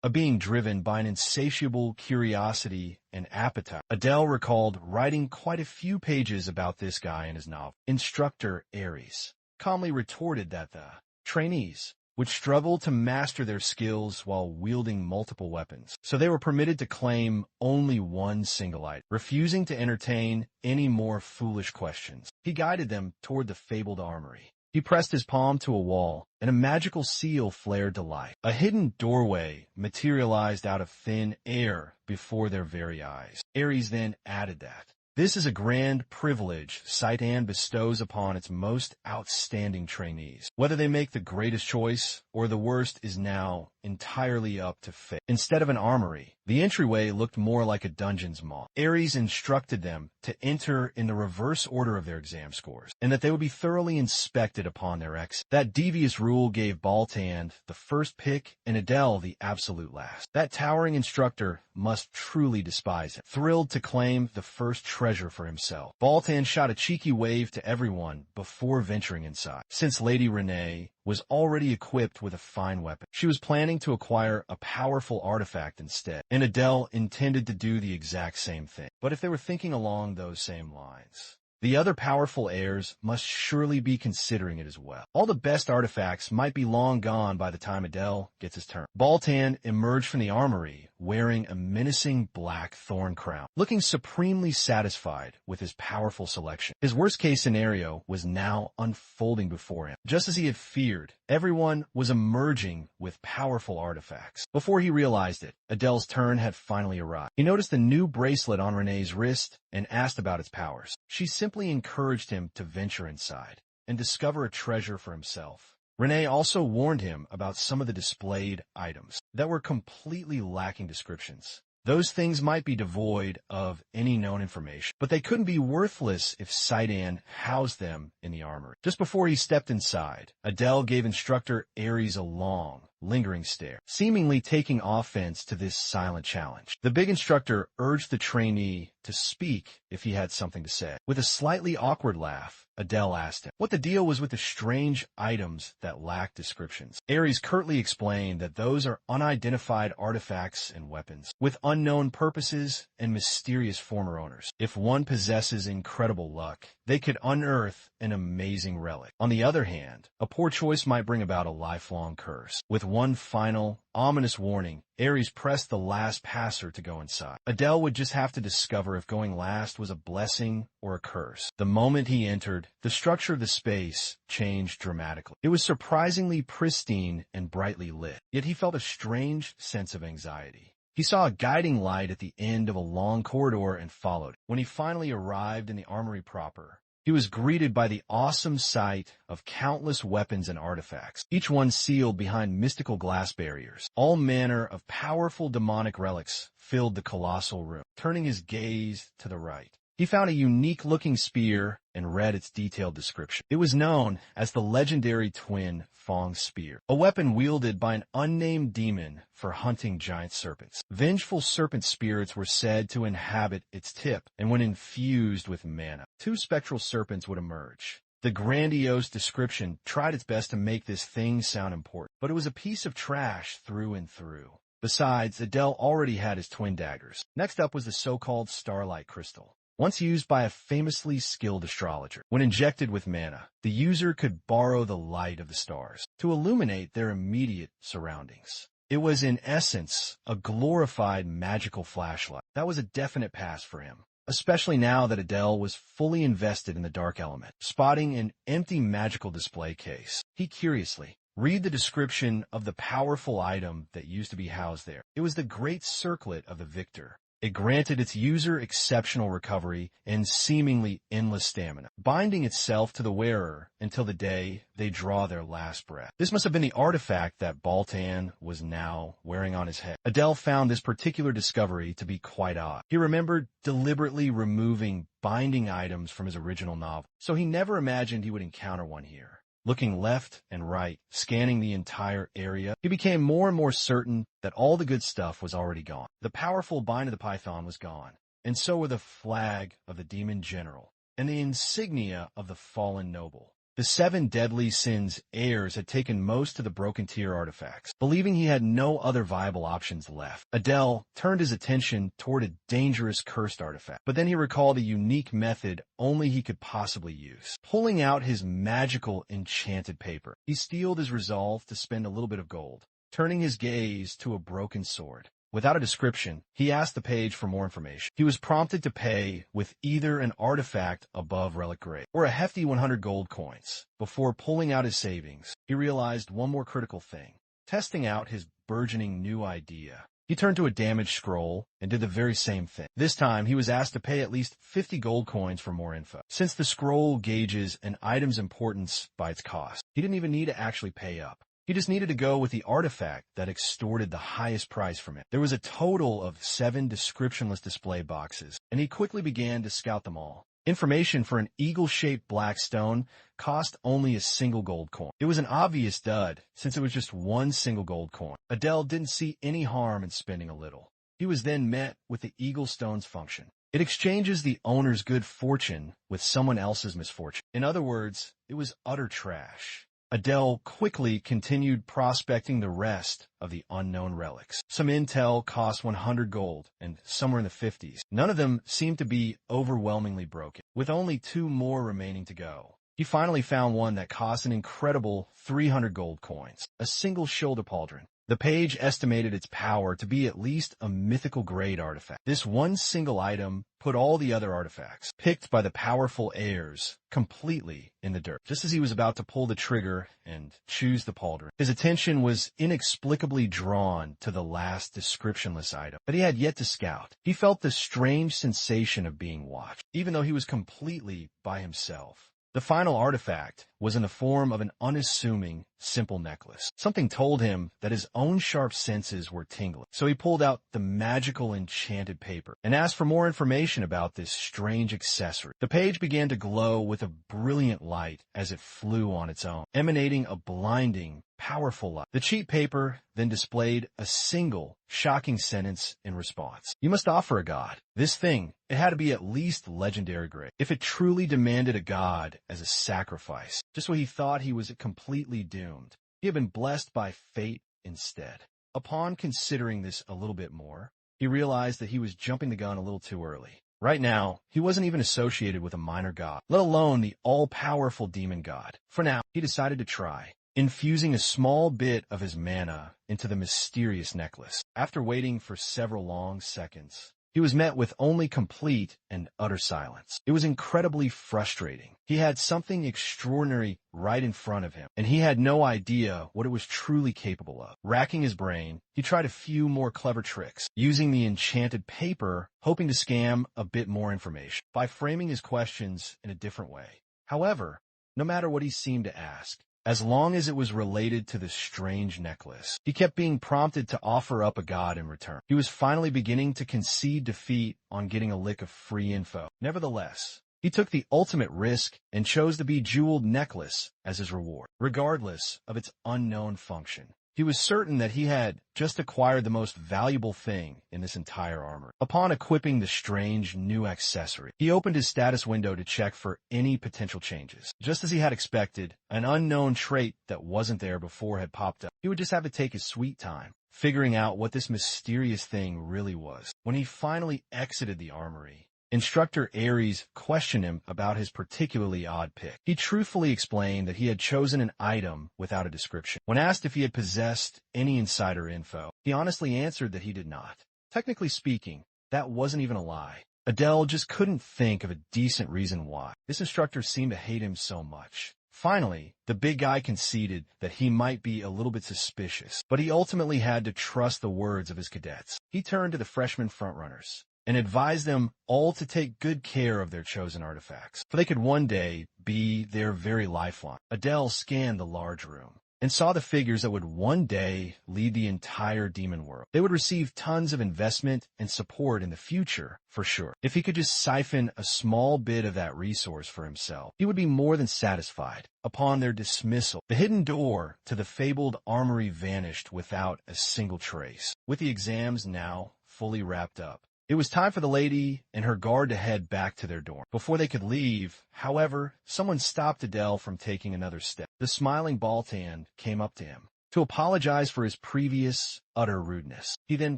Speaker 1: A being driven by an insatiable curiosity and appetite, Adele recalled writing quite a few pages about this guy in his novel. Instructor Aries calmly retorted that the trainees would struggle to master their skills while wielding multiple weapons, so they were permitted to claim only one single item, refusing to entertain any more foolish questions. He guided them toward the fabled armory. He pressed his palm to a wall, and a magical seal flared to life. A hidden doorway materialized out of thin air before their very eyes. Aries then added that this is a grand privilege Saidan bestows upon its most outstanding trainees. Whether they make the greatest choice or the worst is now entirely up to fate. Instead of an armory, the entryway looked more like a dungeon's maw. Aries instructed them to enter in the reverse order of their exam scores, and that they would be thoroughly inspected upon their exit. That devious rule gave Baltan the first pick and Adele the absolute last. That towering instructor must truly despise him. Thrilled to claim the first treasure for himself, Baltan shot a cheeky wave to everyone before venturing inside. Since Lady Renee was already equipped with a fine weapon, she was planning to acquire a powerful artifact instead, and Adele intended to do the exact same thing. But if they were thinking along those same lines, the other powerful heirs must surely be considering it as well. All the best artifacts might be long gone by the time Adele gets his turn. Baltan emerged from the armory wearing a menacing black thorn crown, looking supremely satisfied with his powerful selection. His worst-case scenario was now unfolding before him. Just as he had feared, everyone was emerging with powerful artifacts. Before he realized it, Adele's turn had finally arrived. He noticed the new bracelet on Renee's wrist and asked about its powers. She simply encouraged him to venture inside and discover a treasure for himself. Renee also warned him about some of the displayed items that were completely lacking descriptions. Those things might be devoid of any known information, but they couldn't be worthless if Saidan housed them in the armory. Just before he stepped inside, Adele gave Instructor Aries a long, lingering stare, seemingly taking offense to this silent challenge. The big instructor urged the trainee to speak if he had something to say. With a slightly awkward laugh, Adele asked him what the deal was with the strange items that lacked descriptions. Aries curtly explained that those are unidentified artifacts and weapons, with unknown purposes and mysterious former owners. If one possesses incredible luck, they could unearth an amazing relic. On the other hand, a poor choice might bring about a lifelong curse. With one final, ominous warning, Aries pressed the last passer to go inside. Adele would just have to discover if going last was a blessing or a curse. The moment he entered, the structure of the space changed dramatically. It was surprisingly pristine and brightly lit, yet he felt a strange sense of anxiety. He saw a guiding light at the end of a long corridor and followed. When he finally arrived in the armory proper, he was greeted by the awesome sight of countless weapons and artifacts, each one sealed behind mystical glass barriers. All manner of powerful demonic relics filled the colossal room. Turning his gaze to the right, he found a unique-looking spear and read its detailed description. It was known as the legendary twin Fong Spear, a weapon wielded by an unnamed demon for hunting giant serpents. Vengeful serpent spirits were said to inhabit its tip, and when infused with mana, two spectral serpents would emerge. The grandiose description tried its best to make this thing sound important, but it was a piece of trash through and through. Besides, Adele already had his twin daggers. Next up was the so-called Starlight Crystal, once used by a famously skilled astrologer. When injected with mana, the user could borrow the light of the stars to illuminate their immediate surroundings. It was, in essence, a glorified magical flashlight. That was a definite pass for him, especially now that Adele was fully invested in the dark element. Spotting an empty magical display case, he curiously read the description of the powerful item that used to be housed there. It was the Great Circlet of the Victor. It granted its user exceptional recovery and seemingly endless stamina, binding itself to the wearer until the day they draw their last breath. This must have been the artifact that Baltan was now wearing on his head. Adele found this particular discovery to be quite odd. He remembered deliberately removing binding items from his original novel, so he never imagined he would encounter one here. Looking left and right, scanning the entire area, he became more and more certain that all the good stuff was already gone. The powerful bind of the python was gone, and so were the flag of the demon general and the insignia of the fallen noble. The 7 deadly sins heirs had taken most of the broken tier artifacts. Believing he had no other viable options left, Adele turned his attention toward a dangerous cursed artifact. But then he recalled a unique method only he could possibly use. Pulling out his magical enchanted paper, he steeled his resolve to spend a little bit of gold, turning his gaze to a broken sword. Without a description, he asked the page for more information. He was prompted to pay with either an artifact above relic grade or a hefty 100 gold coins. Before pulling out his savings, he realized one more critical thing. Testing out his burgeoning new idea, he turned to a damaged scroll and did the very same thing. This time, he was asked to pay at least 50 gold coins for more info. Since the scroll gauges an item's importance by its cost, he didn't even need to actually pay up. He just needed to go with the artifact that extorted the highest price from it. There was a total of 7 descriptionless display boxes, and he quickly began to scout them all. Information for an eagle-shaped black stone cost only a single gold coin. It was an obvious dud, since it was just one single gold coin. Adele didn't see any harm in spending a little. He was then met with the eagle stone's function. It exchanges the owner's good fortune with someone else's misfortune. In other words, it was utter trash. Adele quickly continued prospecting the rest of the unknown relics. Some intel cost 100 gold, and some were in the 50s. None of them seemed to be overwhelmingly broken, with only 2 more remaining to go. He finally found one that cost an incredible 300 gold coins, a single shoulder pauldron. The page estimated its power to be at least a mythical grade artifact. This one single item put all the other artifacts, picked by the powerful heirs, completely in the dirt. Just as he was about to pull the trigger and choose the pauldron, his attention was inexplicably drawn to the last descriptionless item that he had yet to scout. He felt the strange sensation of being watched, even though he was completely by himself. The final artifact was in the form of an unassuming, simple necklace. Something told him that his own sharp senses were tingling, so he pulled out the magical enchanted paper and asked for more information about this strange accessory. The page began to glow with a brilliant light as it flew on its own, emanating a blinding, powerful light. The cheap paper then displayed a single, shocking sentence in response. You must offer a god. This thing, it had to be at least legendary grade. If it truly demanded a god as a sacrifice, just when he thought he was completely doomed, he had been blessed by fate instead. Upon considering this a little bit more, he realized that he was jumping the gun a little too early. Right now, he wasn't even associated with a minor god, let alone the all-powerful demon god. For now, he decided to try, infusing a small bit of his mana into the mysterious necklace. After waiting for several long seconds, he was met with only complete and utter silence. It was incredibly frustrating. He had something extraordinary right in front of him, and he had no idea what it was truly capable of. Racking his brain, he tried a few more clever tricks, using the enchanted paper, hoping to scam a bit more information by framing his questions in a different way. However, no matter what he seemed to ask, as long as it was related to this strange necklace, he kept being prompted to offer up a god in return. He was finally beginning to concede defeat on getting a lick of free info. Nevertheless, He took the ultimate risk and chose the bejeweled necklace as his reward, regardless of its unknown function. He was certain that he had just acquired the most valuable thing in this entire armor. Upon equipping the strange new accessory, he opened his status window to check for any potential changes. Just as he had expected, an unknown trait that wasn't there before had popped up. He would just have to take his sweet time, figuring out what this mysterious thing really was. When he finally exited the armory, Instructor Aries questioned him about his particularly odd pick. He truthfully explained that he had chosen an item without a description. When asked if he had possessed any insider info, he honestly answered that he did not. Technically speaking, that wasn't even a lie. Adele just couldn't think of a decent reason why. This instructor seemed to hate him so much. Finally, the big guy conceded that he might be a little bit suspicious, but he ultimately had to trust the words of his cadets. He turned to the freshman frontrunners and advised them all to take good care of their chosen artifacts, for they could one day be their very lifeline. Adele scanned the large room and saw the figures that would one day lead the entire demon world. They would receive tons of investment and support in the future, for sure. If he could just siphon a small bit of that resource for himself, he would be more than satisfied. Upon their dismissal, the hidden door to the fabled armory vanished without a single trace. With the exams now fully wrapped up, it was time for the lady and her guard to head back to their dorm. Before they could leave, however, someone stopped Adele from taking another step. The smiling Baltan came up to him to apologize for his previous utter rudeness. He then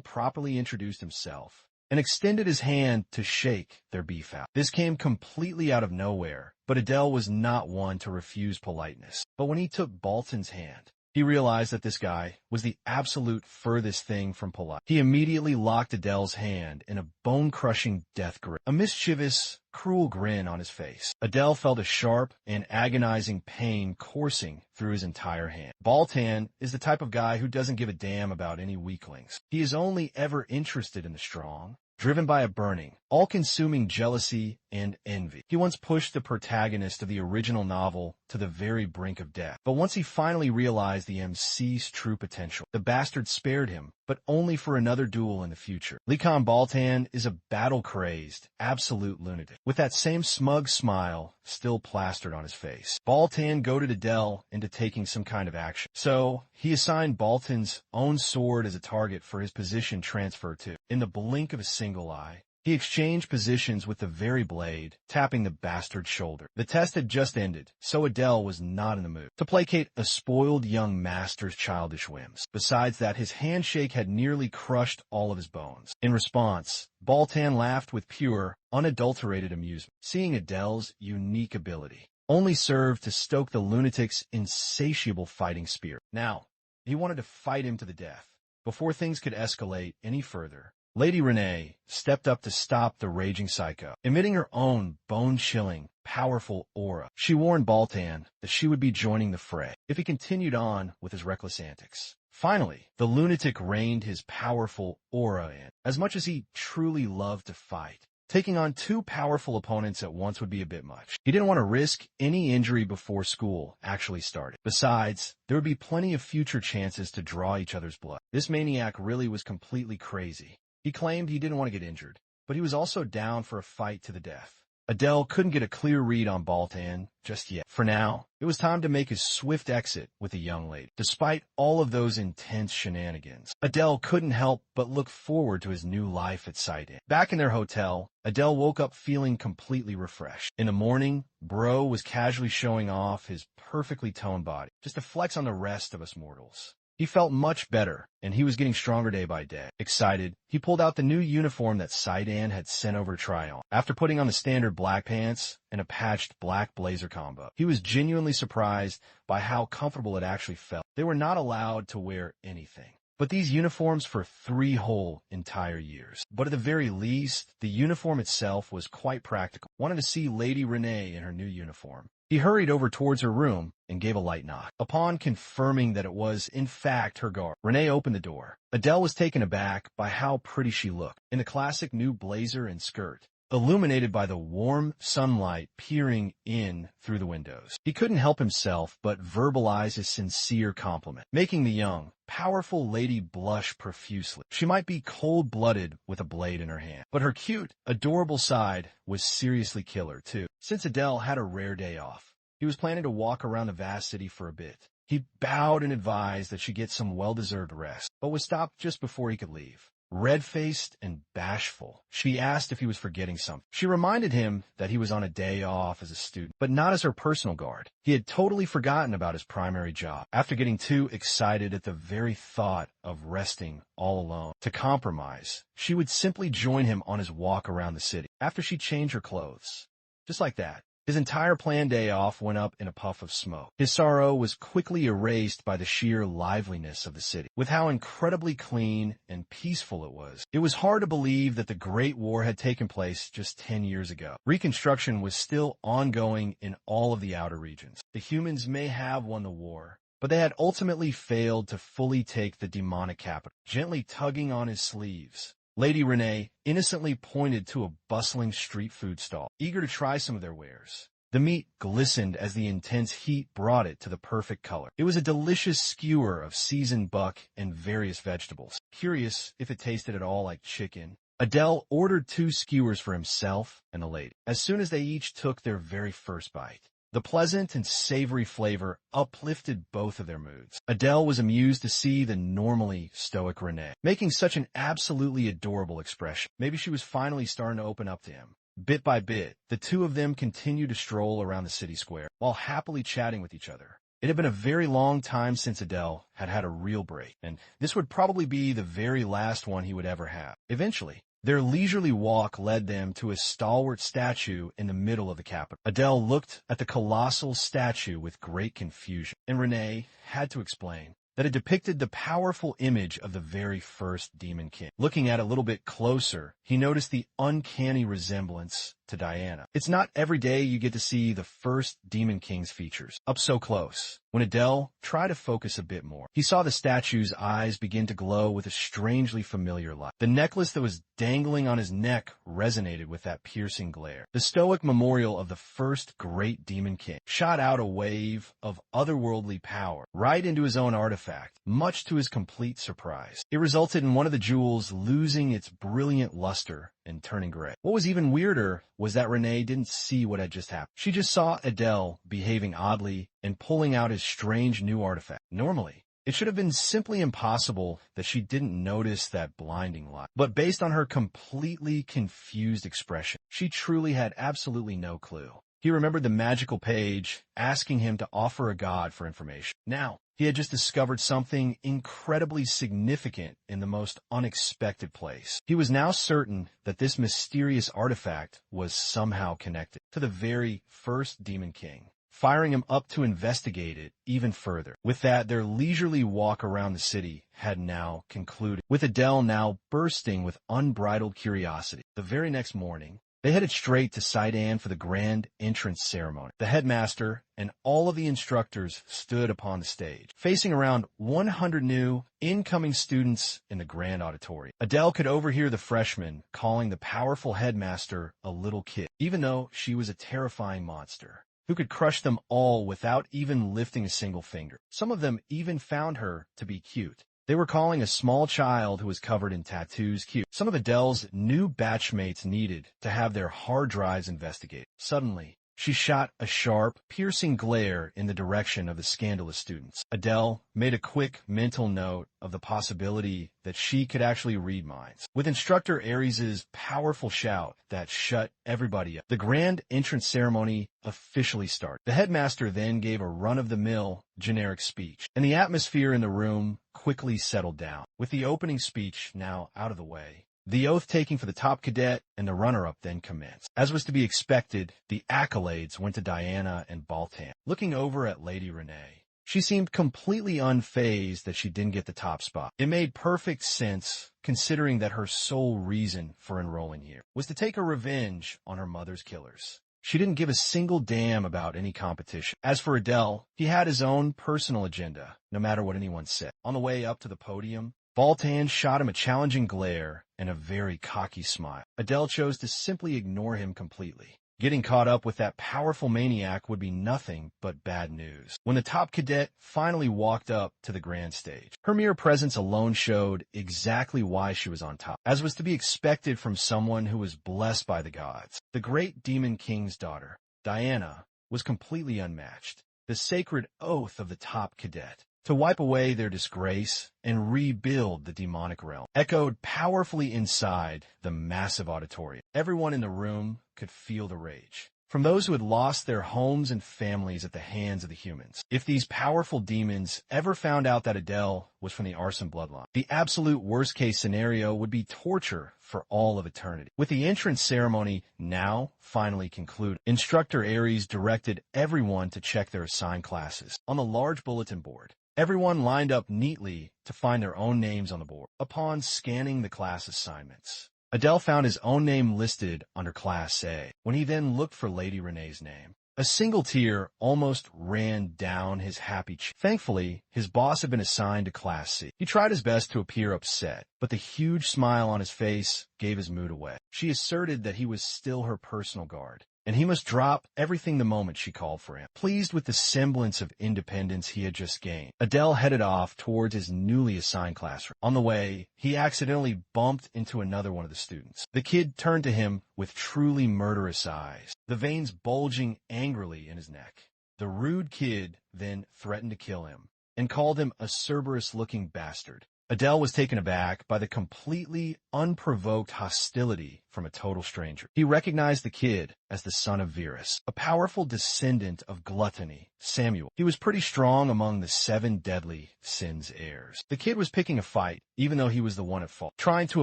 Speaker 1: properly introduced himself and extended his hand to shake their beef out. This came completely out of nowhere, but Adele was not one to refuse politeness. But when he took Baltan's hand, he realized that this guy was the absolute furthest thing from polite. He immediately locked Adele's hand in a bone-crushing death grip, a mischievous, cruel grin on his face. Adele felt a sharp and agonizing pain coursing through his entire hand. Baltan is the type of guy who doesn't give a damn about any weaklings. He is only ever interested in the strong, driven by a burning, all-consuming jealousy and envy. He once pushed the protagonist of the original novel to the very brink of death. But once he finally realized the MC's true potential, the bastard spared him, but only for another duel in the future. Likhan Baltan is a battle-crazed, absolute lunatic, with that same smug smile still plastered on his face. Baltan goaded Adele into taking some kind of action. So, he assigned Baltan's own sword as a target for his position transfer to. In the blink of a single eye, he exchanged positions with the very blade, tapping the bastard's shoulder. The test had just ended, so Adele was not in the mood to placate a spoiled young master's childish whims. Besides that, his handshake had nearly crushed all of his bones. In response, Baltan laughed with pure, unadulterated amusement. Seeing Adele's unique ability only served to stoke the lunatic's insatiable fighting spirit. Now, he wanted to fight him to the death. Before things could escalate any further, Lady Renee stepped up to stop the raging psycho. Emitting her own bone-chilling, powerful aura, she warned Baltan that she would be joining the fray if he continued on with his reckless antics. Finally, the lunatic reined his powerful aura in. As much as he truly loved to fight, taking on two powerful opponents at once would be a bit much. He didn't want to risk any injury before school actually started. Besides, there would be plenty of future chances to draw each other's blood. This maniac really was completely crazy. He claimed he didn't want to get injured, but he was also down for a fight to the death. Adele couldn't get a clear read on Baltan just yet. For now, it was time to make his swift exit with the young lady. Despite all of those intense shenanigans, Adele couldn't help but look forward to his new life at Sidon. Back in their hotel, Adele woke up feeling completely refreshed. In the morning, Bro was casually showing off his perfectly toned body, just to flex on the rest of us mortals. He felt much better, and he was getting stronger day by day. Excited, he pulled out the new uniform that Sidon had sent over to try on. After putting on the standard black pants and a patched black blazer combo, he was genuinely surprised by how comfortable it actually felt. They were not allowed to wear anything but these uniforms for 3 whole entire years. But at the very least, the uniform itself was quite practical. Wanted to see Lady Renee in her new uniform. He hurried over towards her room and gave a light knock. Upon confirming that it was, in fact, her guard, Renee opened the door. Adele was taken aback by how pretty she looked. In the classic new blazer and skirt, illuminated by the warm sunlight peering in through the windows. He couldn't help himself but verbalize his sincere compliment, making the young, powerful lady blush profusely. She might be cold-blooded with a blade in her hand, but her cute, adorable side was seriously killer, too. Since Adele had a rare day off, he was planning to walk around the vast city for a bit. He bowed and advised that she get some well-deserved rest, but was stopped just before he could leave. Red-faced and bashful, she asked if he was forgetting something. She reminded him that he was on a day off as a student, but not as her personal guard. He had totally forgotten about his primary job. After getting too excited at the very thought of resting all alone to compromise, she would simply join him on his walk around the city after she changed her clothes. Just like that. His entire planned day off went up in a puff of smoke. His sorrow was quickly erased by the sheer liveliness of the city. With how incredibly clean and peaceful it was, it was hard to believe that the Great War had taken place just 10 years ago. Reconstruction was still ongoing in all of the outer regions. The humans may have won the war, but they had ultimately failed to fully take the demonic capital. Gently tugging on his sleeves, Lady Renee innocently pointed to a bustling street food stall, eager to try some of their wares. The meat glistened as the intense heat brought it to the perfect color. It was a delicious skewer of seasoned buck and various vegetables. Curious if it tasted at all like chicken, Adele ordered 2 skewers for himself and the lady. As soon as they each took their very first bite, the pleasant and savory flavor uplifted both of their moods. Adele was amused to see the normally stoic Renee making such an absolutely adorable expression. Maybe she was finally starting to open up to him. Bit by bit, the two of them continued to stroll around the city square while happily chatting with each other. It had been a very long time since Adele had had a real break, and this would probably be the very last one he would ever have. Eventually, their leisurely walk led them to a stalwart statue in the middle of the capital. Adele looked at the colossal statue with great confusion, and Renee had to explain that it depicted the powerful image of the very first Demon King. Looking at it a little bit closer, he noticed the uncanny resemblance to Diana. It's not every day you get to see the first Demon King's features up so close. When Adele tried to focus a bit more, he saw the statue's eyes begin to glow with a strangely familiar light. The necklace that was dangling on his neck resonated with that piercing glare. The stoic memorial of the first great Demon King shot out a wave of otherworldly power right into his own artifact, much to his complete surprise. It resulted in one of the jewels losing its brilliant luster and turning gray. What was even weirder was that Renee didn't see what had just happened. She just saw Adele behaving oddly and pulling out his strange new artifact. Normally, it should have been simply impossible that she didn't notice that blinding light. But based on her completely confused expression, she truly had absolutely no clue. He remembered the magical page asking him to offer a god for information. Now, he had just discovered something incredibly significant in the most unexpected place. He was now certain that this mysterious artifact was somehow connected to the very first Demon King, firing him up to investigate it even further. With that, their leisurely walk around the city had now concluded, with Adele now bursting with unbridled curiosity. The very next morning, they headed straight to Sidon for the grand entrance ceremony. The headmaster and all of the instructors stood upon the stage, facing around 100 new incoming students in the grand auditorium. Adele could overhear the freshmen calling the powerful headmaster a little kid, even though she was a terrifying monster who could crush them all without even lifting a single finger. Some of them even found her to be cute. They were calling a small child who was covered in tattoos cute. Some of Adele's new batchmates needed to have their hard drives investigated. Suddenly, she shot a sharp, piercing glare in the direction of the scandalous students. Adele made a quick mental note of the possibility that she could actually read minds. With instructor Aries' powerful shout that shut everybody up, the grand entrance ceremony officially started. The headmaster then gave a run-of-the-mill generic speech, and the atmosphere in the room quickly settled down. With the opening speech now out of the way, the oath-taking for the top cadet and the runner-up then commenced. As was to be expected, the accolades went to Diana and Baltan. Looking over at Lady Renee, she seemed completely unfazed that she didn't get the top spot. It made perfect sense, considering that her sole reason for enrolling here was to take her revenge on her mother's killers. She didn't give a single damn about any competition. As for Adele, he had his own personal agenda, no matter what anyone said. On the way up to the podium, Baltan shot him a challenging glare and a very cocky smile. Adele chose to simply ignore him completely. Getting caught up with that powerful maniac would be nothing but bad news. When the top cadet finally walked up to the grand stage, her mere presence alone showed exactly why she was on top, as was to be expected from someone who was blessed by the gods. The great demon king's daughter, Diana, was completely unmatched. The sacred oath of the top cadet, to wipe away their disgrace and rebuild the demonic realm, echoed powerfully inside the massive auditorium. Everyone in the room could feel the rage, from those who had lost their homes and families at the hands of the humans. If these powerful demons ever found out that Adele was from the arson bloodline, the absolute worst-case scenario would be torture for all of eternity. With the entrance ceremony now finally concluded, Instructor Aries directed everyone to check their assigned classes. On the large bulletin board, everyone lined up neatly to find their own names on the board. Upon scanning the class assignments, Adele found his own name listed under Class A. When he then looked for Lady Renee's name, a single tear almost ran down his happy cheek. Thankfully, his boss had been assigned to Class C. He tried his best to appear upset, but the huge smile on his face gave his mood away. She asserted that he was still her personal guard, and he must drop everything the moment she called for him. Pleased with the semblance of independence he had just gained, Adele headed off towards his newly assigned classroom. On the way, he accidentally bumped into another one of the students. The kid turned to him with truly murderous eyes, the veins bulging angrily in his neck. The rude kid then threatened to kill him and called him a Cerberus-looking bastard. Adele was taken aback by the completely unprovoked hostility from a total stranger. He recognized the kid as the son of Verus, a powerful descendant of gluttony, Samuel. He was pretty strong among the 7 deadly sins heirs. The kid was picking a fight, even though he was the one at fault, trying to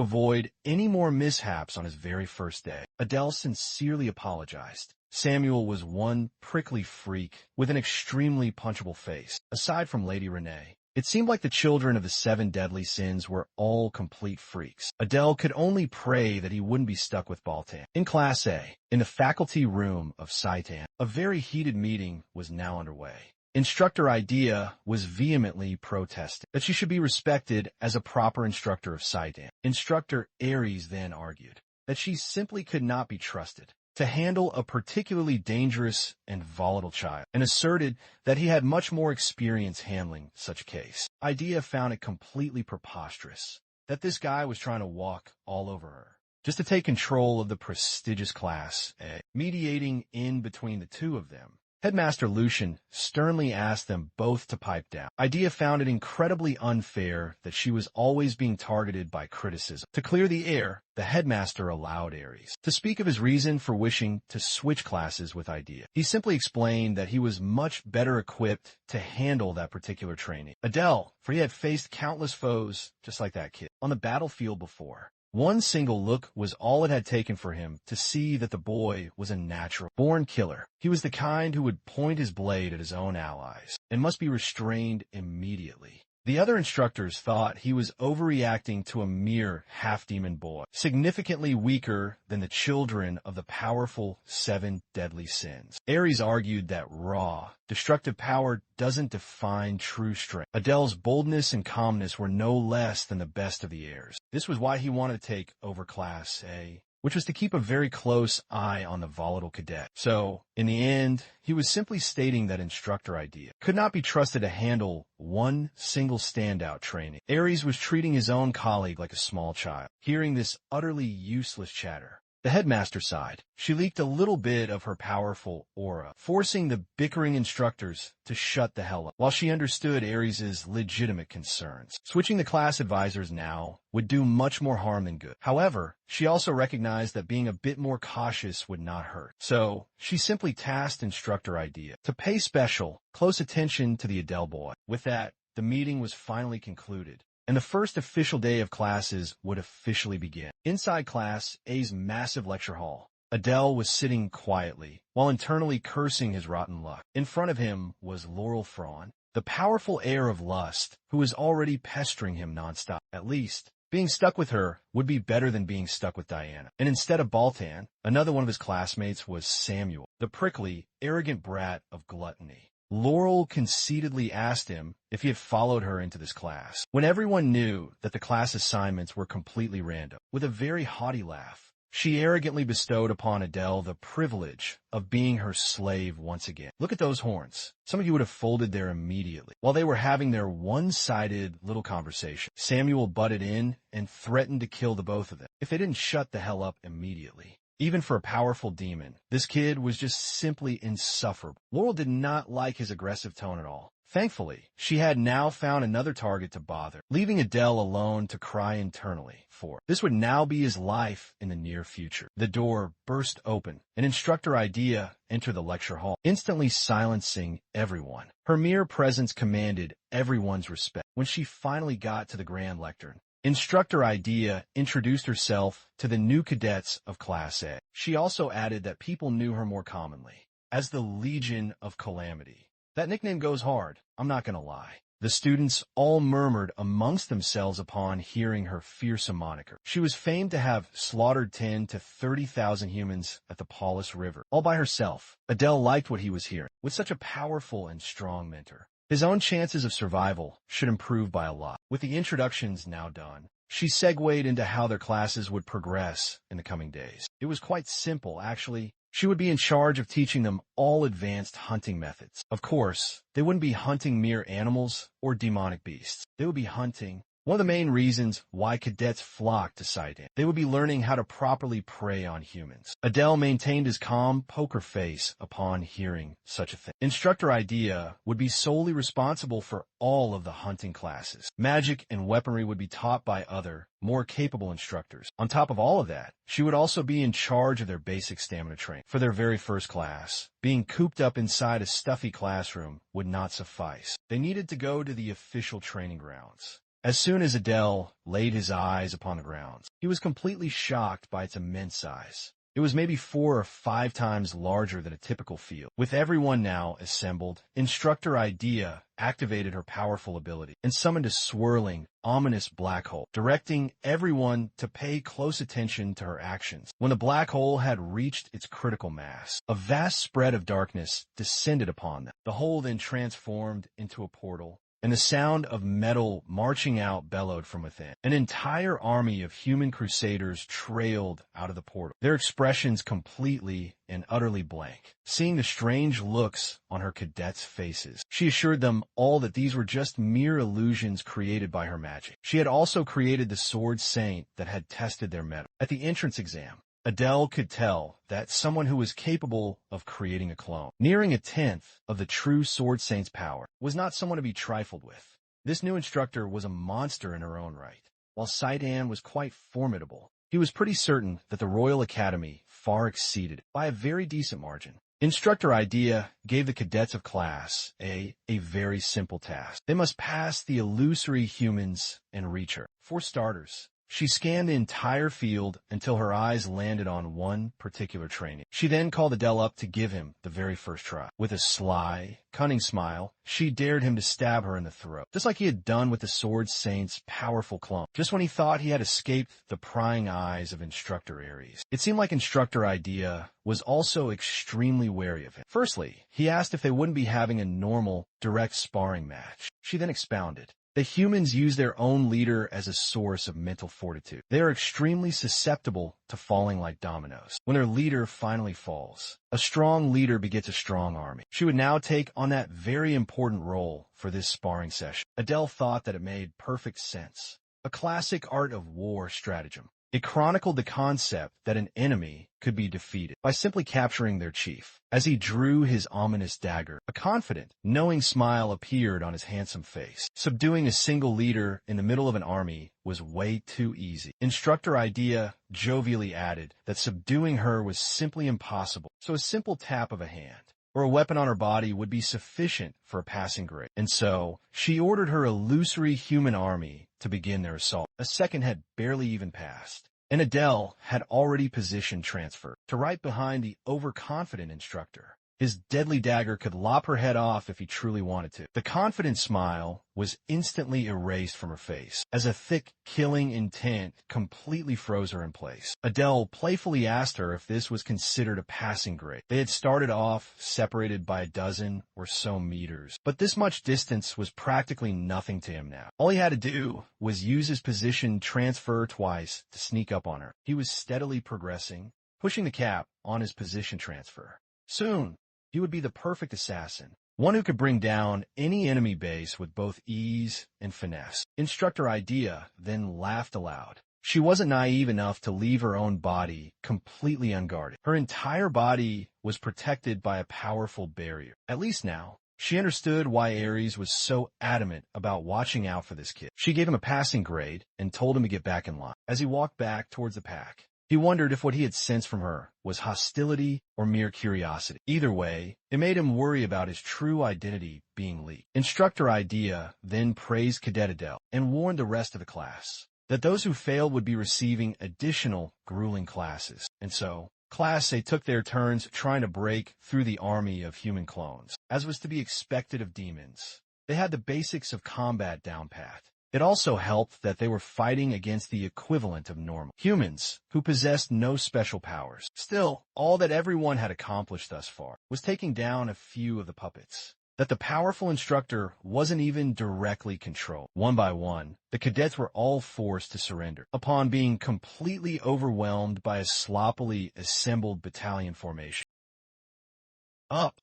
Speaker 1: avoid any more mishaps on his very first day. Adele sincerely apologized. Samuel was one prickly freak with an extremely punchable face. Aside from Lady Renee, it seemed like the children of the 7 deadly sins were all complete freaks. Adele could only pray that he wouldn't be stuck with Baltan. In Class A, in the faculty room of Saitan, a very heated meeting was now underway. Instructor Idea was vehemently protesting that she should be respected as a proper instructor of Saitan. Instructor Aries then argued that she simply could not be trusted to handle a particularly dangerous and volatile child, and asserted that he had much more experience handling such a case. Idea found it completely preposterous that this guy was trying to walk all over her, just to take control of the prestigious Class A. Mediating in between the two of them, Headmaster Lucian sternly asked them both to pipe down. Idea found it incredibly unfair that she was always being targeted by criticism. To clear the air, the headmaster allowed Aries to speak of his reason for wishing to switch classes with Idea. He simply explained that he was much better equipped to handle that particular training. Adele, for he had faced countless foes just like that kid on the battlefield before. One single look was all it had taken for him to see that the boy was a natural born killer. He was the kind who would point his blade at his own allies and must be restrained immediately. The other instructors thought he was overreacting to a mere half-demon boy, significantly weaker than the children of the powerful 7 deadly sins. Aries argued that raw, destructive power doesn't define true strength. Adele's boldness and calmness were no less than the best of the heirs. This was why he wanted to take over Class A, which was to keep a very close eye on the volatile cadet. So, in the end, he was simply stating that Instructor Idea could not be trusted to handle one single standout training. Aries was treating his own colleague like a small child. Hearing this utterly useless chatter, the headmaster sighed. She leaked a little bit of her powerful aura, forcing the bickering instructors to shut the hell up, while she understood Aries' legitimate concerns. Switching the class advisors now would do much more harm than good. However, she also recognized that being a bit more cautious would not hurt. So, she simply tasked Instructor Idea to pay special, close attention to the Adele boy. With that, the meeting was finally concluded, and the first official day of classes would officially begin. Inside Class A's massive lecture hall, Adele was sitting quietly, while internally cursing his rotten luck. In front of him was Laurel Fraun, the powerful heir of lust, who was already pestering him nonstop. At least, being stuck with her would be better than being stuck with Diana. And instead of Baltan, another one of his classmates was Samuel, the prickly, arrogant brat of gluttony. Laurel conceitedly asked him if he had followed her into this class, when everyone knew that the class assignments were completely random. With a very haughty laugh, she arrogantly bestowed upon Adele the privilege of being her slave once again. Look at those horns. Some of you would have folded there immediately. While they were having their one-sided little conversation, Samuel butted in and threatened to kill the both of them if they didn't shut the hell up immediately. Even for a powerful demon, this kid was just simply insufferable. Laurel did not like his aggressive tone at all. Thankfully, she had now found another target to bother, leaving Adele alone to cry internally for. This would now be his life in the near future. The door burst open, and Instructor Idea entered the lecture hall, instantly silencing everyone. Her mere presence commanded everyone's respect. When she finally got to the grand lectern, Instructor Idea introduced herself to the new cadets of Class A. She also added that people knew her more commonly as the Legion of Calamity. That nickname goes hard, I'm not gonna lie. The students all murmured amongst themselves upon hearing her fearsome moniker. She was famed to have slaughtered 10 to 30,000 humans at the Paulus River, all by herself. Adele liked what he was hearing. With such a powerful and strong mentor, his own chances of survival should improve by a lot. With the introductions now done, she segued into how their classes would progress in the coming days. It was quite simple, actually. She would be in charge of teaching them all advanced hunting methods. Of course, they wouldn't be hunting mere animals or demonic beasts. They would be hunting. One of the main reasons why cadets flocked to Saidan. They would be learning how to properly prey on humans. Adele maintained his calm poker face upon hearing such a thing. Instructor Idea would be solely responsible for all of the hunting classes. Magic and weaponry would be taught by other, more capable instructors. On top of all of that, she would also be in charge of their basic stamina training. For their very first class, being cooped up inside a stuffy classroom would not suffice. They needed to go to the official training grounds. As soon as Adele laid his eyes upon the grounds, he was completely shocked by its immense size. It was maybe 4 or 5 times larger than a typical field. With everyone now assembled, Instructor Idea activated her powerful ability and summoned a swirling, ominous black hole, directing everyone to pay close attention to her actions. When the black hole had reached its critical mass, a vast spread of darkness descended upon them. The hole then transformed into a portal, and the sound of metal marching out bellowed from within. An entire army of human crusaders trailed out of the portal, their expressions completely and utterly blank. Seeing the strange looks on her cadets' faces, she assured them all that these were just mere illusions created by her magic. She had also created the Sword Saint that had tested their mettle. At the entrance exam, Adele could tell that someone who was capable of creating a clone, nearing 1/10 of the true Sword Saint's power, was not someone to be trifled with. This new instructor was a monster in her own right. While Saidan was quite formidable, he was pretty certain that the Royal Academy far exceeded it by a very decent margin. Instructor Idea gave the cadets of Class A a very simple task. They must pass the illusory humans and reach her. For starters, she scanned the entire field until her eyes landed on one particular trainee. She then called Adele up to give him the very first try. With a sly, cunning smile, she dared him to stab her in the throat, just like he had done with the Sword Saint's powerful clone, just when he thought he had escaped the prying eyes of Instructor Ares. It seemed like Instructor Idea was also extremely wary of him. Firstly, he asked if they wouldn't be having a normal, direct sparring match. She then expounded. The humans use their own leader as a source of mental fortitude. They are extremely susceptible to falling like dominoes. When their leader finally falls, a strong leader begets a strong army. She would now take on that very important role for this sparring session. Adele thought that it made perfect sense. A classic art of war stratagem. It chronicled the concept that an enemy could be defeated by simply capturing their chief. As he drew his ominous dagger, a confident, knowing smile appeared on his handsome face. Subduing a single leader in the middle of an army was way too easy. Instructor Idea jovially added that subduing her was simply impossible, so a simple tap of a hand or a weapon on her body would be sufficient for a passing grade. And so, she ordered her illusory human army to begin their assault. A second had barely even passed, and Adele had already positioned transfer to right behind the overconfident instructor. His deadly dagger could lop her head off if he truly wanted to. The confident smile was instantly erased from her face, as a thick, killing intent completely froze her in place. Adele playfully asked her if this was considered a passing grade. They had started off separated by a dozen or so meters, but this much distance was practically nothing to him now. All he had to do was use his position transfer twice to sneak up on her. He was steadily progressing, pushing the cap on his position transfer. Soon, he would be the perfect assassin, one who could bring down any enemy base with both ease and finesse. Instructor Idea then laughed aloud. She wasn't naive enough to leave her own body completely unguarded. Her entire body was protected by a powerful barrier. At least now, she understood why Ares was so adamant about watching out for this kid. She gave him a passing grade and told him to get back in line. As he walked back towards the pack, he wondered if what he had sensed from her was hostility or mere curiosity. Either way, it made him worry about his true identity being leaked. Instructor Idea then praised Cadet Adele and warned the rest of the class that those who failed would be receiving additional grueling classes. And so, Class A took their turns trying to break through the army of human clones. As was to be expected of demons, they had the basics of combat down pat. It also helped that they were fighting against the equivalent of normal humans who possessed no special powers. Still, all that everyone had accomplished thus far was taking down a few of the puppets that the powerful instructor wasn't even directly controlled. One by one, the cadets were all forced to surrender upon being completely overwhelmed by a sloppily assembled battalion formation.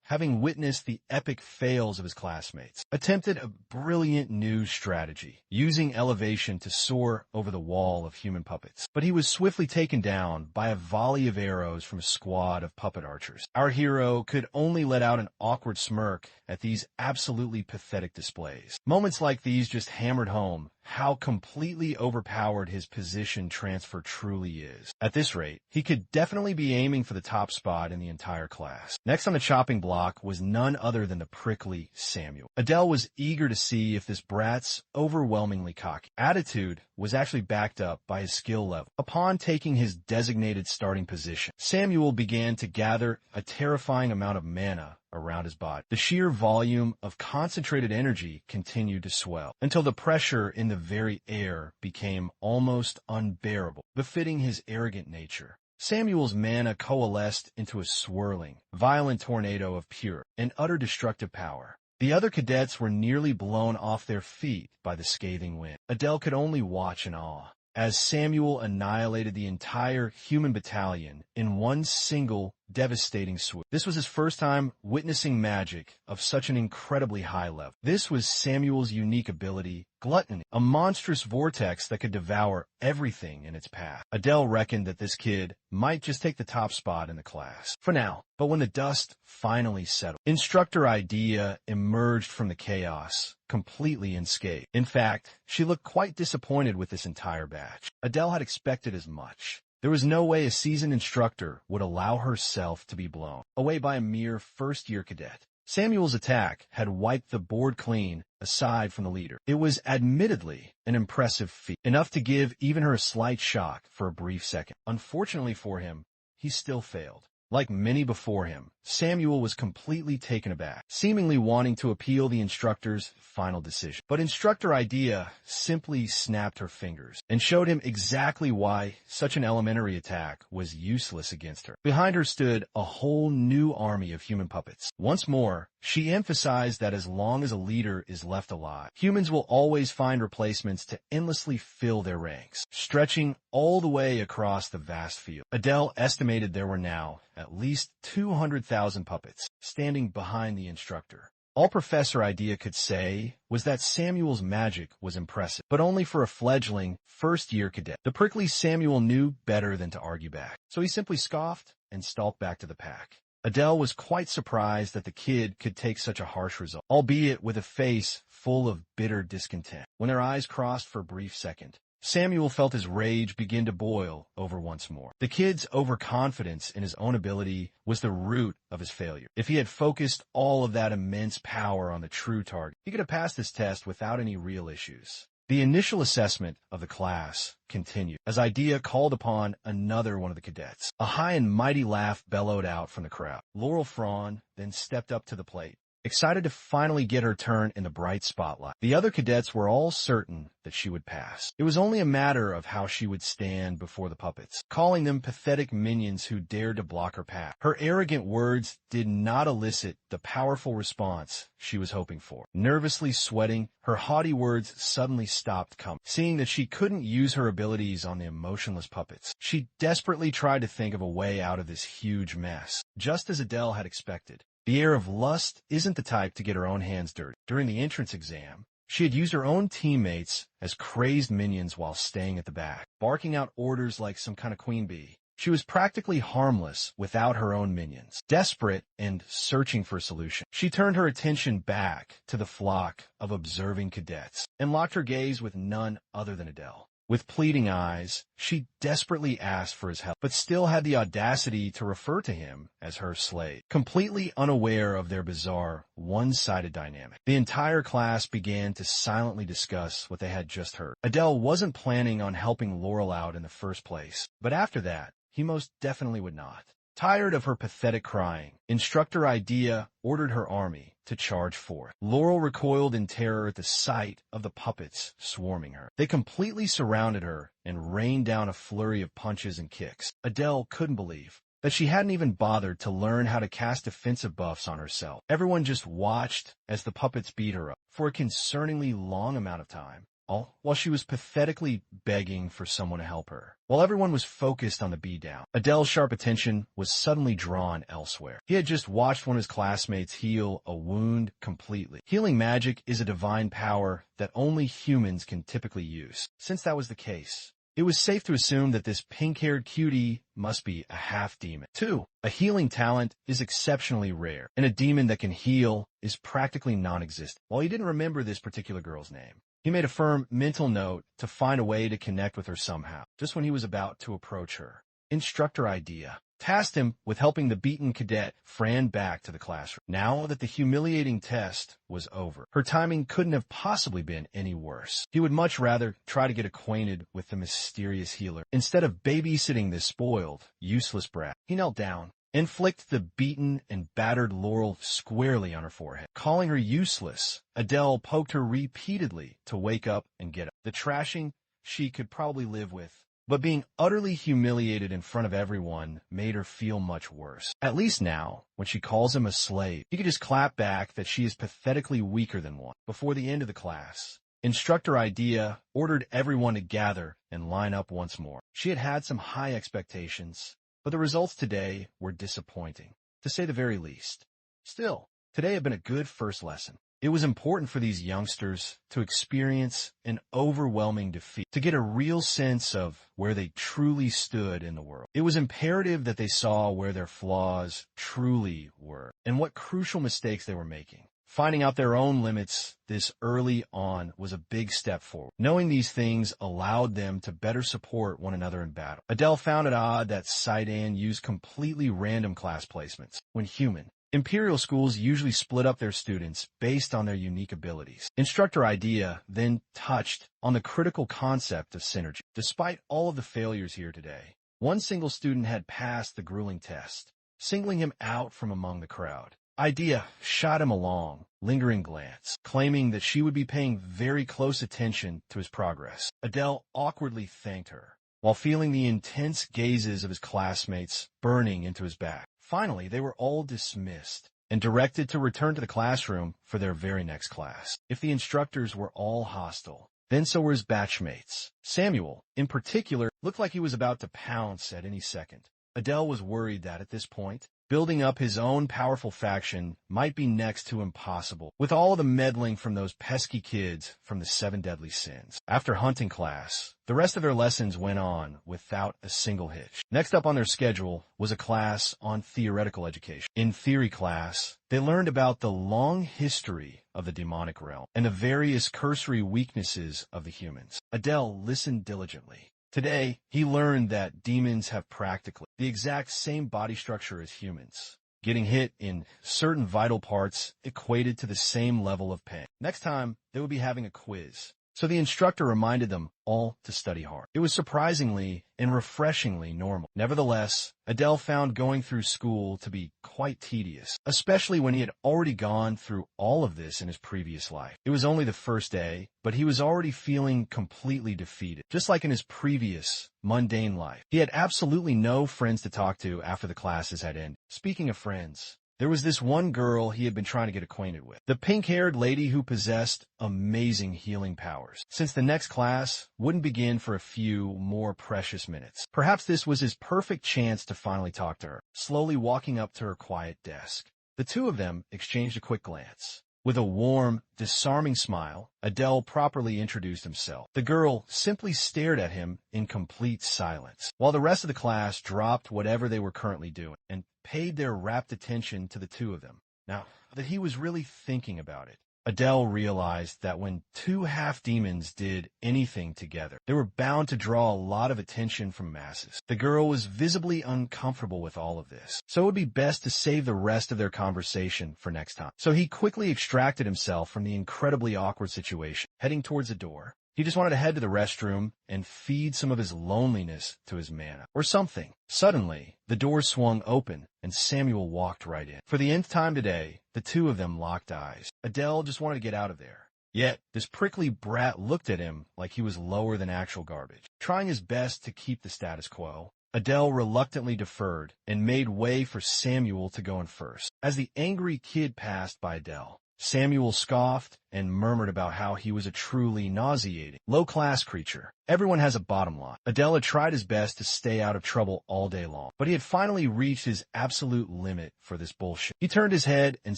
Speaker 1: Having witnessed the epic fails of his classmates, attempted a brilliant new strategy, using elevation to soar over the wall of human puppets. But he was swiftly taken down by a volley of arrows from a squad of puppet archers. Our hero could only let out an awkward smirk at these absolutely pathetic displays. Moments like these just hammered home how completely overpowered his position transfer truly is. At this rate, he could definitely be aiming for the top spot in the entire class. Next on the chopping block was none other than the prickly Samuel. Adele was eager to see if this brat's overwhelmingly cocky attitude was actually backed up by his skill level. Upon taking his designated starting position, Samuel began to gather a terrifying amount of mana around his body. The sheer volume of concentrated energy continued to swell until the pressure in the very air became almost unbearable, befitting his arrogant nature. Samuel's mana coalesced into a swirling, violent tornado of pure and utter destructive power. The other cadets were nearly blown off their feet by the scathing wind. Adele could only watch in awe as Samuel annihilated the entire human battalion in one single devastating swoop. This was his first time witnessing magic of such an incredibly high level. This was Samuel's unique ability, gluttony, a monstrous vortex that could devour everything in its path. Adele reckoned that this kid might just take the top spot in the class for now, but when the dust finally settled, Instructor Idea emerged from the chaos completely unscathed. In fact, she looked quite disappointed with this entire batch. Adele had expected as much. There was no way a seasoned instructor would allow herself to be blown away by a mere first-year cadet. Samuel's attack had wiped the board clean aside from the leader. It was admittedly an impressive feat, enough to give even her a slight shock for a brief second. Unfortunately for him, he still failed. Like many before him, Samuel was completely taken aback, seemingly wanting to appeal the instructor's final decision. But Instructor Idea simply snapped her fingers and showed him exactly why such an elementary attack was useless against her. Behind her stood a whole new army of human puppets. Once more, she emphasized that as long as a leader is left alive, humans will always find replacements to endlessly fill their ranks, stretching all the way across the vast field. Adele estimated there were now at least 200,000 puppets standing behind the instructor. All Professor Idea could say was that Samuel's magic was impressive, but only for a fledgling first-year cadet. The prickly Samuel knew better than to argue back, so he simply scoffed and stalked back to the pack. Adele was quite surprised that the kid could take such a harsh result, albeit with a face full of bitter discontent. When their eyes crossed for a brief second, Samuel felt his rage begin to boil over once more. The kid's overconfidence in his own ability was the root of his failure. If he had focused all of that immense power on the true target, he could have passed this test without any real issues. The initial assessment of the class continued as Idea called upon another one of the cadets. A high and mighty laugh bellowed out from the crowd. Laurel Frawn then stepped up to the plate, excited to finally get her turn in the bright spotlight. The other cadets were all certain that she would pass. It was only a matter of how she would stand before the puppets, calling them pathetic minions who dared to block her path. Her arrogant words did not elicit the powerful response she was hoping for. Nervously sweating, her haughty words suddenly stopped coming. Seeing that she couldn't use her abilities on the emotionless puppets, she desperately tried to think of a way out of this huge mess, just as Adele had expected. The heir of lust isn't the type to get her own hands dirty. During the entrance exam, she had used her own teammates as crazed minions while staying at the back, barking out orders like some kind of queen bee. She was practically harmless without her own minions. Desperate and searching for a solution, she turned her attention back to the flock of observing cadets and locked her gaze with none other than Adele. With pleading eyes, she desperately asked for his help, but still had the audacity to refer to him as her slave, completely unaware of their bizarre, one-sided dynamic. The entire class began to silently discuss what they had just heard. Adele wasn't planning on helping Laurel out in the first place, but after that, he most definitely would not. Tired of her pathetic crying, Instructor Idea ordered her army to charge forth. Laurel recoiled in terror at the sight of the puppets swarming her. They completely surrounded her and rained down a flurry of punches and kicks. Adele couldn't believe that she hadn't even bothered to learn how to cast defensive buffs on herself. Everyone just watched as the puppets beat her up for a concerningly long amount of time, all while she was pathetically begging for someone to help her. While everyone was focused on the beatdown, Adele's sharp attention was suddenly drawn elsewhere. He had just watched one of his classmates heal a wound completely. Healing magic is a divine power that only humans can typically use. Since that was the case, it was safe to assume that this pink-haired cutie must be a half-demon. 2. A healing talent is exceptionally rare, and a demon that can heal is practically non-existent. While he didn't remember this particular girl's name, he made a firm mental note to find a way to connect with her somehow. Just when he was about to approach her, Instructor Idea tasked him with helping the beaten cadet Fran back to the classroom. Now that the humiliating test was over, her timing couldn't have possibly been any worse. He would much rather try to get acquainted with the mysterious healer instead of babysitting this spoiled, useless brat. He knelt down and flicked the beaten and battered Laurel squarely on her forehead. Calling her useless, Adele poked her repeatedly to wake up and get up. The trashing she could probably live with, but being utterly humiliated in front of everyone made her feel much worse. At least now, when she calls him a slave, he could just clap back that she is pathetically weaker than one. Before the end of the class, Instructor Idea ordered everyone to gather and line up once more. She had had some high expectations, but the results today were disappointing, to say the very least. Still, today had been a good first lesson. It was important for these youngsters to experience an overwhelming defeat, to get a real sense of where they truly stood in the world. It was imperative that they saw where their flaws truly were and what crucial mistakes they were making. Finding out their own limits this early on was a big step forward. Knowing these things allowed them to better support one another in battle. Adele found it odd that Saidan used completely random class placements when human. Imperial schools usually split up their students based on their unique abilities. Instructor Idea then touched on the critical concept of synergy. Despite all of the failures here today, one single student had passed the grueling test, singling him out from among the crowd. Idea shot him a long, lingering glance, claiming that she would be paying very close attention to his progress. Adele awkwardly thanked her, while feeling the intense gazes of his classmates burning into his back. Finally, they were all dismissed and directed to return to the classroom for their very next class. If the instructors were all hostile, then so were his batchmates. Samuel, in particular, looked like he was about to pounce at any second. Adele was worried that, at this point, building up his own powerful faction might be next to impossible, with all of the meddling from those pesky kids from the 7 Deadly Sins. After hunting class, the rest of their lessons went on without a single hitch. Next up on their schedule was a class on theoretical education. In theory class, they learned about the long history of the demonic realm and the various cursory weaknesses of the humans. Adele listened diligently. Today, he learned that demons have practically the exact same body structure as humans. Getting hit in certain vital parts equated to the same level of pain. Next time, they would be having a quiz, So the instructor reminded them all to study hard. It was surprisingly and refreshingly normal. Nevertheless, Adele found going through school to be quite tedious, especially when he had already gone through all of this in his previous life. It was only the first day, but he was already feeling completely defeated, just like in his previous, mundane life. He had absolutely no friends to talk to after the classes had ended. Speaking of friends, there was this one girl he had been trying to get acquainted with, the pink-haired lady who possessed amazing healing powers, since the next class wouldn't begin for a few more precious minutes. Perhaps this was his perfect chance to finally talk to her, slowly walking up to her quiet desk. The two of them exchanged a quick glance. With a warm, disarming smile, Adele properly introduced himself. The girl simply stared at him in complete silence, while the rest of the class dropped whatever they were currently doing and paid their rapt attention to the two of them. Now that he was really thinking about it, Adele realized that when two half-demons did anything together, they were bound to draw a lot of attention from masses. The girl was visibly uncomfortable with all of this, so it would be best to save the rest of their conversation for next time. So he quickly extracted himself from the incredibly awkward situation. Heading towards the door, he just wanted to head to the restroom and feed some of his loneliness to his mana, or something. Suddenly, the door swung open, and Samuel walked right in. For the nth time today, the two of them locked eyes. Adele just wanted to get out of there. Yet, this prickly brat looked at him like he was lower than actual garbage. Trying his best to keep the status quo, Adele reluctantly deferred and made way for Samuel to go in first. As the angry kid passed by Adele, Samuel scoffed and murmured about how he was a truly nauseating, low-class creature. Everyone has a bottom line. Adele had tried his best to stay out of trouble all day long, but he had finally reached his absolute limit for this bullshit. He turned his head and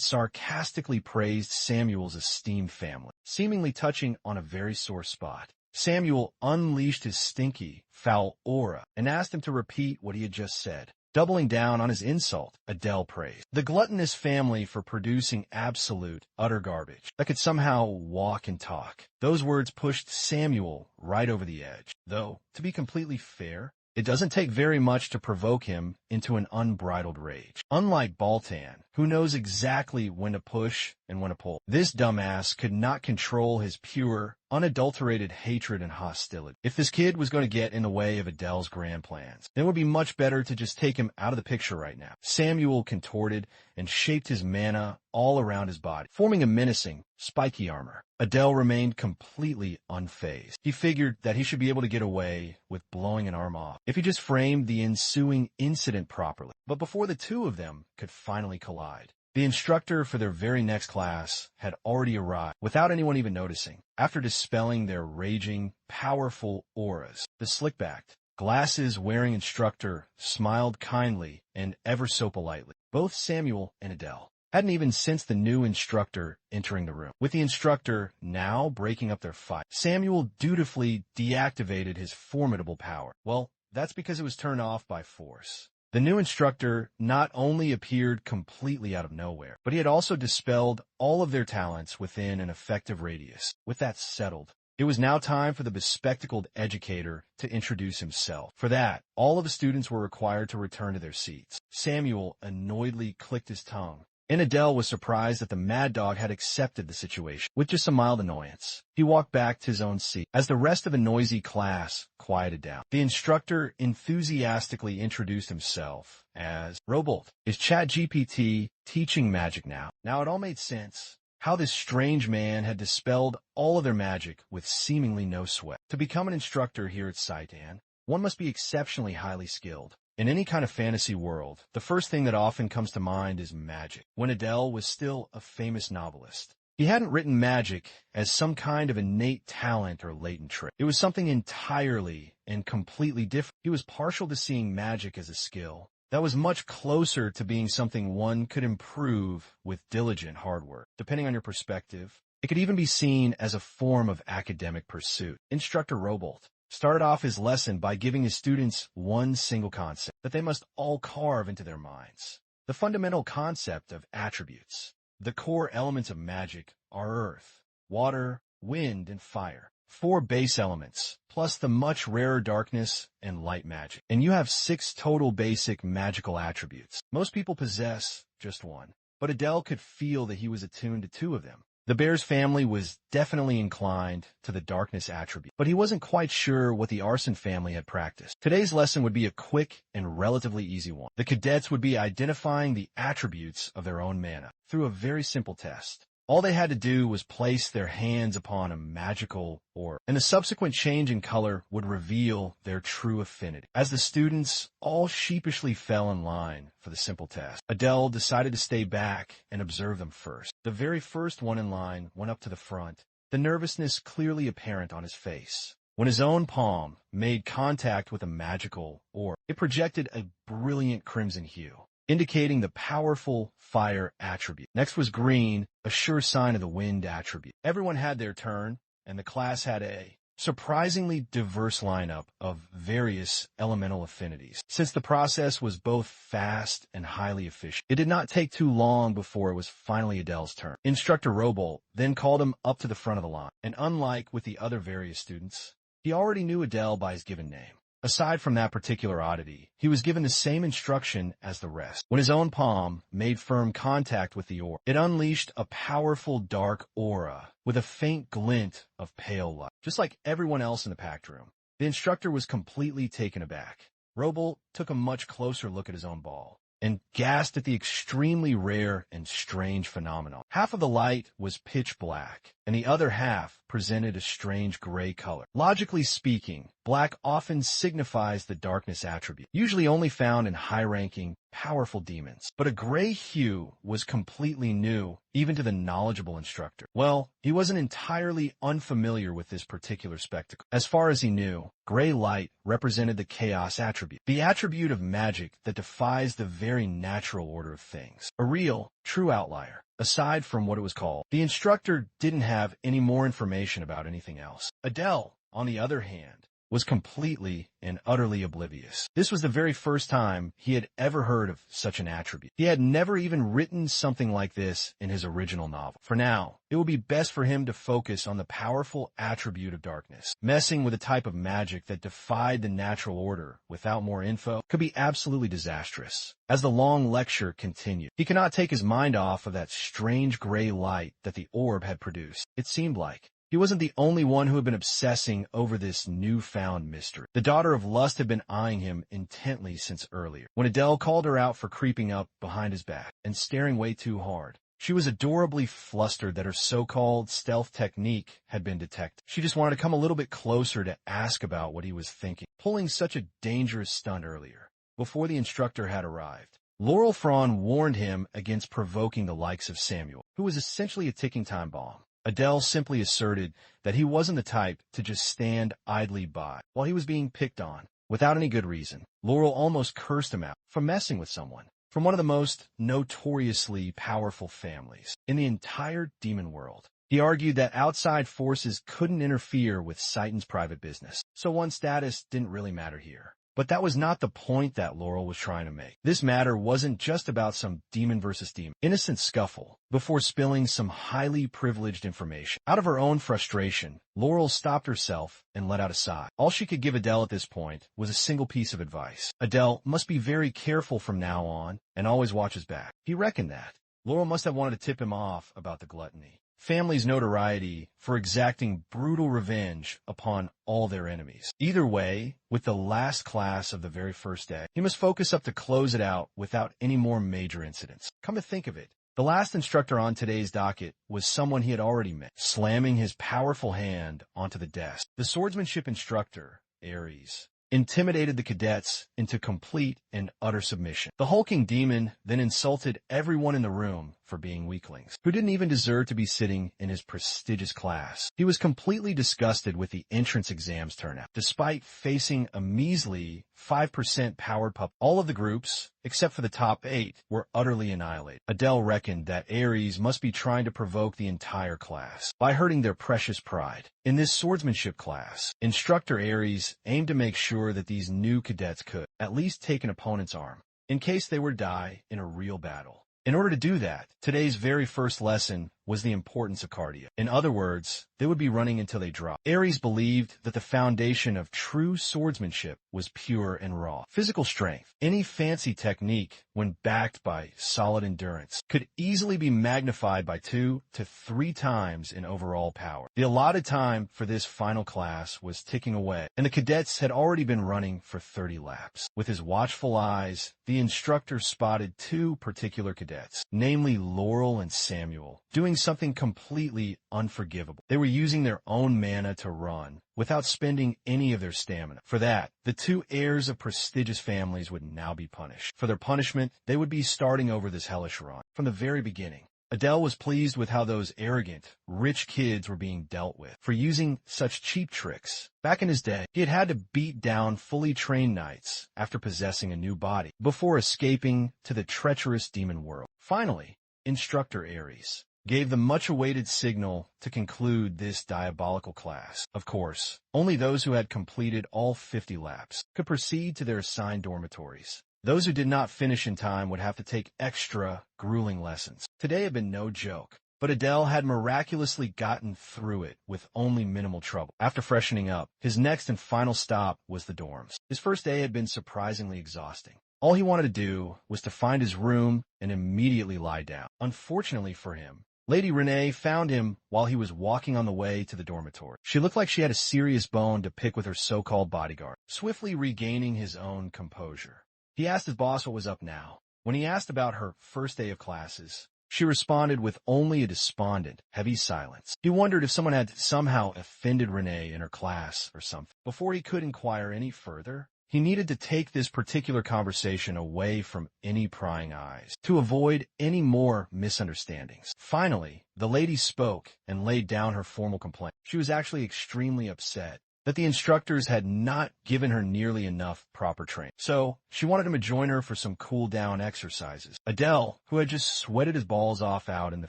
Speaker 1: sarcastically praised Samuel's esteemed family, seemingly touching on a very sore spot. Samuel unleashed his stinky, foul aura and asked him to repeat what he had just said. Doubling down on his insult, Adele praised the gluttonous family for producing absolute, utter garbage that could somehow walk and talk. Those words pushed Samuel right over the edge. Though, to be completely fair, it doesn't take very much to provoke him into an unbridled rage. Unlike Baltan, who knows exactly when to push and when to pull, this dumbass could not control his pure, unadulterated hatred and hostility. If this kid was going to get in the way of Adele's grand plans, then it would be much better to just take him out of the picture right now. Samuel contorted and shaped his mana all around his body, forming a menacing, spiky armor. Adele remained completely unfazed. He figured that he should be able to get away with blowing an arm off if he just framed the ensuing incident properly. But before the two of them could finally collide, the instructor for their very next class had already arrived without anyone even noticing. After dispelling their raging, powerful auras, the slick-backed, glasses-wearing instructor smiled kindly and ever so politely. Both Samuel and Adele hadn't even sensed the new instructor entering the room. With the instructor now breaking up their fight, Samuel dutifully deactivated his formidable power. Well, that's because it was turned off by force. The new instructor not only appeared completely out of nowhere, but he had also dispelled all of their talents within an effective radius. With that settled, it was now time for the bespectacled educator to introduce himself. For that, all of the students were required to return to their seats. Samuel annoyedly clicked his tongue, and Adele was surprised that the mad dog had accepted the situation. With just a mild annoyance, he walked back to his own seat. As the rest of the noisy class quieted down, the instructor enthusiastically introduced himself as Robolt. Is ChatGPT teaching magic now? Now it all made sense how this strange man had dispelled all of their magic with seemingly no sweat. To become an instructor here at Saitan, one must be exceptionally highly skilled. In any kind of fantasy world, the first thing that often comes to mind is magic. When Adele was still a famous novelist, he hadn't written magic as some kind of innate talent or latent trick. It was something entirely and completely different. He was partial to seeing magic as a skill that was much closer to being something one could improve with diligent hard work. Depending on your perspective, it could even be seen as a form of academic pursuit. Instructor Robolt started off his lesson by giving his students one single concept that they must all carve into their minds. The fundamental concept of attributes. The core elements of magic are earth, water, wind, and fire. 4 base elements, plus the much rarer darkness and light magic. And you have 6 total basic magical attributes. Most people possess just one, but Adele could feel that he was attuned to 2 of them. The bear's family was definitely inclined to the darkness attribute, but he wasn't quite sure what the arson family had practiced. Today's lesson would be a quick and relatively easy one. The cadets would be identifying the attributes of their own mana through a very simple test. All they had to do was place their hands upon a magical orb, and the subsequent change in color would reveal their true affinity. As the students all sheepishly fell in line for the simple test, Adele decided to stay back and observe them first. The very first one in line went up to the front, the nervousness clearly apparent on his face. When his own palm made contact with a magical orb, it projected a brilliant crimson hue, indicating the powerful fire attribute. Next was green, a sure sign of the wind attribute. Everyone had their turn, and the class had a surprisingly diverse lineup of various elemental affinities. Since the process was both fast and highly efficient, it did not take too long before it was finally Adele's turn. Instructor Robolt then called him up to the front of the line, and unlike with the other various students, he already knew Adele by his given name. Aside from that particular oddity, he was given the same instruction as the rest. When his own palm made firm contact with the orb, it unleashed a powerful dark aura with a faint glint of pale light. Just like everyone else in the packed room, the instructor was completely taken aback. Robolt took a much closer look at his own ball and gasped at the extremely rare and strange phenomenon. Half of the light was pitch black, and the other half presented a strange gray color. Logically speaking, black often signifies the darkness attribute, usually only found in high-ranking, powerful demons. But a gray hue was completely new, even to the knowledgeable instructor. Well, he wasn't entirely unfamiliar with this particular spectacle. As far as he knew, gray light represented the chaos attribute, the attribute of magic that defies the very natural order of things. A real, true outlier. Aside from what it was called, the instructor didn't have any more information about anything else. Adele, on the other hand, was completely and utterly oblivious. This was the very first time he had ever heard of such an attribute. He had never even written something like this in his original novel. For now, it would be best for him to focus on the powerful attribute of darkness. Messing with a type of magic that defied the natural order without more info could be absolutely disastrous. As the long lecture continued, he could not take his mind off of that strange gray light that the orb had produced. It seemed like he wasn't the only one who had been obsessing over this newfound mystery. The daughter of lust had been eyeing him intently since earlier, when Adele called her out for creeping up behind his back and staring way too hard. She was adorably flustered that her so-called stealth technique had been detected. She just wanted to come a little bit closer to ask about what he was thinking, pulling such a dangerous stunt earlier, before the instructor had arrived. Laurel Fraun warned him against provoking the likes of Samuel, who was essentially a ticking time bomb. Adele simply asserted that he wasn't the type to just stand idly by while he was being picked on, without any good reason. Laurel almost cursed him out for messing with someone from one of the most notoriously powerful families in the entire demon world. He argued that outside forces couldn't interfere with Satan's private business, so one's status didn't really matter here. But that was not the point that Laurel was trying to make. This matter wasn't just about some demon versus demon, innocent scuffle before spilling some highly privileged information. Out of her own frustration, Laurel stopped herself and let out a sigh. All she could give Adele at this point was a single piece of advice. Adele must be very careful from now on and always watch his back. He reckoned that. Laurel must have wanted to tip him off about the gluttony, family's notoriety for exacting brutal revenge upon all their enemies. Either way, with the last class of the very first day, he must focus up to close it out without any more major incidents. Come to think of it, the last instructor on today's docket was someone he had already met, slamming his powerful hand onto the desk. The swordsmanship instructor, Ares, intimidated the cadets into complete and utter submission. The hulking demon then insulted everyone in the room for being weaklings, who didn't even deserve to be sitting in his prestigious class. He was completely disgusted with the entrance exams turnout. Despite facing a measly 5% powered pup, all of the groups, except for the top 8, were utterly annihilated. Adele reckoned that Ares must be trying to provoke the entire class by hurting their precious pride. In this swordsmanship class, Instructor Ares aimed to make sure that these new cadets could at least take an opponent's arm, in case they were to die in a real battle. In order to do that, today's very first lesson was the importance of cardio. In other words, they would be running until they dropped. Aries believed that the foundation of true swordsmanship was pure and raw physical strength. Any fancy technique, when backed by solid endurance, could easily be magnified by 2 to 3 times in overall power. The allotted time for this final class was ticking away, and the cadets had already been running for 30 laps. With his watchful eyes, the instructor spotted 2 particular cadets, namely Laurel and Samuel, doing something completely unforgivable. They were using their own mana to run, without spending any of their stamina. For that, the 2 heirs of prestigious families would now be punished. For their punishment, they would be starting over this hellish run from the very beginning. Adele was pleased with how those arrogant, rich kids were being dealt with for using such cheap tricks. Back in his day, he had had to beat down fully trained knights after possessing a new body before escaping to the treacherous demon world. Finally, Instructor Aries gave the much-awaited signal to conclude this diabolical class. Of course, only those who had completed all 50 laps could proceed to their assigned dormitories. Those who did not finish in time would have to take extra, grueling lessons. Today had been no joke, but Adele had miraculously gotten through it with only minimal trouble. After freshening up, his next and final stop was the dorms. His first day had been surprisingly exhausting. All he wanted to do was to find his room and immediately lie down. Unfortunately for him, Lady Renee found him while he was walking on the way to the dormitory. She looked like she had a serious bone to pick with her so-called bodyguard. Swiftly regaining his own composure, he asked his boss what was up now. When he asked about her first day of classes, she responded with only a despondent, heavy silence. He wondered if someone had somehow offended Renee in her class or something. Before he could inquire any further, he needed to take this particular conversation away from any prying eyes, to avoid any more misunderstandings. Finally, the lady spoke and laid down her formal complaint. She was actually extremely upset that the instructors had not given her nearly enough proper training. So, she wanted him to join her for some cool-down exercises. Adele, who had just sweated his balls off out in the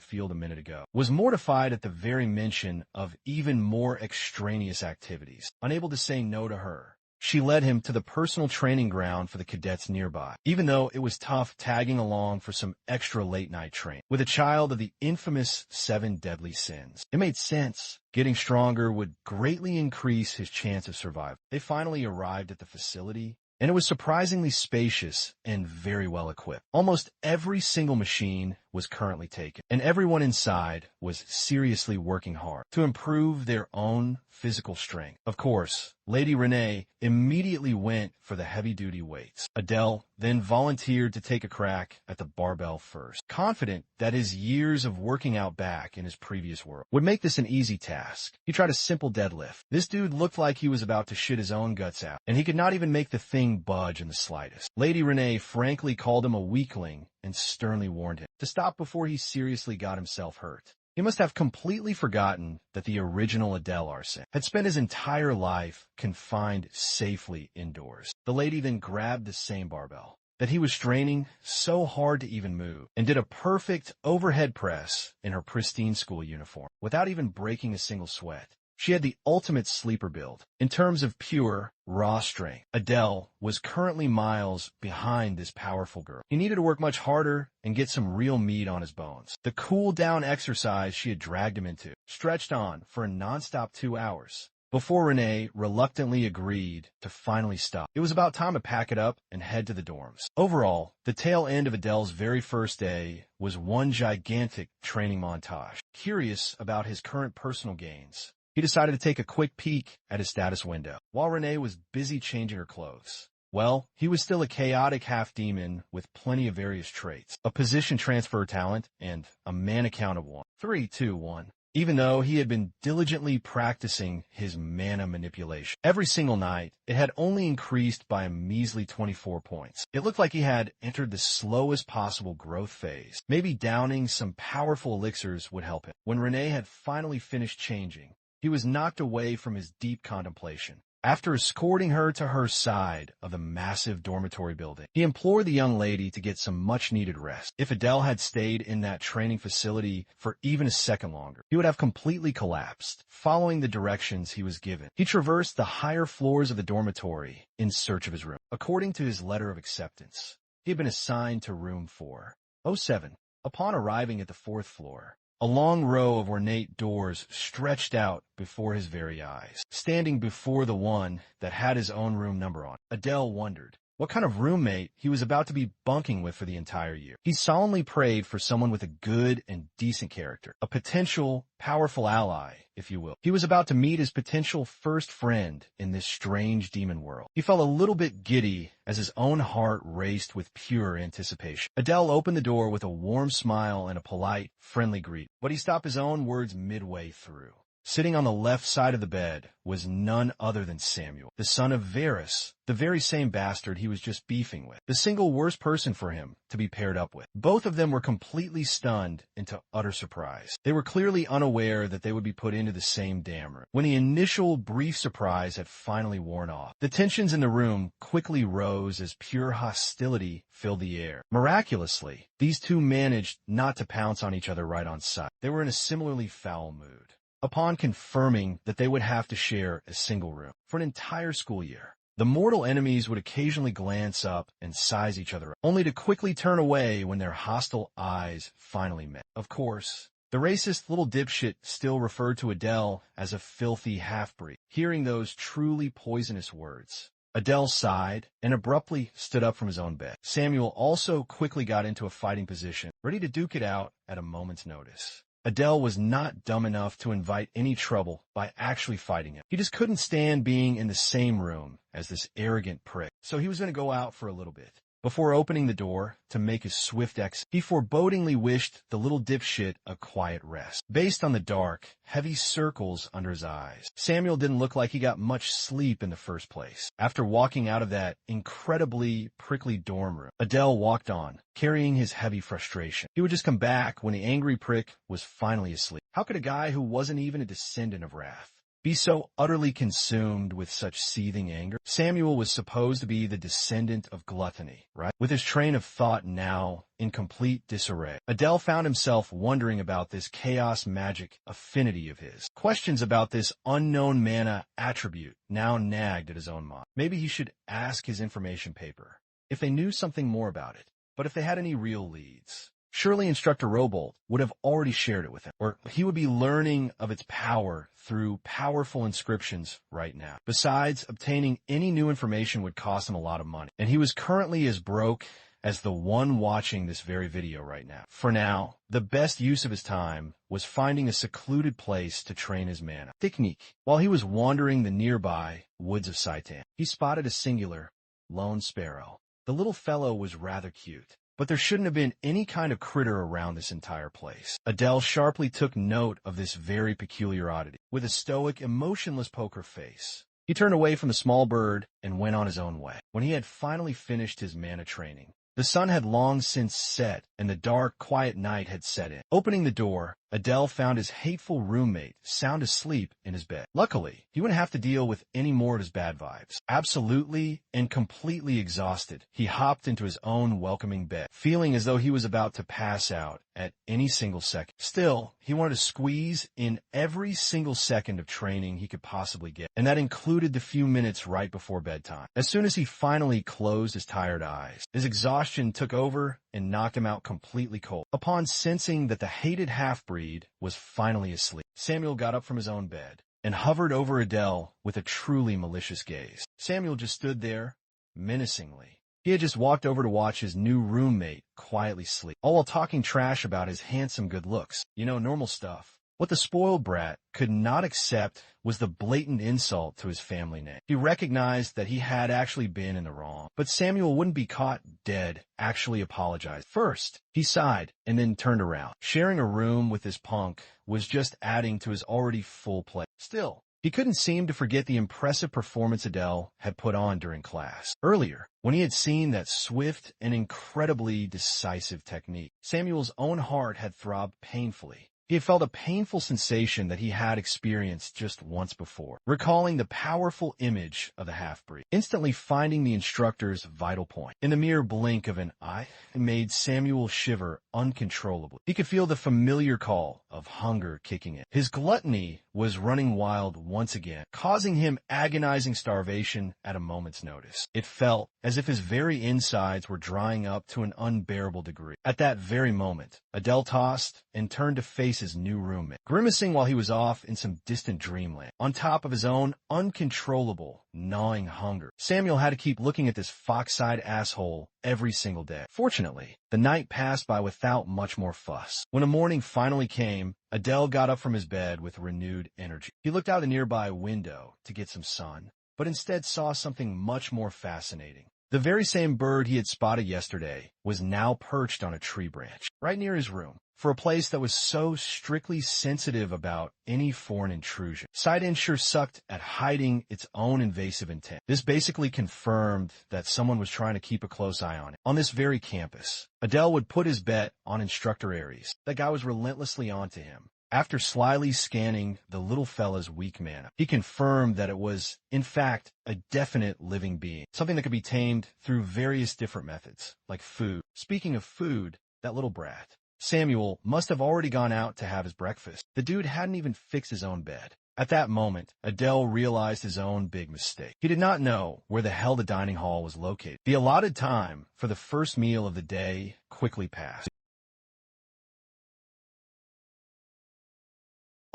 Speaker 1: field a minute ago, was mortified at the very mention of even more extraneous activities. Unable to say no to her, she led him to the personal training ground for the cadets nearby, even though it was tough tagging along for some extra late-night training with a child of the infamous 7 deadly sins. It made sense. Getting stronger would greatly increase his chance of survival. They finally arrived at the facility, and it was surprisingly spacious and very well equipped. Almost every single machine was currently taken, and everyone inside was seriously working hard to improve their own physical strength. Of course, Lady Renee immediately went for the heavy-duty weights. Adele then volunteered to take a crack at the barbell first, confident that his years of working out back in his previous world would make this an easy task. He tried a simple deadlift. This dude looked like he was about to shit his own guts out, and he could not even make the thing budge in the slightest. Lady Renee frankly called him a weakling and sternly warned him to stop before he seriously got himself hurt. He must have completely forgotten that the original Adele Arsen had spent his entire life confined safely indoors. The lady then grabbed the same barbell that he was straining so hard to even move, and did a perfect overhead press in her pristine school uniform, without even breaking a single sweat. She had the ultimate sleeper build. In terms of pure, raw strength, Adele was currently miles behind this powerful girl. He needed to work much harder and get some real meat on his bones. The cool-down exercise she had dragged him into stretched on for a non-stop 2 hours, before Renee reluctantly agreed to finally stop. It was about time to pack it up and head to the dorms. Overall, the tail end of Adele's very first day was one gigantic training montage. Curious about his current personal gains, he decided to take a quick peek at his status window, while Renee was busy changing her clothes. Well, he was still a chaotic half-demon with plenty of various traits, a position transfer talent, and a mana count of 1. 3, 2, 1. Even though he had been diligently practicing his mana manipulation every single night, it had only increased by a measly 24 points. It looked like he had entered the slowest possible growth phase. Maybe downing some powerful elixirs would help him. When Renee had finally finished changing, he was knocked away from his deep contemplation. After escorting her to her side of the massive dormitory building, he implored the young lady to get some much-needed rest. If Adele had stayed in that training facility for even a second longer, he would have completely collapsed. Following the directions he was given, he traversed the higher floors of the dormitory in search of his room. According to his letter of acceptance, he had been assigned to room 407. Upon arriving at the 4th floor, A long row of ornate doors stretched out before his very eyes. Standing before the one that had his own room number on, Adele wondered what kind of roommate he was about to be bunking with for the entire year. He solemnly prayed for someone with a good and decent character, a potential powerful ally, if you will. He was about to meet his potential first friend in this strange demon world. He felt a little bit giddy as his own heart raced with pure anticipation. Adele opened the door with a warm smile and a polite, friendly greeting, but he stopped his own words midway through. Sitting on the left side of the bed was none other than Samuel, the son of Varys, the very same bastard he was just beefing with, the single worst person for him to be paired up with. Both of them were completely stunned into utter surprise. They were clearly unaware that they would be put into the same damn room. When the initial brief surprise had finally worn off, the tensions in the room quickly rose as pure hostility filled the air. Miraculously, these two managed not to pounce on each other right on sight. They were in a similarly foul mood. Upon confirming that they would have to share a single room for an entire school year, the mortal enemies would occasionally glance up and size each other up, only to quickly turn away when their hostile eyes finally met. Of course, the racist little dipshit still referred to Adele as a filthy half-breed. Hearing those truly poisonous words, Adele sighed and abruptly stood up from his own bed. Samuel also quickly got into a fighting position, ready to duke it out at a moment's notice. Adele was not dumb enough to invite any trouble by actually fighting him. He just couldn't stand being in the same room as this arrogant prick, so he was going to go out for a little bit. Before opening the door to make his swift exit, he forebodingly wished the little dipshit a quiet rest. Based on the dark, heavy circles under his eyes, Samuel didn't look like he got much sleep in the first place. After walking out of that incredibly prickly dorm room, Adele walked on, carrying his heavy frustration. He would just come back when the angry prick was finally asleep. How could a guy who wasn't even a descendant of wrath be so utterly consumed with such seething anger? Samuel was supposed to be the descendant of gluttony, right? With his train of thought now in complete disarray, Adele found himself wondering about this chaos magic affinity of his. Questions about this unknown mana attribute now nagged at his own mind. Maybe he should ask his information paper if they knew something more about it, but if they had any real leads. Surely Instructor Robold would have already shared it with him, or he would be learning of its power through powerful inscriptions right now. Besides, obtaining any new information would cost him a lot of money, and he was currently as broke as the one watching this very video right now. For now, the best use of his time was finding a secluded place to train his mana. Technique. While he was wandering the nearby woods of Saitan, he spotted a singular lone sparrow. The little fellow was rather cute, but there shouldn't have been any kind of critter around this entire place. Adele sharply took note of this very peculiar oddity. With a stoic, emotionless poker face, he turned away from the small bird and went on his own way. When he had finally finished his mana training, the sun had long since set, and the dark, quiet night had set in. Opening the door, Adele found his hateful roommate sound asleep in his bed. Luckily, he wouldn't have to deal with any more of his bad vibes. Absolutely and completely exhausted, he hopped into his own welcoming bed, feeling as though he was about to pass out at any single second. Still, he wanted to squeeze in every single second of training he could possibly get, and that included the few minutes right before bedtime. As soon as he finally closed his tired eyes, his exhaustion took over and knocked him out completely cold. Upon sensing that the hated half-breed was finally asleep, Samuel got up from his own bed and hovered over Adele with a truly malicious gaze. Samuel just stood there, menacingly. He had just walked over to watch his new roommate quietly sleep, all while talking trash about his handsome good looks. You know, normal stuff. What the spoiled brat could not accept was the blatant insult to his family name. He recognized that he had actually been in the wrong, but Samuel wouldn't be caught dead actually apologized. First, he sighed and then turned around. Sharing a room with this punk was just adding to his already full plate. Still, he couldn't seem to forget the impressive performance Adele had put on during class. Earlier, when he had seen that swift and incredibly decisive technique, Samuel's own heart had throbbed painfully. He had felt a painful sensation that he had experienced just once before, recalling the powerful image of the half-breed, instantly finding the instructor's vital point. In the mere blink of an eye, it made Samuel shiver uncontrollably. He could feel the familiar call of hunger kicking in. His gluttony was running wild once again, causing him agonizing starvation at a moment's notice. It felt as if his very insides were drying up to an unbearable degree. At that very moment, Adele tossed and turned to face face his new roommate, grimacing while he was off in some distant dreamland, on top of his own uncontrollable, gnawing hunger. Samuel had to keep looking at this fox-eyed asshole every single day. Fortunately, the night passed by without much more fuss. When a morning finally came, Adele got up from his bed with renewed energy. He looked out a nearby window to get some sun, but instead saw something much more fascinating. The very same bird he had spotted yesterday was now perched on a tree branch, right near his room, for a place that was so strictly sensitive about any foreign intrusion. Sidin sure sucked at hiding its own invasive intent. This basically confirmed that someone was trying to keep a close eye on it. On this very campus, Adele would put his bet on Instructor Aries. That guy was relentlessly onto him. After slyly scanning the little fella's weak mana, he confirmed that it was, in fact, a definite living being, something that could be tamed through various different methods, like food. Speaking of food, that little brat, Samuel, must have already gone out to have his breakfast. The dude hadn't even fixed his own bed. At that moment, Adele realized his own big mistake. He did not know where the hell the dining hall was located. The allotted time for the first meal of the day quickly passed.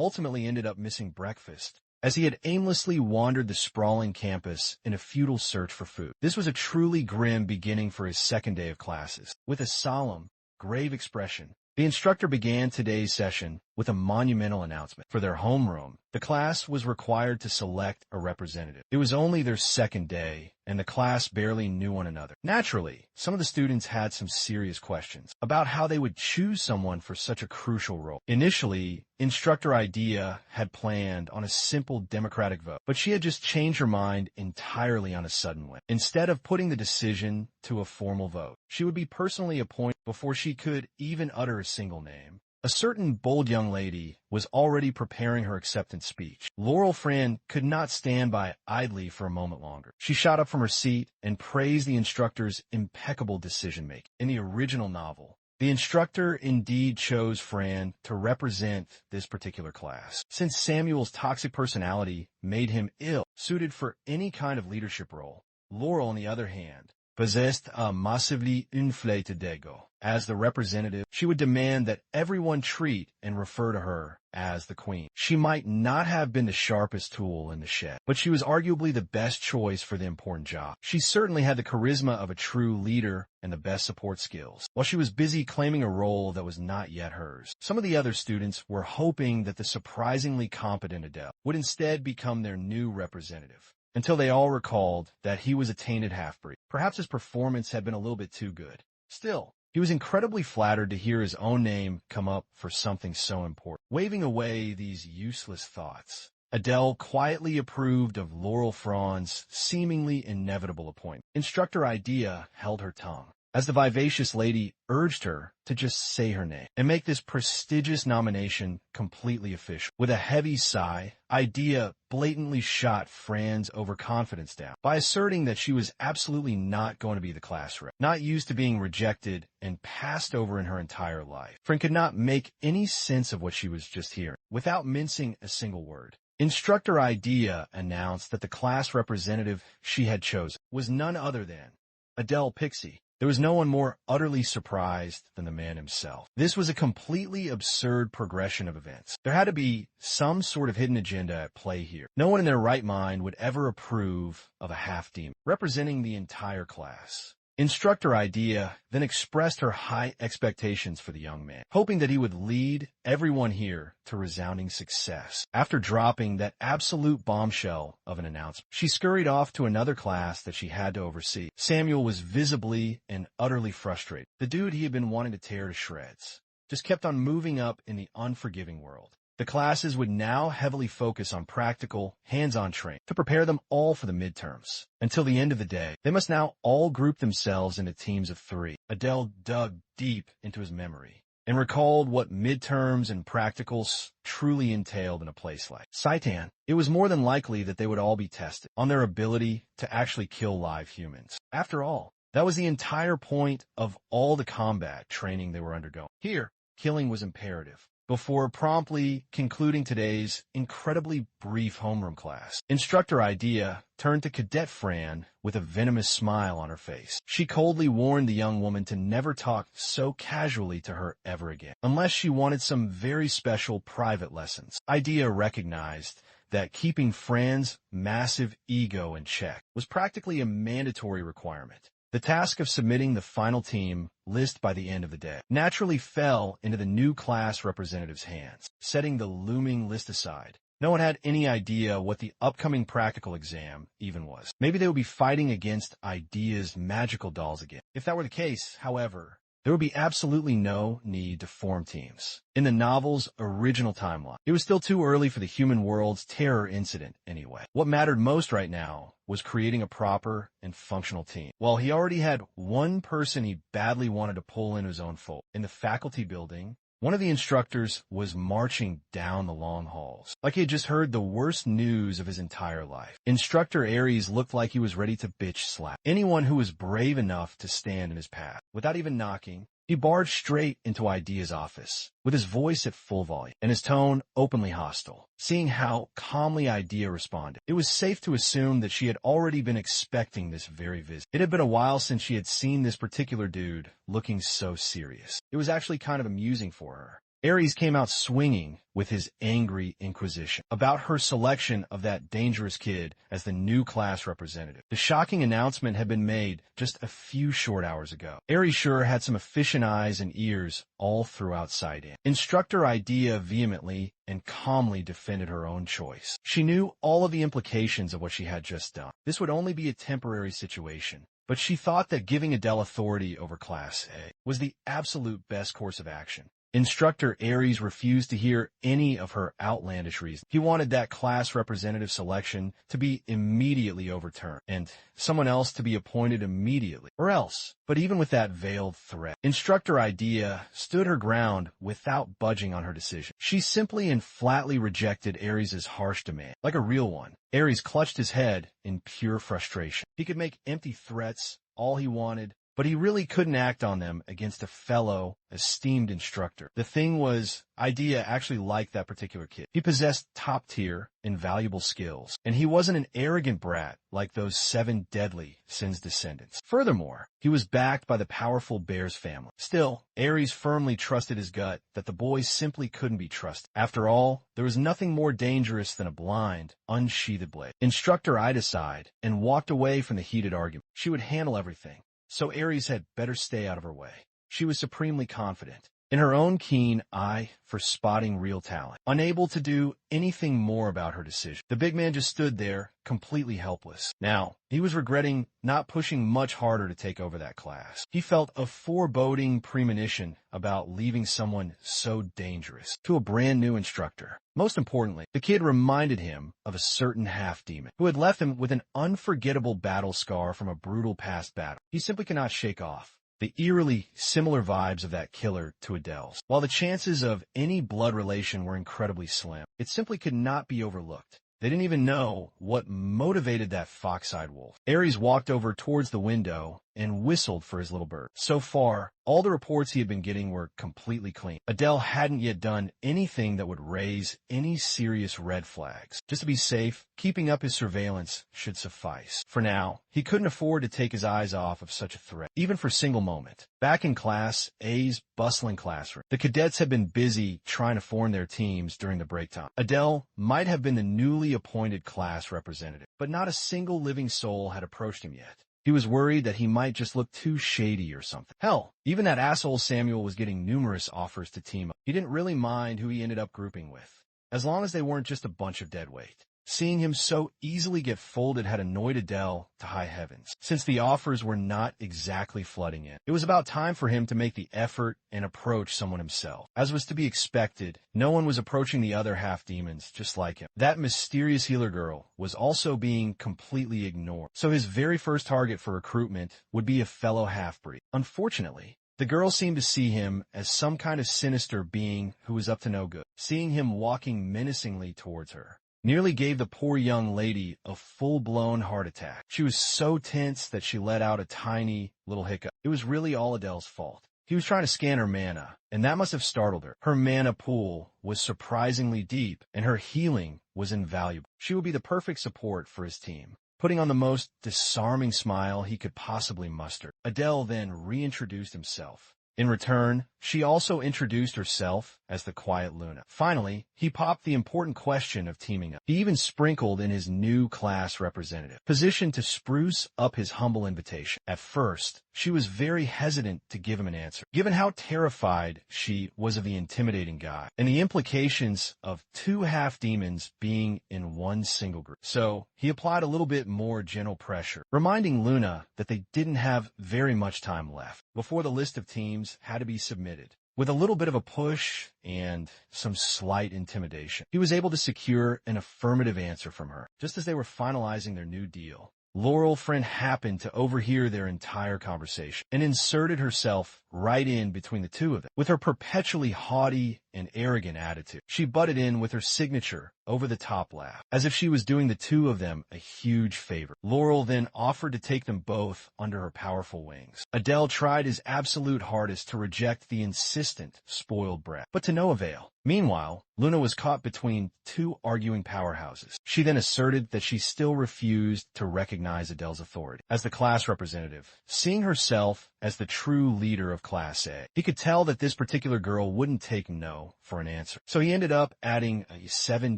Speaker 1: Ultimately ended up missing breakfast, as he had aimlessly wandered the sprawling campus in a futile search for food. This was a truly grim beginning for his second day of classes. With a solemn, grave expression, the instructor began today's session with a monumental announcement. For their homeroom, the class was required to select a representative. It was only their second day, and the class barely knew one another. Naturally, some of the students had some serious questions about how they would choose someone for such a crucial role. Initially, Instructor Idea had planned on a simple democratic vote, but she had just changed her mind entirely on a sudden whim. Instead of putting the decision to a formal vote, she would be personally appointed before she could even utter a single name. A certain bold young lady was already preparing her acceptance speech. Laurel Fran could not stand by idly for a moment longer. She shot up from her seat and praised the instructor's impeccable decision-making. In the original novel, the instructor indeed chose Fran to represent this particular class. Since Samuel's toxic personality made him ill-suited for any kind of leadership role, Laurel, on the other hand, possessed a massively inflated ego. As the representative, she would demand that everyone treat and refer to her as the queen. She might not have been the sharpest tool in the shed, but she was arguably the best choice for the important job. She certainly had the charisma of a true leader and the best support skills, while she was busy claiming a role that was not yet hers. Some of the other students were hoping that the surprisingly competent Adele would instead become their new representative, until they all recalled that he was a tainted half-breed. Perhaps his performance had been a little bit too good. Still, he was incredibly flattered to hear his own name come up for something so important. Waving away these useless thoughts, Adele quietly approved of Laurel Fran's seemingly inevitable appointment. Instructor Idea held her tongue, as the vivacious lady urged her to just say her name and make this prestigious nomination completely official. With a heavy sigh, Idea blatantly shot Fran's overconfidence down by asserting that she was absolutely not going to be the class rep, not used to being rejected and passed over in her entire life. Fran could not make any sense of what she was just hearing. Without mincing a single word, Instructor Idea announced that the class representative she had chosen was none other than Adele Pixie. There was no one more utterly surprised than the man himself. This was a completely absurd progression of events. There had to be some sort of hidden agenda at play here. No one in their right mind would ever approve of a half-demon representing the entire class. Instructor Idea then expressed her high expectations for the young man, hoping that he would lead everyone here to resounding success. After dropping that absolute bombshell of an announcement, she scurried off to another class that she had to oversee. Samuel was visibly and utterly frustrated. The dude he had been wanting to tear to shreds just kept on moving up in the unforgiving world. The classes would now heavily focus on practical, hands-on training to prepare them all for the midterms. Until the end of the day, they must now all group themselves into teams of 3. Adele dug deep into his memory and recalled what midterms and practicals truly entailed in a place like Saitan. It was more than likely that they would all be tested on their ability to actually kill live humans. After all, that was the entire point of all the combat training they were undergoing. Here, killing was imperative. before promptly concluding today's incredibly brief homeroom class. Instructor Idea turned to Cadet Fran with a venomous smile on her face. She coldly warned the young woman to never talk so casually to her ever again, unless she wanted some very special private lessons. Idea recognized that keeping Fran's massive ego in check was practically a mandatory requirement. The task of submitting the final team list by the end of the day naturally fell into the new class representative's hands. Setting the looming list aside, no one had any idea what the upcoming practical exam even was. Maybe they would be fighting against Idea's magical dolls again. If that were the case, however, there would be absolutely no need to form teams. In the novel's original timeline, it was still too early for the human world's terror incident anyway. What mattered most right now was creating a proper and functional team. While he already had one person he badly wanted to pull into his own fold. In the faculty building, one of the instructors was marching down the long halls, like he had just heard the worst news of his entire life. Instructor Aries looked like he was ready to bitch slap anyone who was brave enough to stand in his path. Without even knocking, he barged straight into Idea's office, with his voice at full volume and his tone openly hostile. Seeing how calmly Idea responded, it was safe to assume that she had already been expecting this very visit. It had been a while since she had seen this particular dude looking so serious. It was actually kind of amusing for her. Aries came out swinging with his angry inquisition about her selection of that dangerous kid as the new class representative. The shocking announcement had been made just a few short hours ago. Aries sure had some efficient eyes and ears all throughout sight in. Instructor Idea vehemently and calmly defended her own choice. She knew all of the implications of what she had just done. This would only be a temporary situation, but she thought that giving Adele authority over Class A was the absolute best course of action. Instructor Aries refused to hear any of her outlandish reasons. He wanted that class representative selection to be immediately overturned, and someone else to be appointed immediately, or else. But even with that veiled threat, Instructor Idea stood her ground without budging on her decision. She simply and flatly rejected Aries' harsh demand, like a real one. Aries clutched his head in pure frustration. He could make empty threats all he wanted, but he really couldn't act on them against a fellow, esteemed instructor. The thing was, Idea actually liked that particular kid. He possessed top-tier, invaluable skills, and he wasn't an arrogant brat like those 7 deadly Sin's descendants. Furthermore, he was backed by the powerful Bears family. Still, Aries firmly trusted his gut that the boys simply couldn't be trusted. After all, there was nothing more dangerous than a blind, unsheathed blade. Instructor Ida sighed and walked away from the heated argument. She would handle everything, so Aries had better stay out of her way. She was supremely confident in her own keen eye for spotting real talent, unable to do anything more about her decision. The big man just stood there, completely helpless. Now, he was regretting not pushing much harder to take over that class. He felt a foreboding premonition about leaving someone so dangerous to a brand new instructor. Most importantly, the kid reminded him of a certain half-demon who had left him with an unforgettable battle scar from a brutal past battle he simply cannot shake off. The eerily similar vibes of that killer to Adele's. While the chances of any blood relation were incredibly slim, it simply could not be overlooked. They didn't even know what motivated that fox-eyed wolf. Aries walked over towards the window and whistled for his little bird. So far, all the reports he had been getting were completely clean. Adele hadn't yet done anything that would raise any serious red flags. Just to be safe, keeping up his surveillance should suffice. For now, he couldn't afford to take his eyes off of such a threat, even for a single moment. Back in Class A's bustling classroom, the cadets had been busy trying to form their teams during the break time. Adele might have been the newly appointed class representative, but not a single living soul had approached him yet. He was worried that he might just look too shady or something. Hell, even that asshole Samuel was getting numerous offers to team up. He didn't really mind who he ended up grouping with, as long as they weren't just a bunch of deadweight. Seeing him so easily get folded had annoyed Adele to high heavens. Since the offers were not exactly flooding in, it was about time for him to make the effort and approach someone himself. As was to be expected, no one was approaching the other half-demons just like him. That mysterious healer girl was also being completely ignored, so his very first target for recruitment would be a fellow half-breed. Unfortunately, the girl seemed to see him as some kind of sinister being who was up to no good. Seeing him walking menacingly towards her nearly gave the poor young lady a full-blown heart attack. She was so tense that she let out a tiny little hiccup. It was really all Adele's fault. He was trying to scan her mana, and that must have startled her. Her mana pool was surprisingly deep, and her healing was invaluable. She would be the perfect support for his team. Putting on the most disarming smile he could possibly muster, Adele then reintroduced himself. In return, she also introduced herself as the Quiet Luna. Finally, he popped the important question of teaming up. He even sprinkled in his new class representative, positioned to spruce up his humble invitation. At first, she was very hesitant to give him an answer, given how terrified she was of the intimidating guy, and the implications of two half-demons being in one single group. So, he applied a little bit more gentle pressure, reminding Luna that they didn't have very much time left before the list of teams had to be submitted. With a little bit of a push and some slight intimidation, he was able to secure an affirmative answer from her. Just as they were finalizing their new deal, Laurel Friend happened to overhear their entire conversation and inserted herself right in between the two of them. With her perpetually haughty and arrogant attitude, she butted in with her signature over-the-top laugh, as if she was doing the two of them a huge favor. Laurel then offered to take them both under her powerful wings. Adele tried his absolute hardest to reject the insistent, spoiled brat, but to no avail. Meanwhile, Luna was caught between two arguing powerhouses. She then asserted that she still refused to recognize Adele's authority as the class representative, seeing herself as the true leader of Class A. He could tell that this particular girl wouldn't take no for an answer, so he ended up adding a 7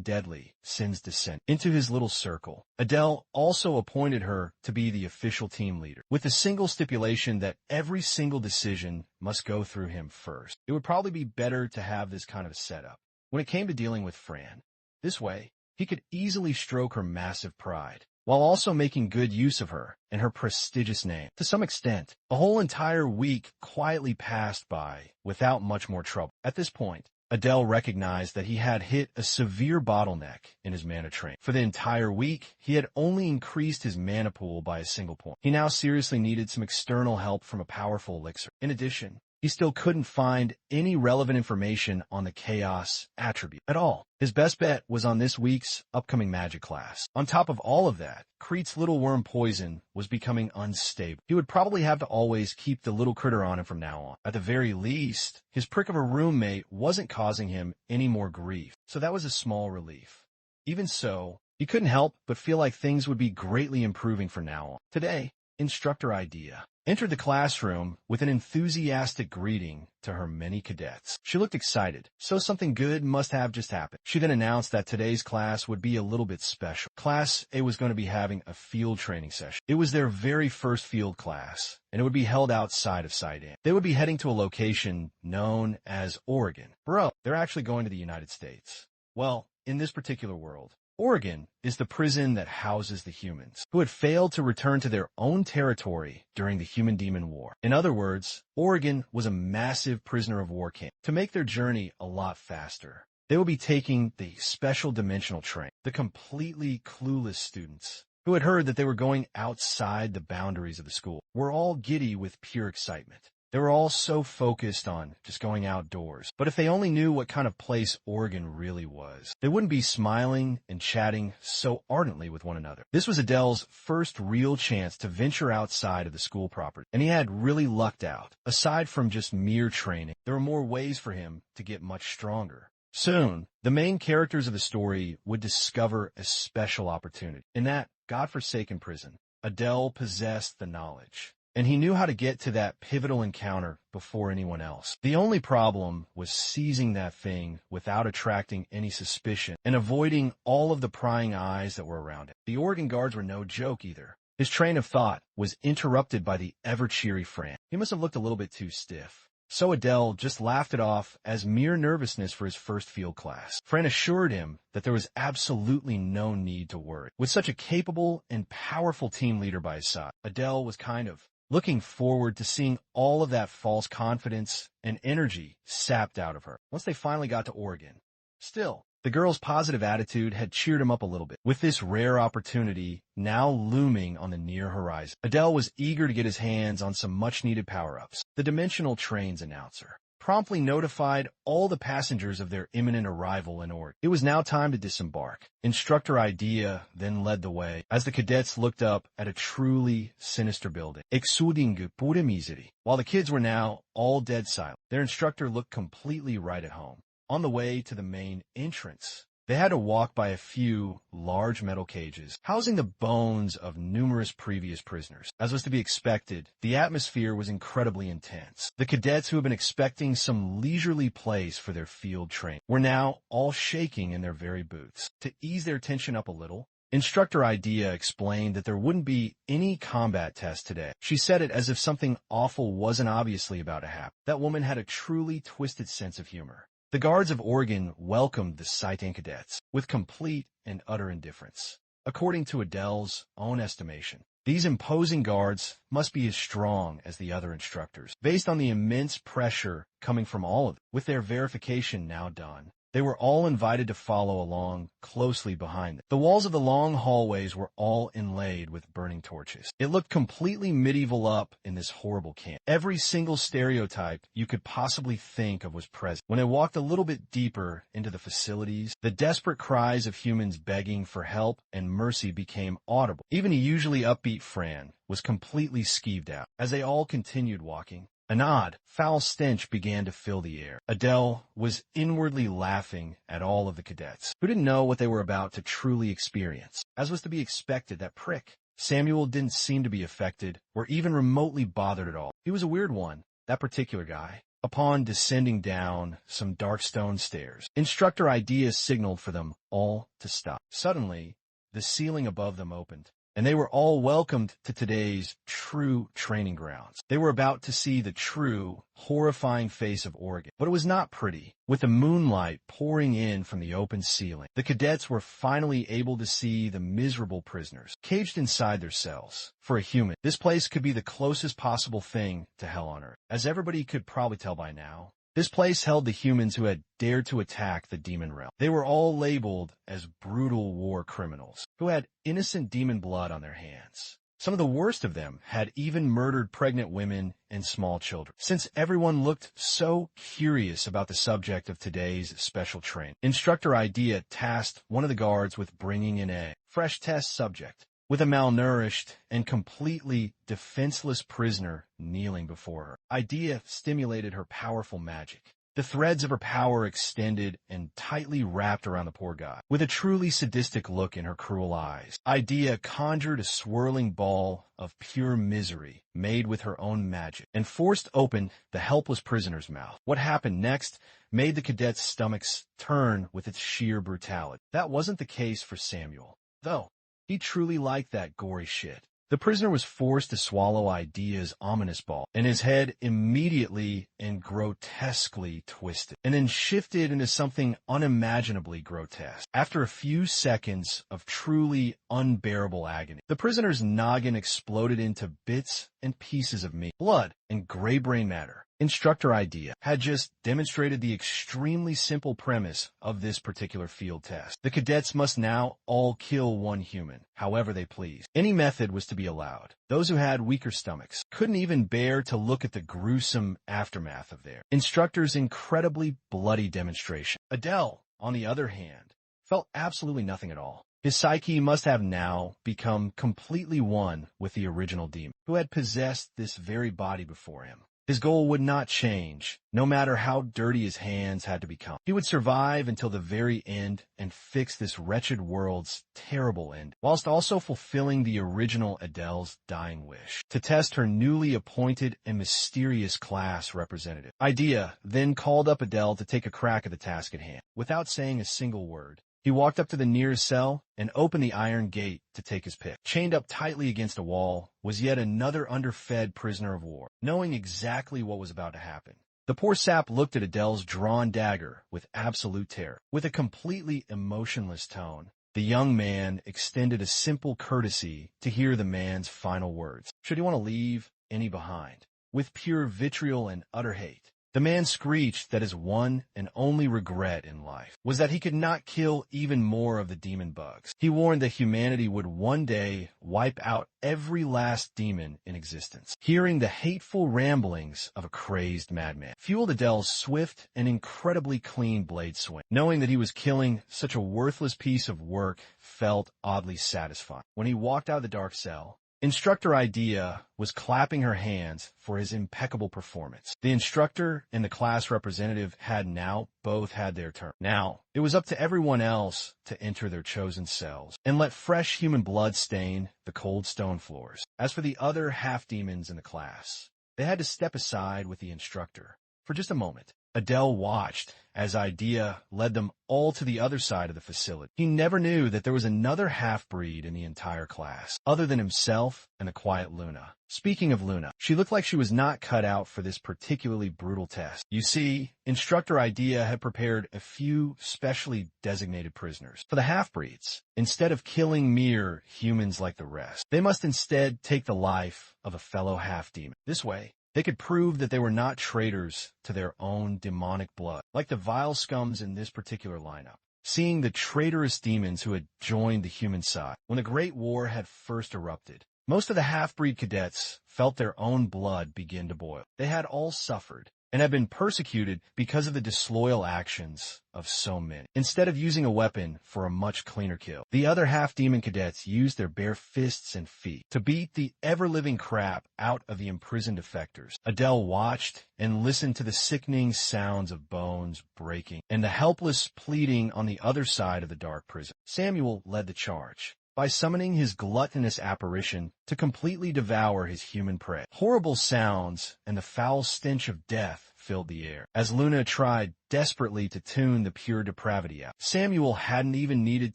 Speaker 1: deadly sins descent into his little circle. Adele also appointed her to be the official team leader, with the single stipulation that every single decision must go through him first. It would probably be better to have this kind of a setup when it came to dealing with Fran. This way, he could easily stroke her massive pride, while also making good use of her and her prestigious name. To some extent, a whole entire week quietly passed by without much more trouble. At this point, Adele recognized that he had hit a severe bottleneck in his mana train. For the entire week, he had only increased his mana pool by a single point. He now seriously needed some external help from a powerful elixir. In addition, he still couldn't find any relevant information on the Chaos attribute at all. His best bet was on this week's upcoming magic class. On top of all of that, Crete's little worm poison was becoming unstable. He would probably have to always keep the little critter on him from now on. At the very least, his prick of a roommate wasn't causing him any more grief, so that was a small relief. Even so, he couldn't help but feel like things would be greatly improving from now on. Today, Instructor Idea entered the classroom with an enthusiastic greeting to her many cadets. She looked excited, so something good must have just happened. She then announced that today's class would be a little bit special. Class A was going to be having a field training session. It was their very first field class, and it would be held outside of Site A. They would be heading to a location known as Oregon. Bro, they're actually going to the United States. Well, in this particular world, Oregon is the prison that houses the humans who had failed to return to their own territory during the Human-Demon War. In other words, Oregon was a massive prisoner of war camp. To make their journey a lot faster, they would be taking the special dimensional train. The completely clueless students who had heard that they were going outside the boundaries of the school were all giddy with pure excitement. They were all so focused on just going outdoors. But if they only knew what kind of place Oregon really was, they wouldn't be smiling and chatting so ardently with one another. This was Adele's first real chance to venture outside of the school property, and he had really lucked out. Aside from just mere training, there were more ways for him to get much stronger. Soon, the main characters of the story would discover a special opportunity. In that godforsaken prison, Adele possessed the knowledge, and he knew how to get to that pivotal encounter before anyone else. The only problem was seizing that thing without attracting any suspicion and avoiding all of the prying eyes that were around it. The Oregon guards were no joke either. His train of thought was interrupted by the ever-cheery Fran. He must have looked a little bit too stiff, so Adele just laughed it off as mere nervousness for his first field class. Fran assured him that there was absolutely no need to worry. With such a capable and powerful team leader by his side, Adele was kind of looking forward to seeing all of that false confidence and energy sapped out of her once they finally got to Oregon. Still, the girl's positive attitude had cheered him up a little bit. With this rare opportunity now looming on the near horizon, Adele was eager to get his hands on some much-needed power-ups. The Dimensional Train's announcer promptly notified all the passengers of their imminent arrival in order. It was now time to disembark. Instructor Idea then led the way as the cadets looked up at a truly sinister building. Exuding pure misery. While the kids were now all dead silent, their instructor looked completely right at home. On the way to the main entrance, they had to walk by a few large metal cages, housing the bones of numerous previous prisoners. As was to be expected, the atmosphere was incredibly intense. The cadets who had been expecting some leisurely place for their field training were now all shaking in their very boots. To ease their tension up a little, Instructor Idea explained that there wouldn't be any combat test today. She said it as if something awful wasn't obviously about to happen. That woman had a truly twisted sense of humor. The guards of Oregon welcomed the Saitan cadets with complete and utter indifference. According to Adele's own estimation, these imposing guards must be as strong as the other instructors. Based on the immense pressure coming from all of them, with their verification now done, they were all invited to follow along closely behind them. The walls of the long hallways were all inlaid with burning torches. It looked completely medieval up in this horrible camp. Every single stereotype you could possibly think of was present. When they walked a little bit deeper into the facilities, the desperate cries of humans begging for help and mercy became audible. Even a usually upbeat Fran was completely skeeved out. As they all continued walking, an odd, foul stench began to fill the air. Adele was inwardly laughing at all of the cadets, who didn't know what they were about to truly experience. As was to be expected, that prick, Samuel, didn't seem to be affected or even remotely bothered at all. He was a weird one, that particular guy. Upon descending down some dark stone stairs, Instructor Idea signaled for them all to stop. Suddenly, the ceiling above them opened, and they were all welcomed to today's true training grounds. They were about to see the true, horrifying face of Oregon. But it was not pretty. With the moonlight pouring in from the open ceiling, the cadets were finally able to see the miserable prisoners, caged inside their cells. For a human, this place could be the closest possible thing to hell on earth. As everybody could probably tell by now, this place held the humans who had dared to attack the demon realm. They were all labeled as brutal war criminals who had innocent demon blood on their hands. Some of the worst of them had even murdered pregnant women and small children. Since everyone looked so curious about the subject of today's special training, Instructor Idea tasked one of the guards with bringing in a fresh test subject, with a malnourished and completely defenseless prisoner kneeling before her. Idea stimulated her powerful magic. The threads of her power extended and tightly wrapped around the poor guy. With a truly sadistic look in her cruel eyes, Idea conjured a swirling ball of pure misery made with her own magic and forced open the helpless prisoner's mouth. What happened next made the cadets' stomachs turn with its sheer brutality. That wasn't the case for Samuel, though. He truly liked that gory shit. The prisoner was forced to swallow Idea's ominous ball, and his head immediately and grotesquely twisted, and then shifted into something unimaginably grotesque. After a few seconds of truly unbearable agony, the prisoner's noggin exploded into bits and pieces of meat, blood, and gray brain matter. Instructor Idea had just demonstrated the extremely simple premise of this particular field test. The cadets must now all kill one human, however they please. Any method was to be allowed. Those who had weaker stomachs couldn't even bear to look at the gruesome aftermath of their instructor's incredibly bloody demonstration. Adele, on the other hand, felt absolutely nothing at all. His psyche must have now become completely one with the original demon, who had possessed this very body before him. His goal would not change, no matter how dirty his hands had to become. He would survive until the very end and fix this wretched world's terrible end, whilst also fulfilling the original Adele's dying wish, to test her newly appointed and mysterious class representative. Idea then called up Adele to take a crack at the task at hand. Without saying a single word, he walked up to the nearest cell and opened the iron gate to take his pick. Chained up tightly against a wall was yet another underfed prisoner of war, knowing exactly what was about to happen. The poor sap looked at Adele's drawn dagger with absolute terror. With a completely emotionless tone, the young man extended a simple courtesy to hear the man's final words. Should he want to leave any behind? With pure vitriol and utter hate, The man screeched that his one and only regret in life was that he could not kill even more of the demon bugs. He warned that humanity would one day wipe out every last demon in existence. Hearing the hateful ramblings of a crazed madman fueled Adele's swift and incredibly clean blade swing. Knowing that he was killing such a worthless piece of work felt oddly satisfying. When he walked out of the dark cell, Instructor Idea was clapping her hands for his impeccable performance. The instructor and the class representative had now both had their turn. Now, it was up to everyone else to enter their chosen cells and let fresh human blood stain the cold stone floors. As for the other half-demons in the class, they had to step aside with the instructor for just a moment. Adele watched as Idea led them all to the other side of the facility. He never knew that there was another half-breed in the entire class, other than himself and the quiet Luna. Speaking of Luna, she looked like she was not cut out for this particularly brutal test. You see, Instructor Idea had prepared a few specially designated prisoners for the half-breeds. Instead of killing mere humans like the rest, they must instead take the life of a fellow half-demon. This way, they could prove that they were not traitors to their own demonic blood, like the vile scums in this particular lineup. Seeing the traitorous demons who had joined the human side when the Great War had first erupted, most of the half-breed cadets felt their own blood begin to boil. They had all suffered and had been persecuted because of the disloyal actions of so many. Instead of using a weapon for a much cleaner kill, the other half-demon cadets used their bare fists and feet to beat the ever-living crap out of the imprisoned defectors. Adele watched and listened to the sickening sounds of bones breaking and the helpless pleading on the other side of the dark prison. Samuel led the charge by summoning his gluttonous apparition to completely devour his human prey. Horrible sounds and the foul stench of death filled the air as Luna tried desperately to tune the pure depravity out. Samuel hadn't even needed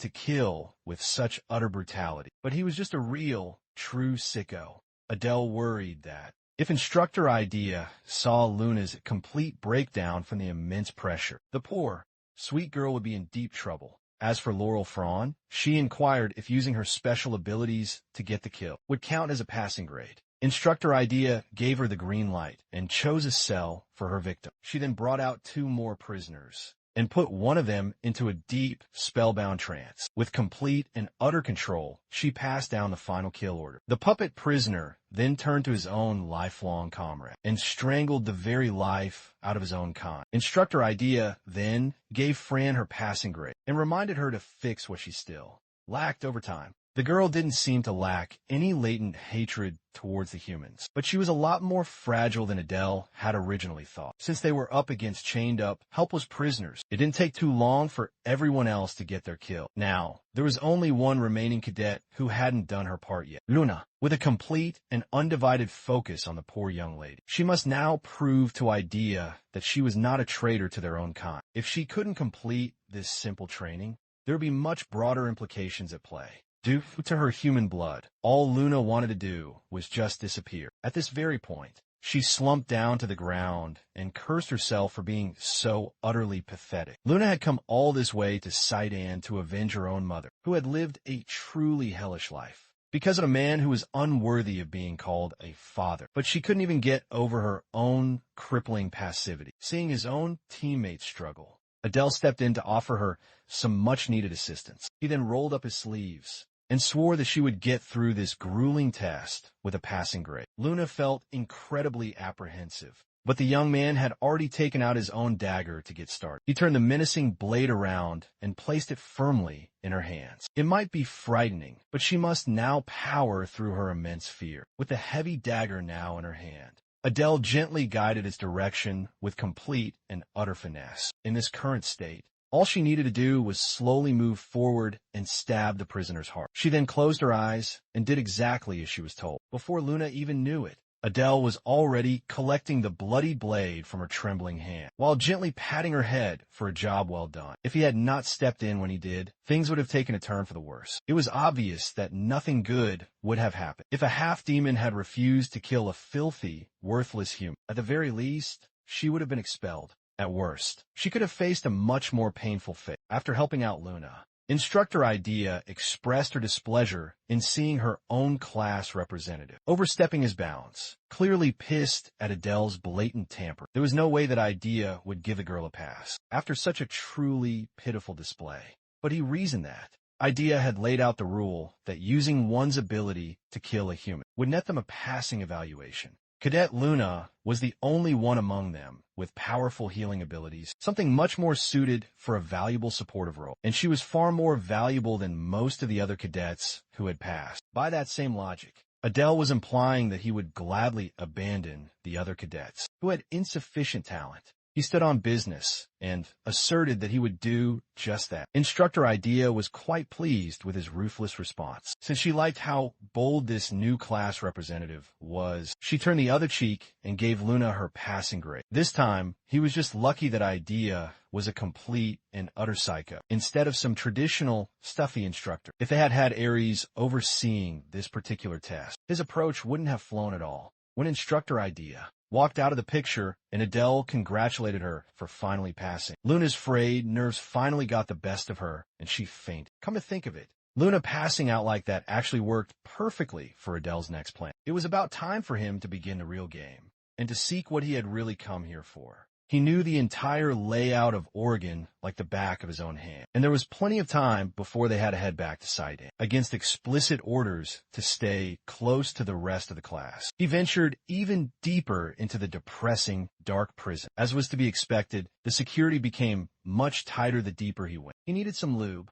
Speaker 1: to kill with such utter brutality, but he was just a real, true sicko. Adele worried that if Instructor Idea saw Luna's complete breakdown from the immense pressure, the poor, sweet girl would be in deep trouble. As for Laurel Fraun, she inquired if using her special abilities to get the kill would count as a passing grade. Instructor Idea gave her the green light and chose a cell for her victim. She then brought out 2 more prisoners and put one of them into a deep, spellbound trance. With complete and utter control, she passed down the final kill order. The puppet prisoner then turned to his own lifelong comrade and strangled the very life out of his own kind. Instructor Idea then gave Fran her passing grade and reminded her to fix what she still lacked over time. The girl didn't seem to lack any latent hatred towards the humans, but she was a lot more fragile than Adele had originally thought. Since they were up against chained up, helpless prisoners, it didn't take too long for everyone else to get their kill. Now, there was only one remaining cadet who hadn't done her part yet, Luna, with a complete and undivided focus on the poor young lady. She must now prove to Idea that she was not a traitor to their own kind. If she couldn't complete this simple training, there would be much broader implications at play. Due to her human blood, all Luna wanted to do was just disappear. At this very point, she slumped down to the ground and cursed herself for being so utterly pathetic. Luna had come all this way to Sidan to avenge her own mother, who had lived a truly hellish life, because of a man who was unworthy of being called a father. But she couldn't even get over her own crippling passivity. Seeing his own teammates struggle, Adele stepped in to offer her some much-needed assistance. He then rolled up his sleeves and swore that she would get through this grueling test with a passing grade. Luna felt incredibly apprehensive, but the young man had already taken out his own dagger to get started. He turned the menacing blade around and placed it firmly in her hands. It might be frightening, but she must now power through her immense fear. With the heavy dagger now in her hand, Adele gently guided its direction with complete and utter finesse. In this current state, all she needed to do was slowly move forward and stab the prisoner's heart. She then closed her eyes and did exactly as she was told. Before Luna even knew it, Adele was already collecting the bloody blade from her trembling hand, while gently patting her head for a job well done. If he had not stepped in when he did, things would have taken a turn for the worse. It was obvious that nothing good would have happened if a half-demon had refused to kill a filthy, worthless human. At the very least, she would have been expelled. At worst, she could have faced a much more painful fate. After helping out Luna, Instructor Idea expressed her displeasure in seeing her own class representative overstepping his bounds, clearly pissed at Adele's blatant tamper. There was no way that Idea would give the girl a pass after such a truly pitiful display. But he reasoned that Idea had laid out the rule that using one's ability to kill a human would net them a passing evaluation. Cadet Luna was the only one among them with powerful healing abilities, something much more suited for a valuable supportive role, and she was far more valuable than most of the other cadets who had passed. By that same logic, Adele was implying that he would gladly abandon the other cadets who had insufficient talent. He stood on business and asserted that he would do just that. Instructor Idea was quite pleased with his ruthless response. Since she liked how bold this new class representative was, she turned the other cheek and gave Luna her passing grade. This time, he was just lucky that Idea was a complete and utter psycho, instead of some traditional, stuffy instructor. If they had had Ares overseeing this particular test, his approach wouldn't have flown at all. When Instructor Idea walked out of the picture, and Adele congratulated her for finally passing, Luna's frayed nerves finally got the best of her, and she fainted. Come to think of it, Luna passing out like that actually worked perfectly for Adele's next plan. It was about time for him to begin the real game, and to seek what he had really come here for. He knew the entire layout of Oregon like the back of his own hand, and there was plenty of time before they had to head back to Sidon, against explicit orders to stay close to the rest of the class. He ventured even deeper into the depressing, dark prison. As was to be expected, the security became much tighter the deeper he went. He needed some lube.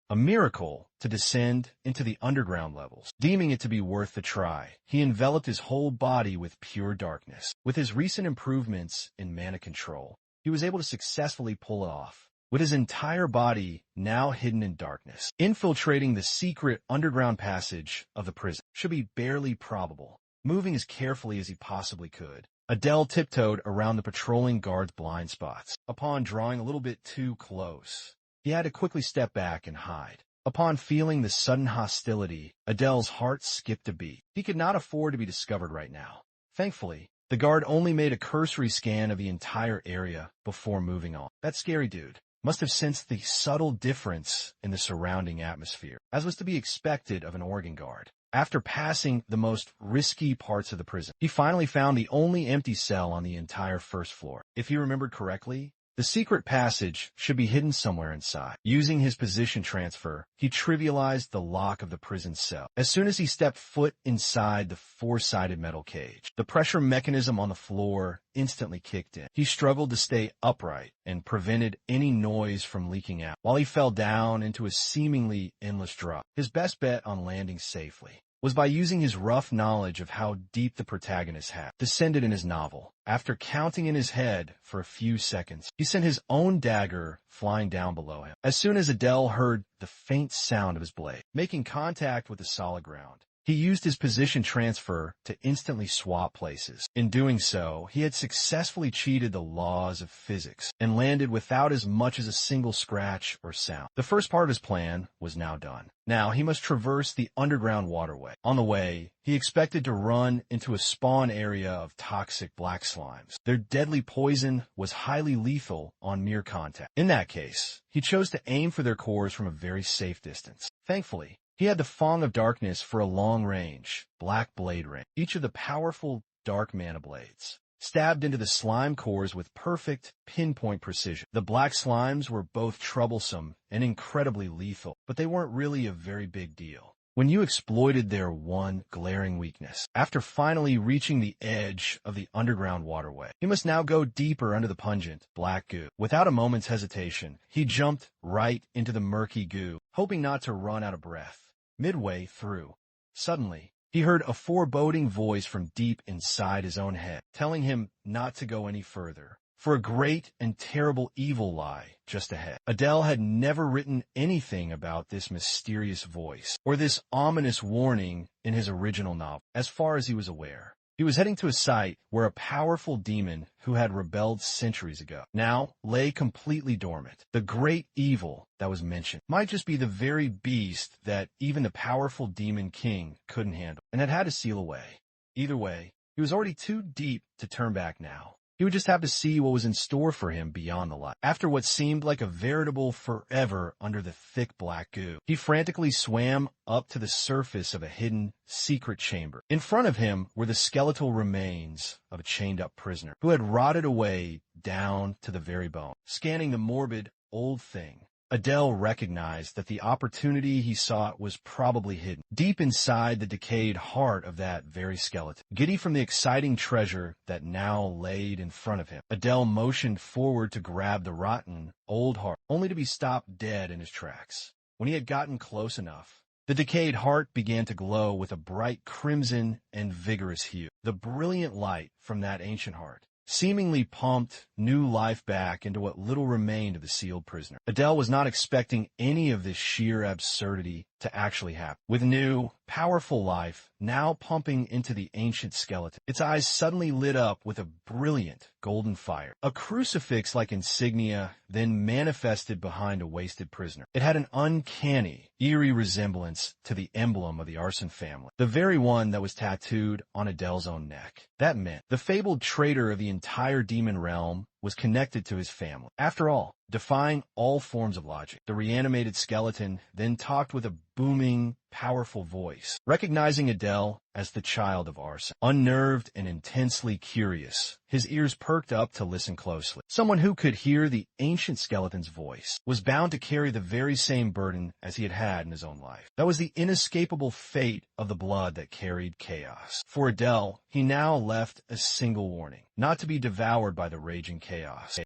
Speaker 1: A miracle to descend into the underground levels. Deeming it to be worth the try, he enveloped his whole body with pure darkness. With his recent improvements in mana control, he was able to successfully pull it off, with his entire body now hidden in darkness. Infiltrating the secret underground passage of the prison should be barely probable. Moving as carefully as he possibly could, Adele tiptoed around the patrolling guard's blind spots. Upon drawing a little bit too close, he had to quickly step back and hide. Upon feeling the sudden hostility, Adele's heart skipped a beat. He could not afford to be discovered right now. Thankfully, the guard only made a cursory scan of the entire area before moving on. That scary dude must have sensed the subtle difference in the surrounding atmosphere, as was to be expected of an Oregon guard. After passing the most risky parts of the prison, he finally found the only empty cell on the entire first floor. If he remembered correctly, the secret passage should be hidden somewhere inside. Using his position transfer, he trivialized the lock of the prison cell. As soon as he stepped foot inside the four-sided metal cage, the pressure mechanism on the floor instantly kicked in. He struggled to stay upright and prevented any noise from leaking out, while he fell down into a seemingly endless drop. His best bet on landing safely was by using his rough knowledge of how deep the protagonist had descended in his novel. After counting in his head for a few seconds, he sent his own dagger flying down below him. As soon as Adele heard the faint sound of his blade making contact with the solid ground, he used his position transfer to instantly swap places. In doing so, he had successfully cheated the laws of physics and landed without as much as a single scratch or sound. The first part of his plan was now done. Now he must traverse the underground waterway. On the way, he expected to run into a spawn area of toxic black slimes. Their deadly poison was highly lethal on mere contact. In that case, he chose to aim for their cores from a very safe distance. Thankfully, he had the Fong of Darkness for a long-range, black blade ring. Each of the powerful dark mana blades stabbed into the slime cores with perfect pinpoint precision. The black slimes were both troublesome and incredibly lethal, but they weren't really a very big deal when you exploited their one glaring weakness. After finally reaching the edge of the underground waterway, he must now go deeper under the pungent black goo. Without a moment's hesitation, he jumped right into the murky goo, hoping not to run out of breath. Midway through, suddenly, he heard a foreboding voice from deep inside his own head, telling him not to go any further, for a great and terrible evil lie just ahead. Adele had never written anything about this mysterious voice, or this ominous warning in his original novel, as far as he was aware. He was heading to a site where a powerful demon who had rebelled centuries ago now lay completely dormant. The great evil that was mentioned might just be the very beast that even the powerful demon king couldn't handle and had to seal away. Either way, he was already too deep to turn back now. He would just have to see what was in store for him beyond the light. After what seemed like a veritable forever under the thick black goo, he frantically swam up to the surface of a hidden, secret chamber. In front of him were the skeletal remains of a chained-up prisoner who had rotted away down to the very bone. Scanning the morbid, old thing, Adele recognized that the opportunity he sought was probably hidden deep inside the decayed heart of that very skeleton. Giddy from the exciting treasure that now laid in front of him, Adele motioned forward to grab the rotten, old heart, only to be stopped dead in his tracks. When he had gotten close enough, the decayed heart began to glow with a bright crimson and vigorous hue. The brilliant light from that ancient heart seemingly pumped new life back into what little remained of the sealed prisoner. Adele was not expecting any of this sheer absurdity to actually happen. With new, powerful life now pumping into the ancient skeleton, its eyes suddenly lit up with a brilliant golden fire. A crucifix-like insignia then manifested behind a wasted prisoner. It had an uncanny, eerie resemblance to the emblem of the arson family, the very one that was tattooed on Adele's own neck. That meant the fabled traitor of the entire demon realm was connected to his family. After all, defying all forms of logic, the reanimated skeleton then talked with a booming, powerful voice. Recognizing Adele as the child of arson, unnerved and intensely curious, his ears perked up to listen closely. Someone who could hear the ancient skeleton's voice was bound to carry the very same burden as he had had in his own life. That was the inescapable fate of the blood that carried chaos. For Adele, he now left a single warning: not to be devoured by the raging chaos.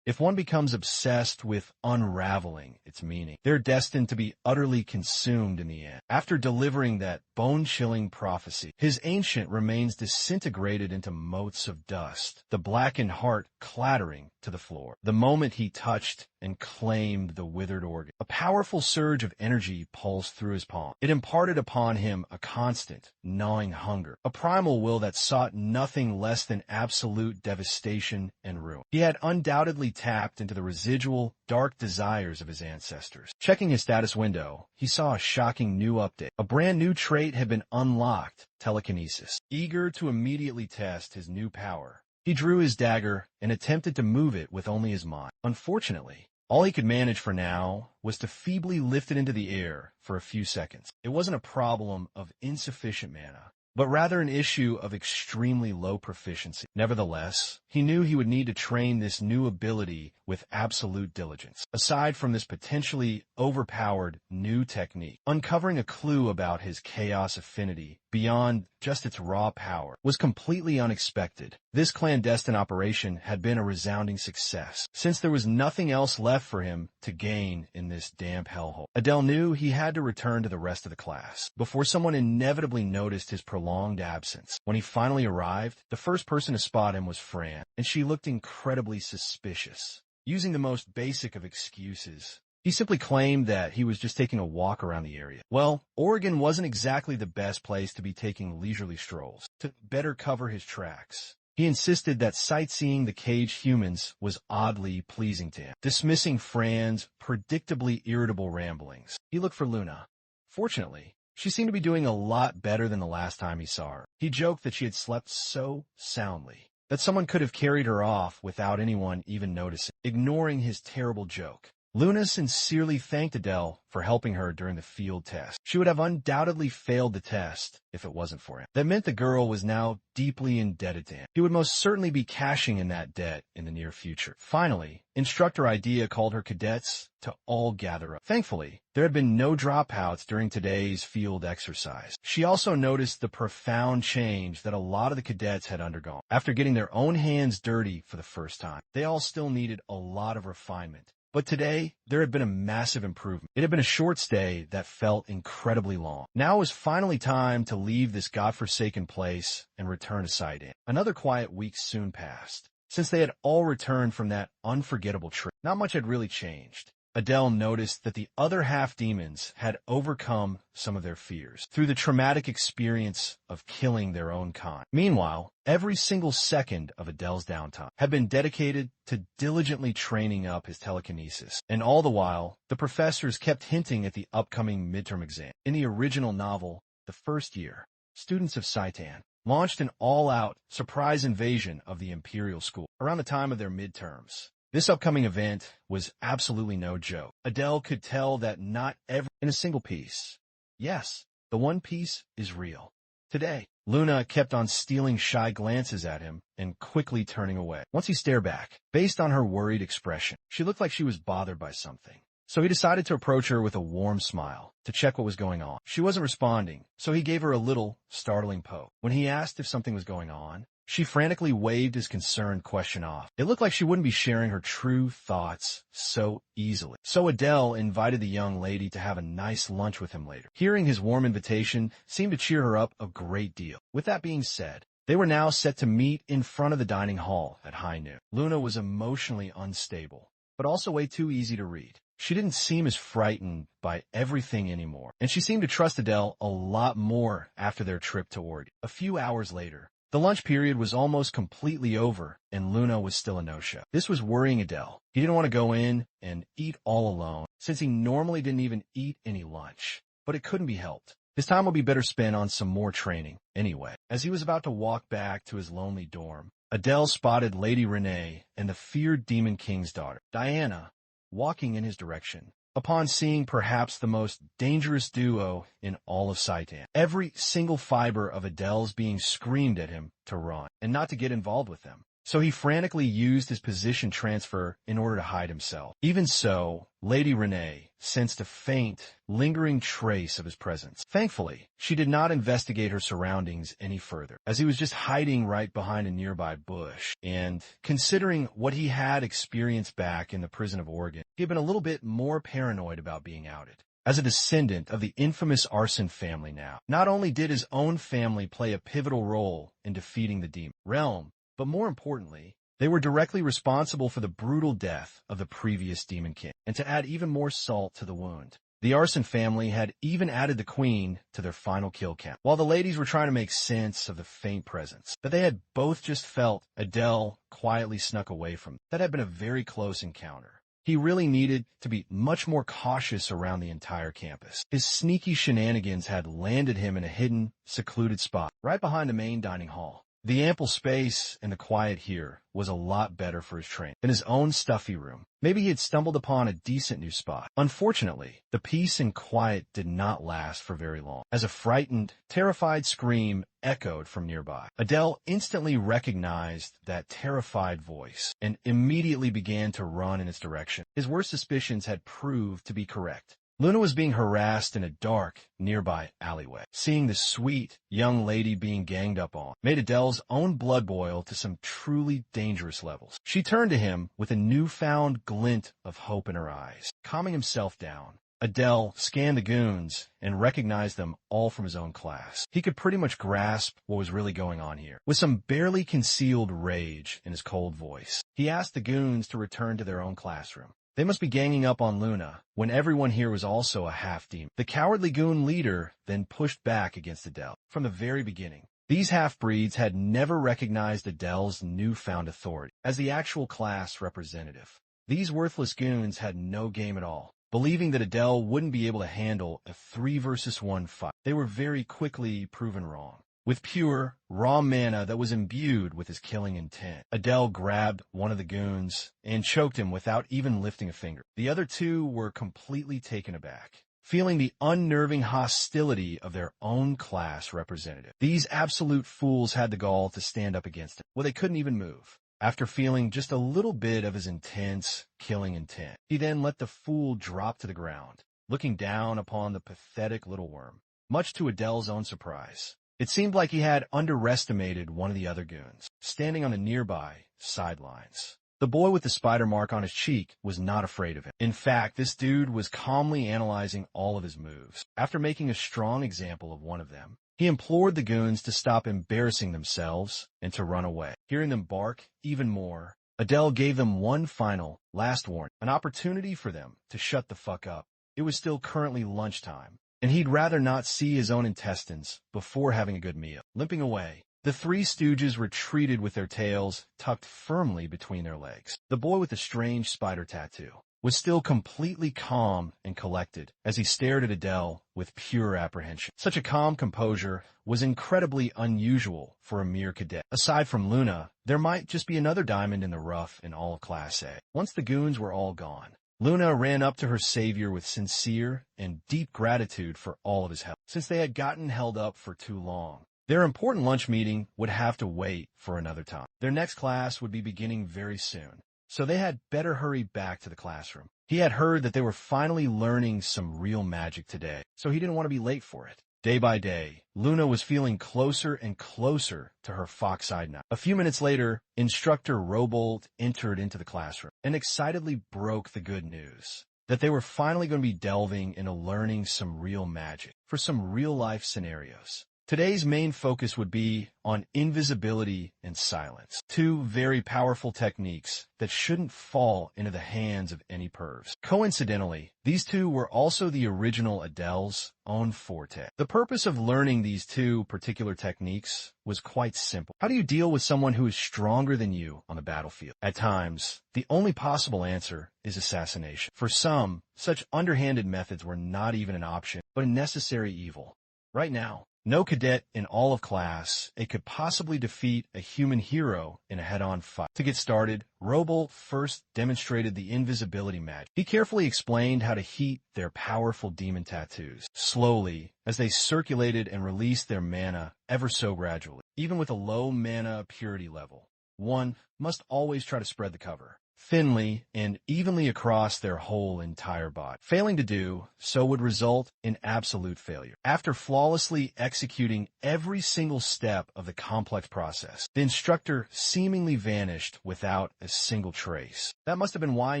Speaker 1: If one becomes obsessed with unraveling its meaning, they're destined to be utterly consumed in the end. After delivering that bone-chilling prophecy, his ancient remains disintegrated into motes of dust, the blackened heart clattering to the floor the moment he touched and claimed the withered organ. A powerful surge of energy pulsed through his palm. It imparted upon him a constant, gnawing hunger, a primal will that sought nothing less than absolute devastation and ruin. He had undoubtedly tapped into the residual, dark desires of his ancestors. Checking his status window, he saw a shocking new update. A brand new trait had been unlocked: telekinesis. Eager to immediately test his new power, he drew his dagger and attempted to move it with only his mind. Unfortunately, all he could manage for now was to feebly lift it into the air for a few seconds. It wasn't a problem of insufficient mana, but rather an issue of extremely low proficiency. Nevertheless, he knew he would need to train this new ability with absolute diligence. Aside from this potentially overpowered new technique, uncovering a clue about his chaos affinity beyond just its raw power was completely unexpected. This clandestine operation had been a resounding success, since there was nothing else left for him to gain in this damp hellhole. Adele knew he had to return to the rest of the class before someone inevitably noticed his prolonged absence. When he finally arrived, the first person to spot him was Fran, and she looked incredibly suspicious. Using the most basic of excuses, he simply claimed that he was just taking a walk around the area. Well, Oregon wasn't exactly the best place to be taking leisurely strolls. To better cover his tracks, he insisted that sightseeing the caged humans was oddly pleasing to him. Dismissing Fran's predictably irritable ramblings, he looked for Luna. Fortunately, she seemed to be doing a lot better than the last time he saw her. He joked that she had slept so soundly that someone could have carried her off without anyone even noticing. Ignoring his terrible joke, Luna sincerely thanked Adele for helping her during the field test. She would have undoubtedly failed the test if it wasn't for him. That meant the girl was now deeply indebted to him. He would most certainly be cashing in that debt in the near future. Finally, Instructor Idea called her cadets to all gather up. Thankfully, there had been no dropouts during today's field exercise. She also noticed the profound change that a lot of the cadets had undergone. After getting their own hands dirty for the first time, they all still needed a lot of refinement. But today, there had been a massive improvement. It had been a short stay that felt incredibly long. Now it was finally time to leave this godforsaken place and return to Side Inn. Another quiet week soon passed. Since they had all returned from that unforgettable trip, not much had really changed. Adele noticed that the other half-demons had overcome some of their fears through the traumatic experience of killing their own kind. Meanwhile, every single second of Adele's downtime had been dedicated to diligently training up his telekinesis. And all the while, the professors kept hinting at the upcoming midterm exam. In the original novel, The First Year, students of Saitan launched an all-out surprise invasion of the Imperial School around the time of their midterms. This upcoming event was absolutely no joke. Adele could tell that not every in a single piece. Yes, the One Piece is real. Today, Luna kept on stealing shy glances at him and quickly turning away. Once he stared back, based on her worried expression, she looked like she was bothered by something. So he decided to approach her with a warm smile to check what was going on. She wasn't responding, so he gave her a little, startling poke. When he asked if something was going on, she frantically waved his concerned question off. It looked like she wouldn't be sharing her true thoughts so easily. So Adele invited the young lady to have a nice lunch with him later. Hearing his warm invitation seemed to cheer her up a great deal. With that being said, they were now set to meet in front of the dining hall at high noon. Luna was emotionally unstable, but also way too easy to read. She didn't seem as frightened by everything anymore, and she seemed to trust Adele a lot more after their trip to Oregon. A few hours later, the lunch period was almost completely over, and Luna was still a no-show. This was worrying Adele. He didn't want to go in and eat all alone, since he normally didn't even eat any lunch. But it couldn't be helped. His time would be better spent on some more training, anyway. As he was about to walk back to his lonely dorm, Adele spotted Lady Renee and the feared Demon King's daughter, Diana, walking in his direction. Upon seeing perhaps the most dangerous duo in all of Saitan, every single fiber of Adele's being screamed at him to run and not to get involved with them. So he frantically used his position transfer in order to hide himself. Even so, Lady Renee sensed a faint, lingering trace of his presence. Thankfully, she did not investigate her surroundings any further, as he was just hiding right behind a nearby bush. And considering what he had experienced back in the prison of Oregon, he had been a little bit more paranoid about being outed. As a descendant of the infamous arson family now, not only did his own family play a pivotal role in defeating the demon realm, but more importantly, they were directly responsible for the brutal death of the previous Demon King. And to add even more salt to the wound, the arson family had even added the queen to their final kill count. While the ladies were trying to make sense of the faint presence that they had both just felt, Adele quietly snuck away from them. That had been a very close encounter. He really needed to be much more cautious around the entire campus. His sneaky shenanigans had landed him in a hidden, secluded spot right behind the main dining hall. The ample space and the quiet here was a lot better for his training than his own stuffy room. Maybe he had stumbled upon a decent new spot. Unfortunately, the peace and quiet did not last for very long, as a frightened, terrified scream echoed from nearby. Adele instantly recognized that terrified voice and immediately began to run in its direction. His worst suspicions had proved to be correct. Luna was being harassed in a dark, nearby alleyway. Seeing the sweet, young lady being ganged up on made Adele's own blood boil to some truly dangerous levels. She turned to him with a newfound glint of hope in her eyes. Calming himself down, Adele scanned the goons and recognized them all from his own class. He could pretty much grasp what was really going on here. With some barely concealed rage in his cold voice, he asked the goons to return to their own classroom. They must be ganging up on Luna, when everyone here was also a half-demon. The cowardly goon leader then pushed back against Adele. From the very beginning, these half-breeds had never recognized Adele's newfound authority as the actual class representative. These worthless goons had no game at all, believing that Adele wouldn't be able to handle a 3-versus-1 fight. They were very quickly proven wrong. With pure, raw mana that was imbued with his killing intent, Adele grabbed one of the goons and choked him without even lifting a finger. The other two were completely taken aback, feeling the unnerving hostility of their own class representative. These absolute fools had the gall to stand up against him. Well, they couldn't even move. After feeling just a little bit of his intense, killing intent, he then let the fool drop to the ground, looking down upon the pathetic little worm, much to Adele's own surprise. It seemed like he had underestimated one of the other goons, standing on the nearby sidelines. The boy with the spider mark on his cheek was not afraid of him. In fact, this dude was calmly analyzing all of his moves. After making a strong example of one of them, he implored the goons to stop embarrassing themselves and to run away. Hearing them bark even more, Adele gave them one final, last warning, an opportunity for them to shut the fuck up. It was still currently lunchtime, and he'd rather not see his own intestines before having a good meal. Limping away, the three stooges retreated with their tails tucked firmly between their legs. The boy with the strange spider tattoo was still completely calm and collected as he stared at Adele with pure apprehension. Such a calm composure was incredibly unusual for a mere cadet. Aside from Luna, there might just be another diamond in the rough in all of Class A. Once the goons were all gone, Luna ran up to her savior with sincere and deep gratitude for all of his help, since they had gotten held up for too long. Their important lunch meeting would have to wait for another time. Their next class would be beginning very soon, so they had better hurry back to the classroom. He had heard that they were finally learning some real magic today, so he didn't want to be late for it. Day by day, Luna was feeling closer and closer to her fox-eyed knight. A few minutes later, Instructor Robolt entered into the classroom and excitedly broke the good news that they were finally going to be delving into learning some real magic for some real-life scenarios. Today's main focus would be on invisibility and silence, two very powerful techniques that shouldn't fall into the hands of any pervs. Coincidentally, these two were also the original Adele's own forte. The purpose of learning these two particular techniques was quite simple. How do you deal with someone who is stronger than you on the battlefield? At times, the only possible answer is assassination. For some, such underhanded methods were not even an option, but a necessary evil. Right now, no cadet in all of Class A could possibly defeat a human hero in a head-on fight. To get started, Robolt first demonstrated the invisibility magic. He carefully explained how to heat their powerful demon tattoos, slowly, as they circulated and released their mana ever so gradually. Even with a low mana purity level, one must always try to spread the cover thinly and evenly across their whole entire body. Failing to do so would result in absolute failure. After flawlessly executing every single step of the complex process, the instructor seemingly vanished without a single trace. That must have been why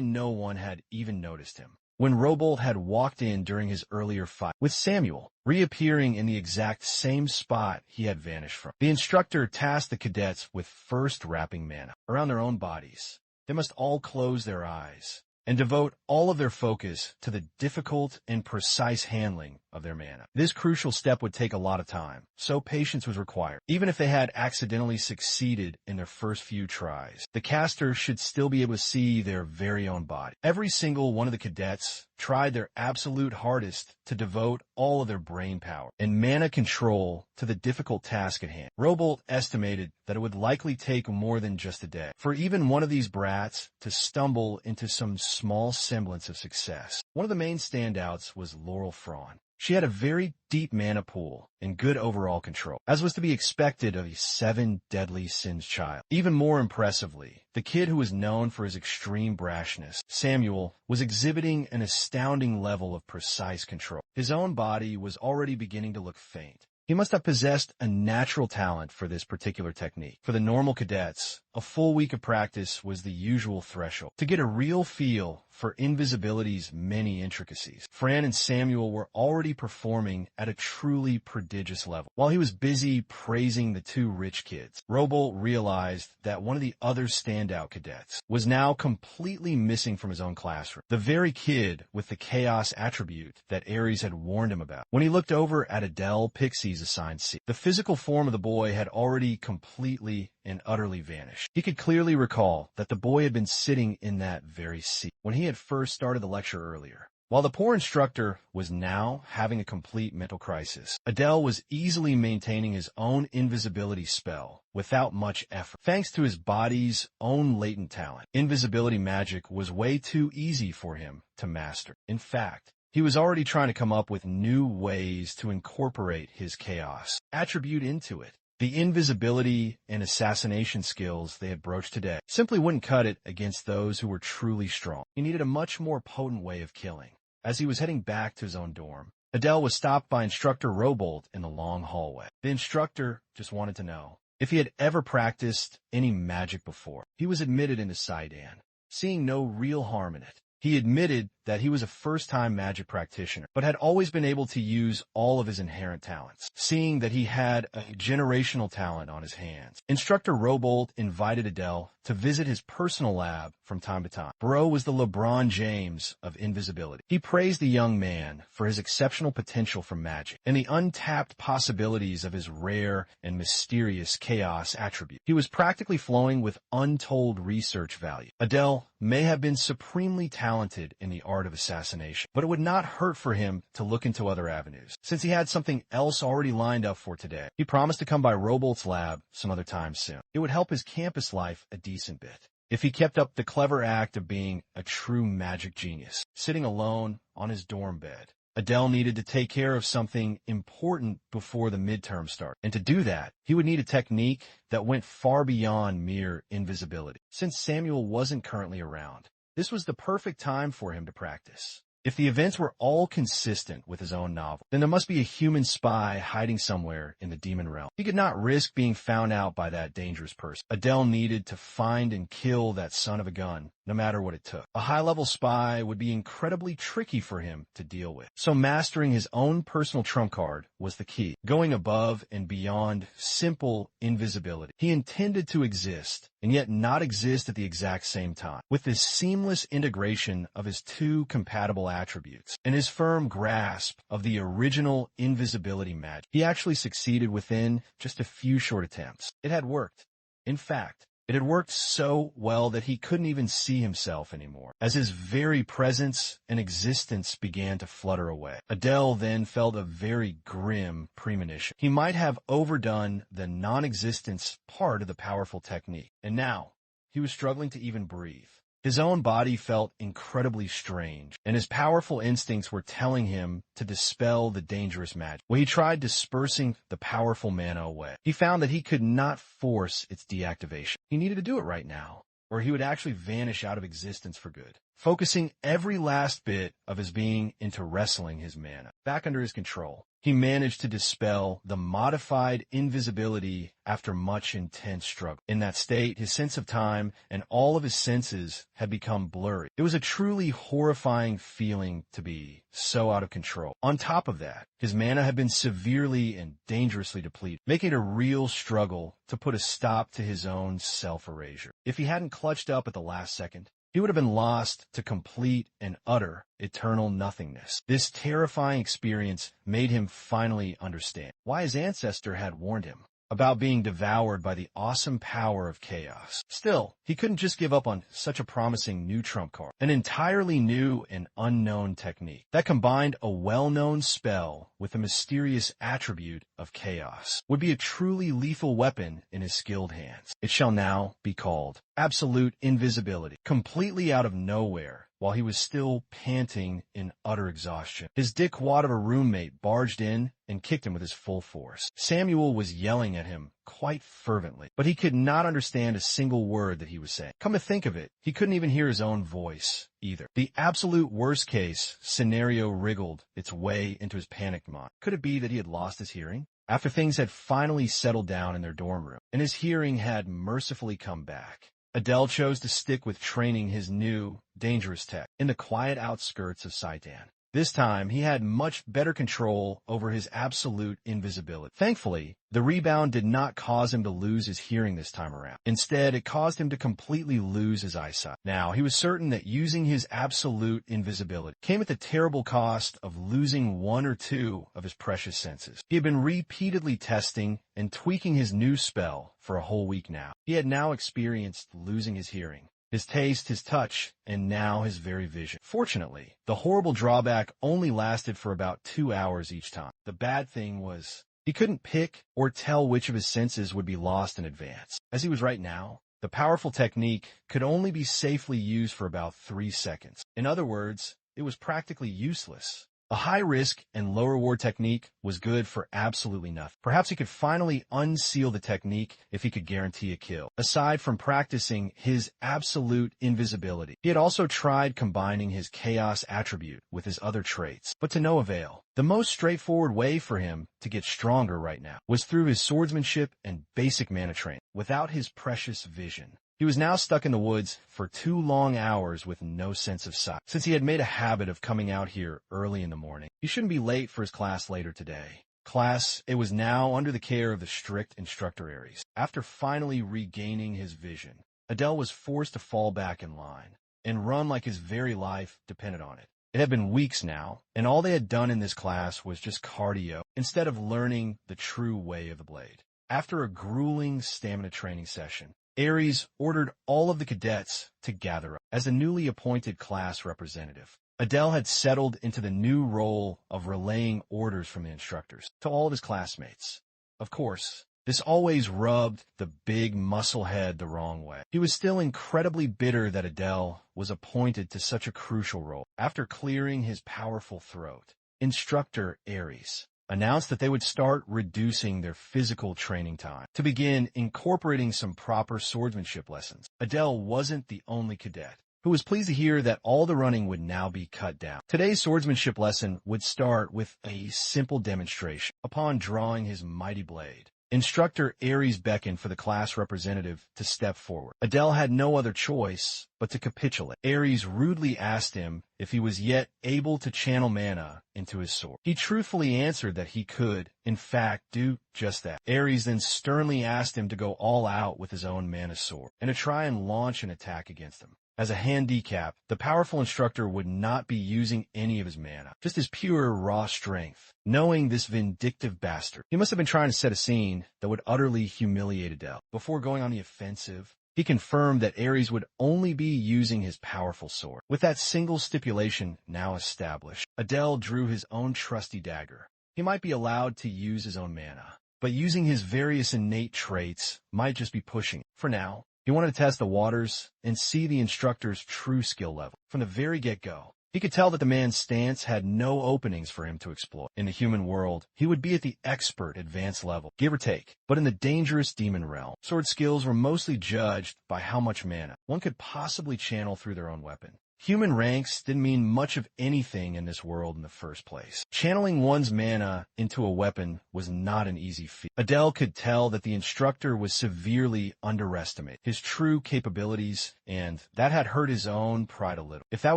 Speaker 1: no one had even noticed him. When Robolt had walked in during his earlier fight with Samuel, reappearing in the exact same spot he had vanished from, the instructor tasked the cadets with first wrapping mana around their own bodies. They must all close their eyes and devote all of their focus to the difficult and precise handling of their mana. This crucial step would take a lot of time, so patience was required. Even if they had accidentally succeeded in their first few tries, the caster should still be able to see their very own body. Every single one of the cadets tried their absolute hardest to devote all of their brain power and mana control to the difficult task at hand. Robolt estimated that it would likely take more than just a day for even one of these brats to stumble into some small semblance of success. One of the main standouts was Laurel Fraun. She had a very deep mana pool and good overall control, as was to be expected of a 7 deadly sins child. Even more impressively, the kid who was known for his extreme brashness, Samuel, was exhibiting an astounding level of precise control. His own body was already beginning to look faint. He must have possessed a natural talent for this particular technique. For the normal cadets, a full week of practice was the usual threshold to get a real feel for invisibility's many intricacies. Fran and Samuel were already performing at a truly prodigious level. While he was busy praising the two rich kids, Robolt realized that one of the other standout cadets was now completely missing from his own classroom. The very kid with the chaos attribute that Ares had warned him about. When he looked over at Adele Pixie's assigned seat, the physical form of the boy had already completely and utterly vanished. He could clearly recall that the boy had been sitting in that very seat when he had first started the lecture earlier. While the poor instructor was now having a complete mental crisis, Adele was easily maintaining his own invisibility spell without much effort. Thanks to his body's own latent talent, invisibility magic was way too easy for him to master. In fact, he was already trying to come up with new ways to incorporate his chaos attribute into it. The invisibility and assassination skills they had broached today simply wouldn't cut it against those who were truly strong. He needed a much more potent way of killing. As he was heading back to his own dorm, Adele was stopped by Instructor Robolt in the long hallway. The instructor just wanted to know if he had ever practiced any magic before. He was admitted into Saidan, seeing no real harm in it. He admitted that he was a first-time magic practitioner, but had always been able to use all of his inherent talents, seeing that he had a generational talent on his hands. Instructor Robolt invited Adele to visit his personal lab from time to time. Bro was the LeBron James of invisibility. He praised the young man for his exceptional potential for magic and the untapped possibilities of his rare and mysterious chaos attribute. He was practically flowing with untold research value. Adele may have been supremely talented in the art of assassination, but it would not hurt for him to look into other avenues. Since he had something else already lined up for today, he promised to come by Robolt's lab some other time soon. It would help his campus life a decent bit if he kept up the clever act of being a true magic genius, sitting alone on his dorm bed. Adele needed to take care of something important before the midterm start, and to do that, he would need a technique that went far beyond mere invisibility. Since Samuel wasn't currently around, this was the perfect time for him to practice. If the events were all consistent with his own novel, then there must be a human spy hiding somewhere in the demon realm. He could not risk being found out by that dangerous person. Adele needed to find and kill that son of a gun, no matter what it took. A high-level spy would be incredibly tricky for him to deal with. So mastering his own personal trump card was the key, going above and beyond simple invisibility. He intended to exist, and yet not exist at the exact same time. With this seamless integration of his two compatible attributes and his firm grasp of the original invisibility magic, he actually succeeded within just a few short attempts. It had worked. In fact, it had worked so well that he couldn't even see himself anymore, as his very presence and existence began to flutter away. Adele then felt a very grim premonition. He might have overdone the non-existence part of the powerful technique, and now he was struggling to even breathe. His own body felt incredibly strange, and his powerful instincts were telling him to dispel the dangerous magic. When he tried dispersing the powerful mana away, he found that he could not force its deactivation. He needed to do it right now, or he would actually vanish out of existence for good. Focusing every last bit of his being into wrestling his mana back under his control, he managed to dispel the modified invisibility after much intense struggle. In that state, his sense of time and all of his senses had become blurry. It was a truly horrifying feeling to be so out of control. On top of that, his mana had been severely and dangerously depleted, making it a real struggle to put a stop to his own self-erasure. If he hadn't clutched up at the last second, he would have been lost to complete and utter eternal nothingness. This terrifying experience made him finally understand why his ancestor had warned him about being devoured by the awesome power of chaos. Still, he couldn't just give up on such a promising new trump card, an entirely new and unknown technique that combined a well-known spell with a mysterious attribute of chaos would be a truly lethal weapon in his skilled hands. It shall now be called absolute invisibility. Completely out of nowhere, while he was still panting in utter exhaustion, his dickwad of a roommate barged in and kicked him with his full force. Samuel was yelling at him quite fervently, but he could not understand a single word that he was saying. Come to think of it, he couldn't even hear his own voice either. The absolute worst-case scenario wriggled its way into his panicked mind. Could it be that he had lost his hearing? After things had finally settled down in their dorm room, and his hearing had mercifully come back, Adele chose to stick with training his new, dangerous tech in the quiet outskirts of Saitan. This time, he had much better control over his absolute invisibility. Thankfully, the rebound did not cause him to lose his hearing this time around. Instead, it caused him to completely lose his eyesight. Now, he was certain that using his absolute invisibility came at the terrible cost of losing one or two of his precious senses. He had been repeatedly testing and tweaking his new spell for a whole week now. He had now experienced losing his hearing, his taste, his touch, and now his very vision. Fortunately, the horrible drawback only lasted for about 2 hours each time. The bad thing was he couldn't pick or tell which of his senses would be lost in advance. As he was right now, the powerful technique could only be safely used for about 3 seconds. In other words, it was practically useless. A high-risk and low-reward technique was good for absolutely nothing. Perhaps he could finally unseal the technique if he could guarantee a kill. Aside from practicing his absolute invisibility, he had also tried combining his chaos attribute with his other traits, but to no avail. The most straightforward way for him to get stronger right now was through his swordsmanship and basic mana training, without his precious vision. He was now stuck in the woods for 2 long hours with no sense of sight. Since he had made a habit of coming out here early in the morning, he shouldn't be late for his class later today. Class, it was now under the care of the strict instructor Aries. After finally regaining his vision, Adele was forced to fall back in line and run like his very life depended on it. It had been weeks now, and all they had done in this class was just cardio instead of learning the true way of the blade. After a grueling stamina training session, Ares ordered all of the cadets to gather up. As the newly appointed class representative, Adele had settled into the new role of relaying orders from the instructors to all of his classmates. Of course, this always rubbed the big muscle head the wrong way. He was still incredibly bitter that Adele was appointed to such a crucial role. After clearing his powerful throat, Instructor Ares announced that they would start reducing their physical training time to begin incorporating some proper swordsmanship lessons. Adele wasn't the only cadet who was pleased to hear that all the running would now be cut down. Today's swordsmanship lesson would start with a simple demonstration. Upon drawing his mighty blade, Instructor Ares beckoned for the class representative to step forward. Adele had no other choice but to capitulate. Ares rudely asked him if he was yet able to channel mana into his sword. He truthfully answered that he could, in fact, do just that. Ares then sternly asked him to go all out with his own mana sword and to try and launch an attack against him. As a handicap, the powerful instructor would not be using any of his mana, just his pure raw strength. Knowing this vindictive bastard, he must have been trying to set a scene that would utterly humiliate Adele. Before going on the offensive, he confirmed that Ares would only be using his powerful sword. With that single stipulation now established, Adele drew his own trusty dagger. He might be allowed to use his own mana, but using his various innate traits might just be pushing it. For now, he wanted to test the waters and see the instructor's true skill level. From the very get-go, he could tell that the man's stance had no openings for him to exploit. In the human world, he would be at the expert advanced level, give or take. But in the dangerous demon realm, sword skills were mostly judged by how much mana one could possibly channel through their own weapon. Human ranks didn't mean much of anything in this world in the first place. Channeling one's mana into a weapon was not an easy feat. Adele could tell that the instructor was severely underestimating his true capabilities, and that had hurt his own pride a little. If that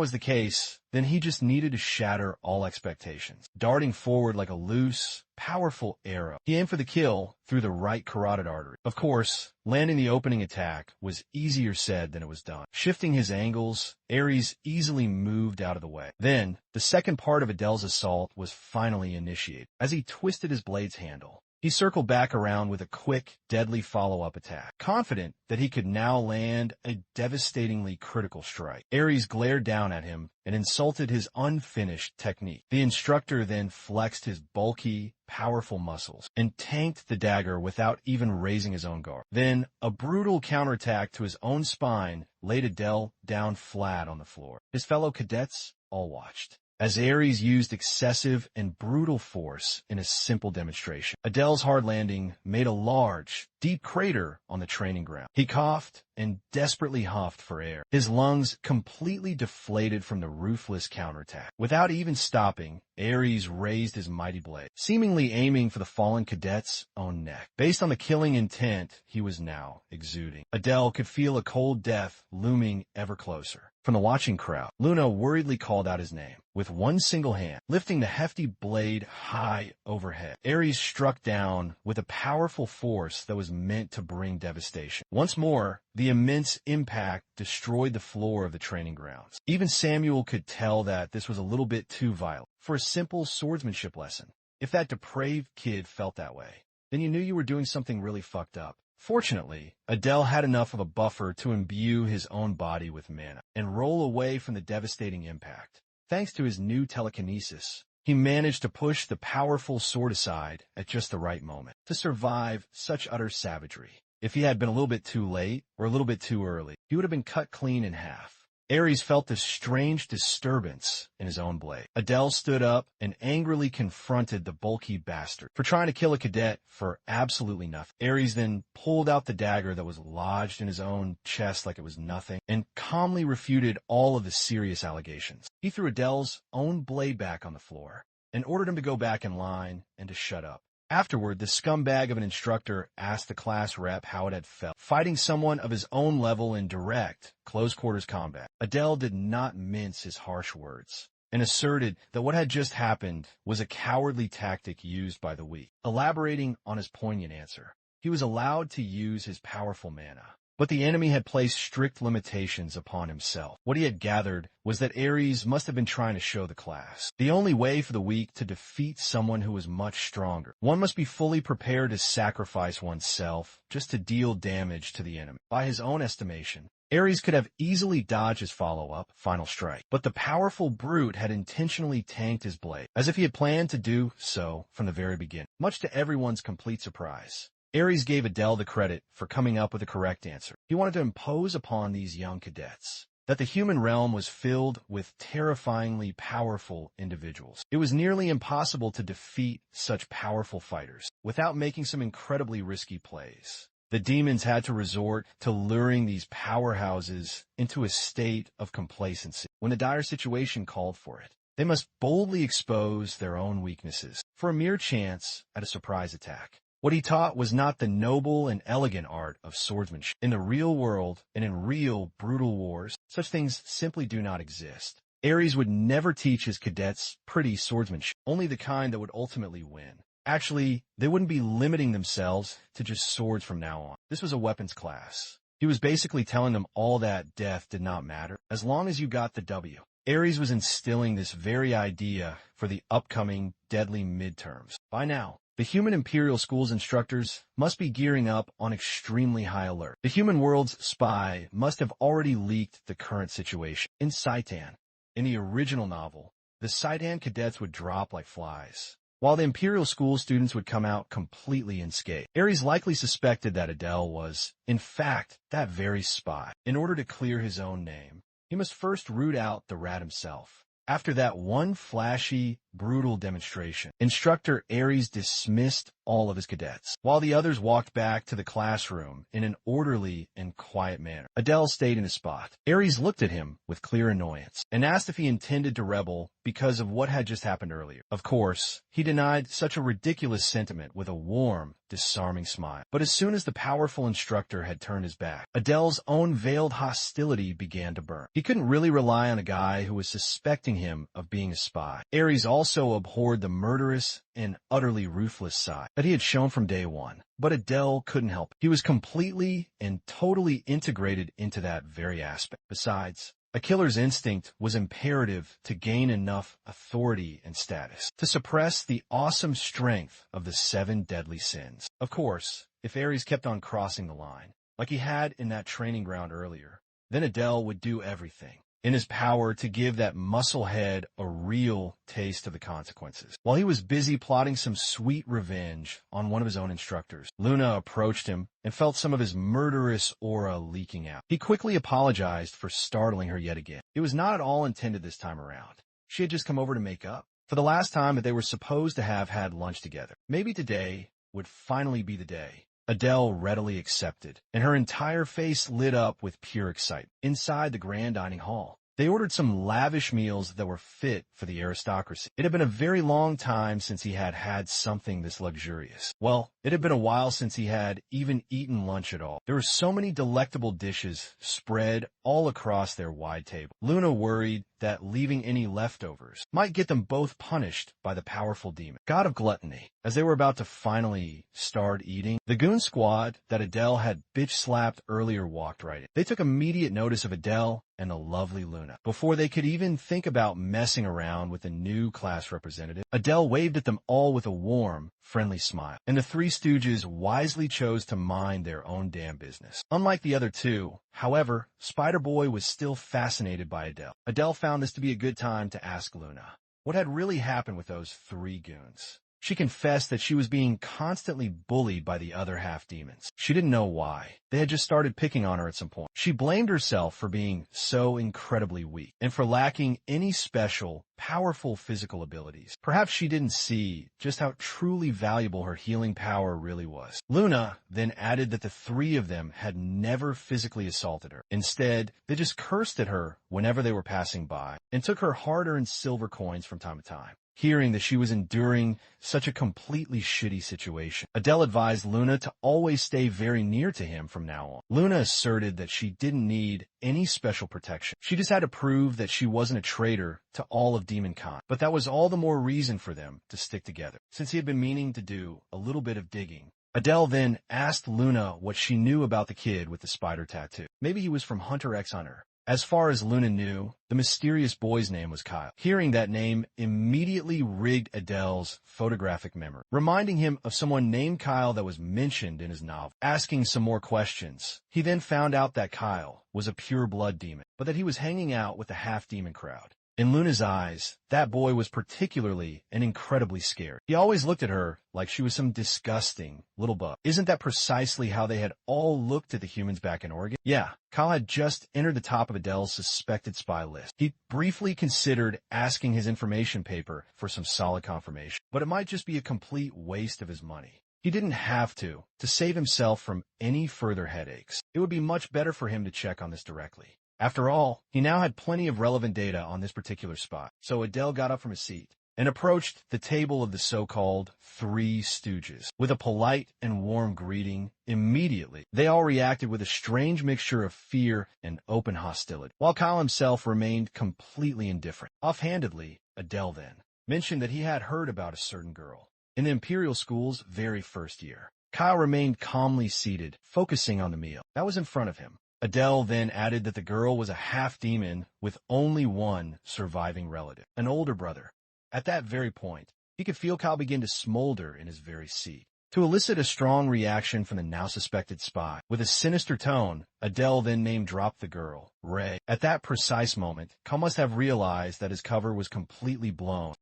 Speaker 1: was the case, then he just needed to shatter all expectations. Darting forward like a loose, powerful arrow, he aimed for the kill through the right carotid artery. Of course, landing the opening attack was easier said than it was done. Shifting his angles, Ares easily moved out of the way. Then, the second part of Adele's assault was finally initiated. As he twisted his blade's handle, he circled back around with a quick, deadly follow-up attack, confident that he could now land a devastatingly critical strike. Ares glared down at him and insulted his unfinished technique. The instructor then flexed his bulky, powerful muscles and tanked the dagger without even raising his own guard. Then, a brutal counterattack to his own spine laid Adele down flat on the floor. His fellow cadets all watched as Ares used excessive and brutal force in a simple demonstration. Adele's hard landing made a large, deep crater on the training ground. He coughed and desperately huffed for air, his lungs completely deflated from the ruthless counterattack. Without even stopping, Ares raised his mighty blade, seemingly aiming for the fallen cadet's own neck. Based on the killing intent he was now exuding, Adele could feel a cold death looming ever closer. From the watching crowd, Luna worriedly called out his name. With one single hand, lifting the hefty blade high overhead, Ares struck down with a powerful force that was meant to bring devastation. Once more, the immense impact destroyed the floor of the training grounds. Even Samuel could tell that this was a little bit too violent for a simple swordsmanship lesson. If that depraved kid felt that way, then you knew you were doing something really fucked up. Fortunately, Adele had enough of a buffer to imbue his own body with mana and roll away from the devastating impact. Thanks to his new telekinesis, he managed to push the powerful sword aside at just the right moment to survive such utter savagery. If he had been a little bit too late or a little bit too early, he would have been cut clean in half. Ares felt this strange disturbance in his own blade. Adele stood up and angrily confronted the bulky bastard for trying to kill a cadet for absolutely nothing. Ares then pulled out the dagger that was lodged in his own chest like it was nothing and calmly refuted all of the serious allegations. He threw Adele's own blade back on the floor and ordered him to go back in line and to shut up. Afterward, the scumbag of an instructor asked the class rep how it had felt, fighting someone of his own level in direct, close-quarters combat. Adele did not mince his harsh words and asserted that what had just happened was a cowardly tactic used by the weak. Elaborating on his poignant answer, he was allowed to use his powerful mana But the enemy had placed strict limitations upon himself. What he had gathered was that Ares must have been trying to show the class the only way for the weak to defeat someone who was much stronger. One must be fully prepared to sacrifice oneself just to deal damage to the enemy. By his own estimation, Ares could have easily dodged his follow-up, final strike, but the powerful brute had intentionally tanked his blade, as if he had planned to do so from the very beginning. Much to everyone's complete surprise, Ares gave Adele the credit for coming up with the correct answer. He wanted to impose upon these young cadets that the human realm was filled with terrifyingly powerful individuals. It was nearly impossible to defeat such powerful fighters without making some incredibly risky plays. The demons had to resort to luring these powerhouses into a state of complacency when a dire situation called for it. They must boldly expose their own weaknesses for a mere chance at a surprise attack. What he taught was not the noble and elegant art of swordsmanship. In the real world and in real brutal wars, such things simply do not exist. Ares would never teach his cadets pretty swordsmanship, only the kind that would ultimately win. Actually, they wouldn't be limiting themselves to just swords from now on. This was a weapons class. He was basically telling them all that death did not matter, as long as you got the W. Ares was instilling this very idea for the upcoming deadly midterms. By now, the human Imperial School's instructors must be gearing up on extremely high alert. The human world's spy must have already leaked the current situation. In Saitan, in the original novel, the Saitan cadets would drop like flies, while the Imperial School students would come out completely unscathed. Ares likely suspected that Adele was, in fact, that very spy. In order to clear his own name, he must first root out the rat himself. After that one flashy, brutal demonstration, Instructor Ares dismissed all of his cadets, while the others walked back to the classroom in an orderly and quiet manner. Adele stayed in his spot. Ares looked at him with clear annoyance and asked if he intended to rebel because of what had just happened earlier. Of course, he denied such a ridiculous sentiment with a warm, disarming smile. But as soon as the powerful instructor had turned his back, Adele's own veiled hostility began to burn. He couldn't really rely on a guy who was suspecting him of being a spy. Ares also abhorred the murderous and utterly ruthless side that he had shown from day one. But Adele couldn't help it. He was completely and totally integrated into that very aspect. Besides, a killer's instinct was imperative to gain enough authority and status to suppress the awesome strength of the 7 deadly sins. Of course, if Ares kept on crossing the line, like he had in that training ground earlier, then Adele would do everything in his power to give that musclehead a real taste of the consequences. While he was busy plotting some sweet revenge on one of his own instructors, Luna approached him and felt some of his murderous aura leaking out. He quickly apologized for startling her yet again. It was not at all intended this time around. She had just come over to make up for the last time that they were supposed to have had lunch together. Maybe today would finally be the day. Adele readily accepted, and her entire face lit up with pure excitement. Inside the grand dining hall, they ordered some lavish meals that were fit for the aristocracy. It had been a very long time since he had had something this luxurious. Well, it had been a while since he had even eaten lunch at all. There were so many delectable dishes spread all across their wide table. Luna worried that leaving any leftovers might get them both punished by the powerful demon, god of gluttony. As they were about to finally start eating, the goon squad that Adele had bitch-slapped earlier walked right in. They took immediate notice of Adele and the lovely Luna. Before they could even think about messing around with the new class representative, Adele waved at them all with a warm, friendly smile, and the 3 stooges wisely chose to mind their own damn business. Unlike the other 2, however, Spider-Boy was still fascinated by Adele. Adele found this to be a good time to ask Luna what had really happened with those 3 goons. She confessed that she was being constantly bullied by the other half-demons. She didn't know why. They had just started picking on her at some point. She blamed herself for being so incredibly weak and for lacking any special, powerful physical abilities. Perhaps she didn't see just how truly valuable her healing power really was. Luna then added that the 3 of them had never physically assaulted her. Instead, they just cursed at her whenever they were passing by and took her hard-earned silver coins from time to time. Hearing that she was enduring such a completely shitty situation, Adele advised Luna to always stay very near to him from now on. Luna asserted that she didn't need any special protection. She just had to prove that she wasn't a traitor to all of demonkind. But that was all the more reason for them to stick together. Since he had been meaning to do a little bit of digging, Adele then asked Luna what she knew about the kid with the spider tattoo. Maybe he was from Hunter x Hunter. As far as Luna knew, the mysterious boy's name was Kyle. Hearing that name immediately rigged Adele's photographic memory, reminding him of someone named Kyle that was mentioned in his novel. Asking some more questions, he then found out that Kyle was a pure-blood demon, but that he was hanging out with a half-demon crowd. In Luna's eyes, that boy was particularly and incredibly scared. He always looked at her like she was some disgusting little bug. Isn't that precisely how they had all looked at the humans back in Oregon? Yeah, Kyle had just entered the top of Adele's suspected spy list. He briefly considered asking his information paper for some solid confirmation, but it might just be a complete waste of his money. He didn't have to save himself from any further headaches. It would be much better for him to check on this directly. After all, he now had plenty of relevant data on this particular spot. So Adele got up from his seat and approached the table of the so-called Three Stooges. With a polite and warm greeting, immediately, they all reacted with a strange mixture of fear and open hostility, while Kyle himself remained completely indifferent. Offhandedly, Adele then mentioned that he had heard about a certain girl in the Imperial School's very first year. Kyle remained calmly seated, focusing on the meal that was in front of him. Adele then added that the girl was a half-demon with only one surviving relative, an older brother. At that very point, he could feel Kyle begin to smolder in his very seat. To elicit a strong reaction from the now-suspected spy, with a sinister tone, Adele then name-dropped the girl, Ray. At that precise moment, Kyle must have realized that his cover was completely blown.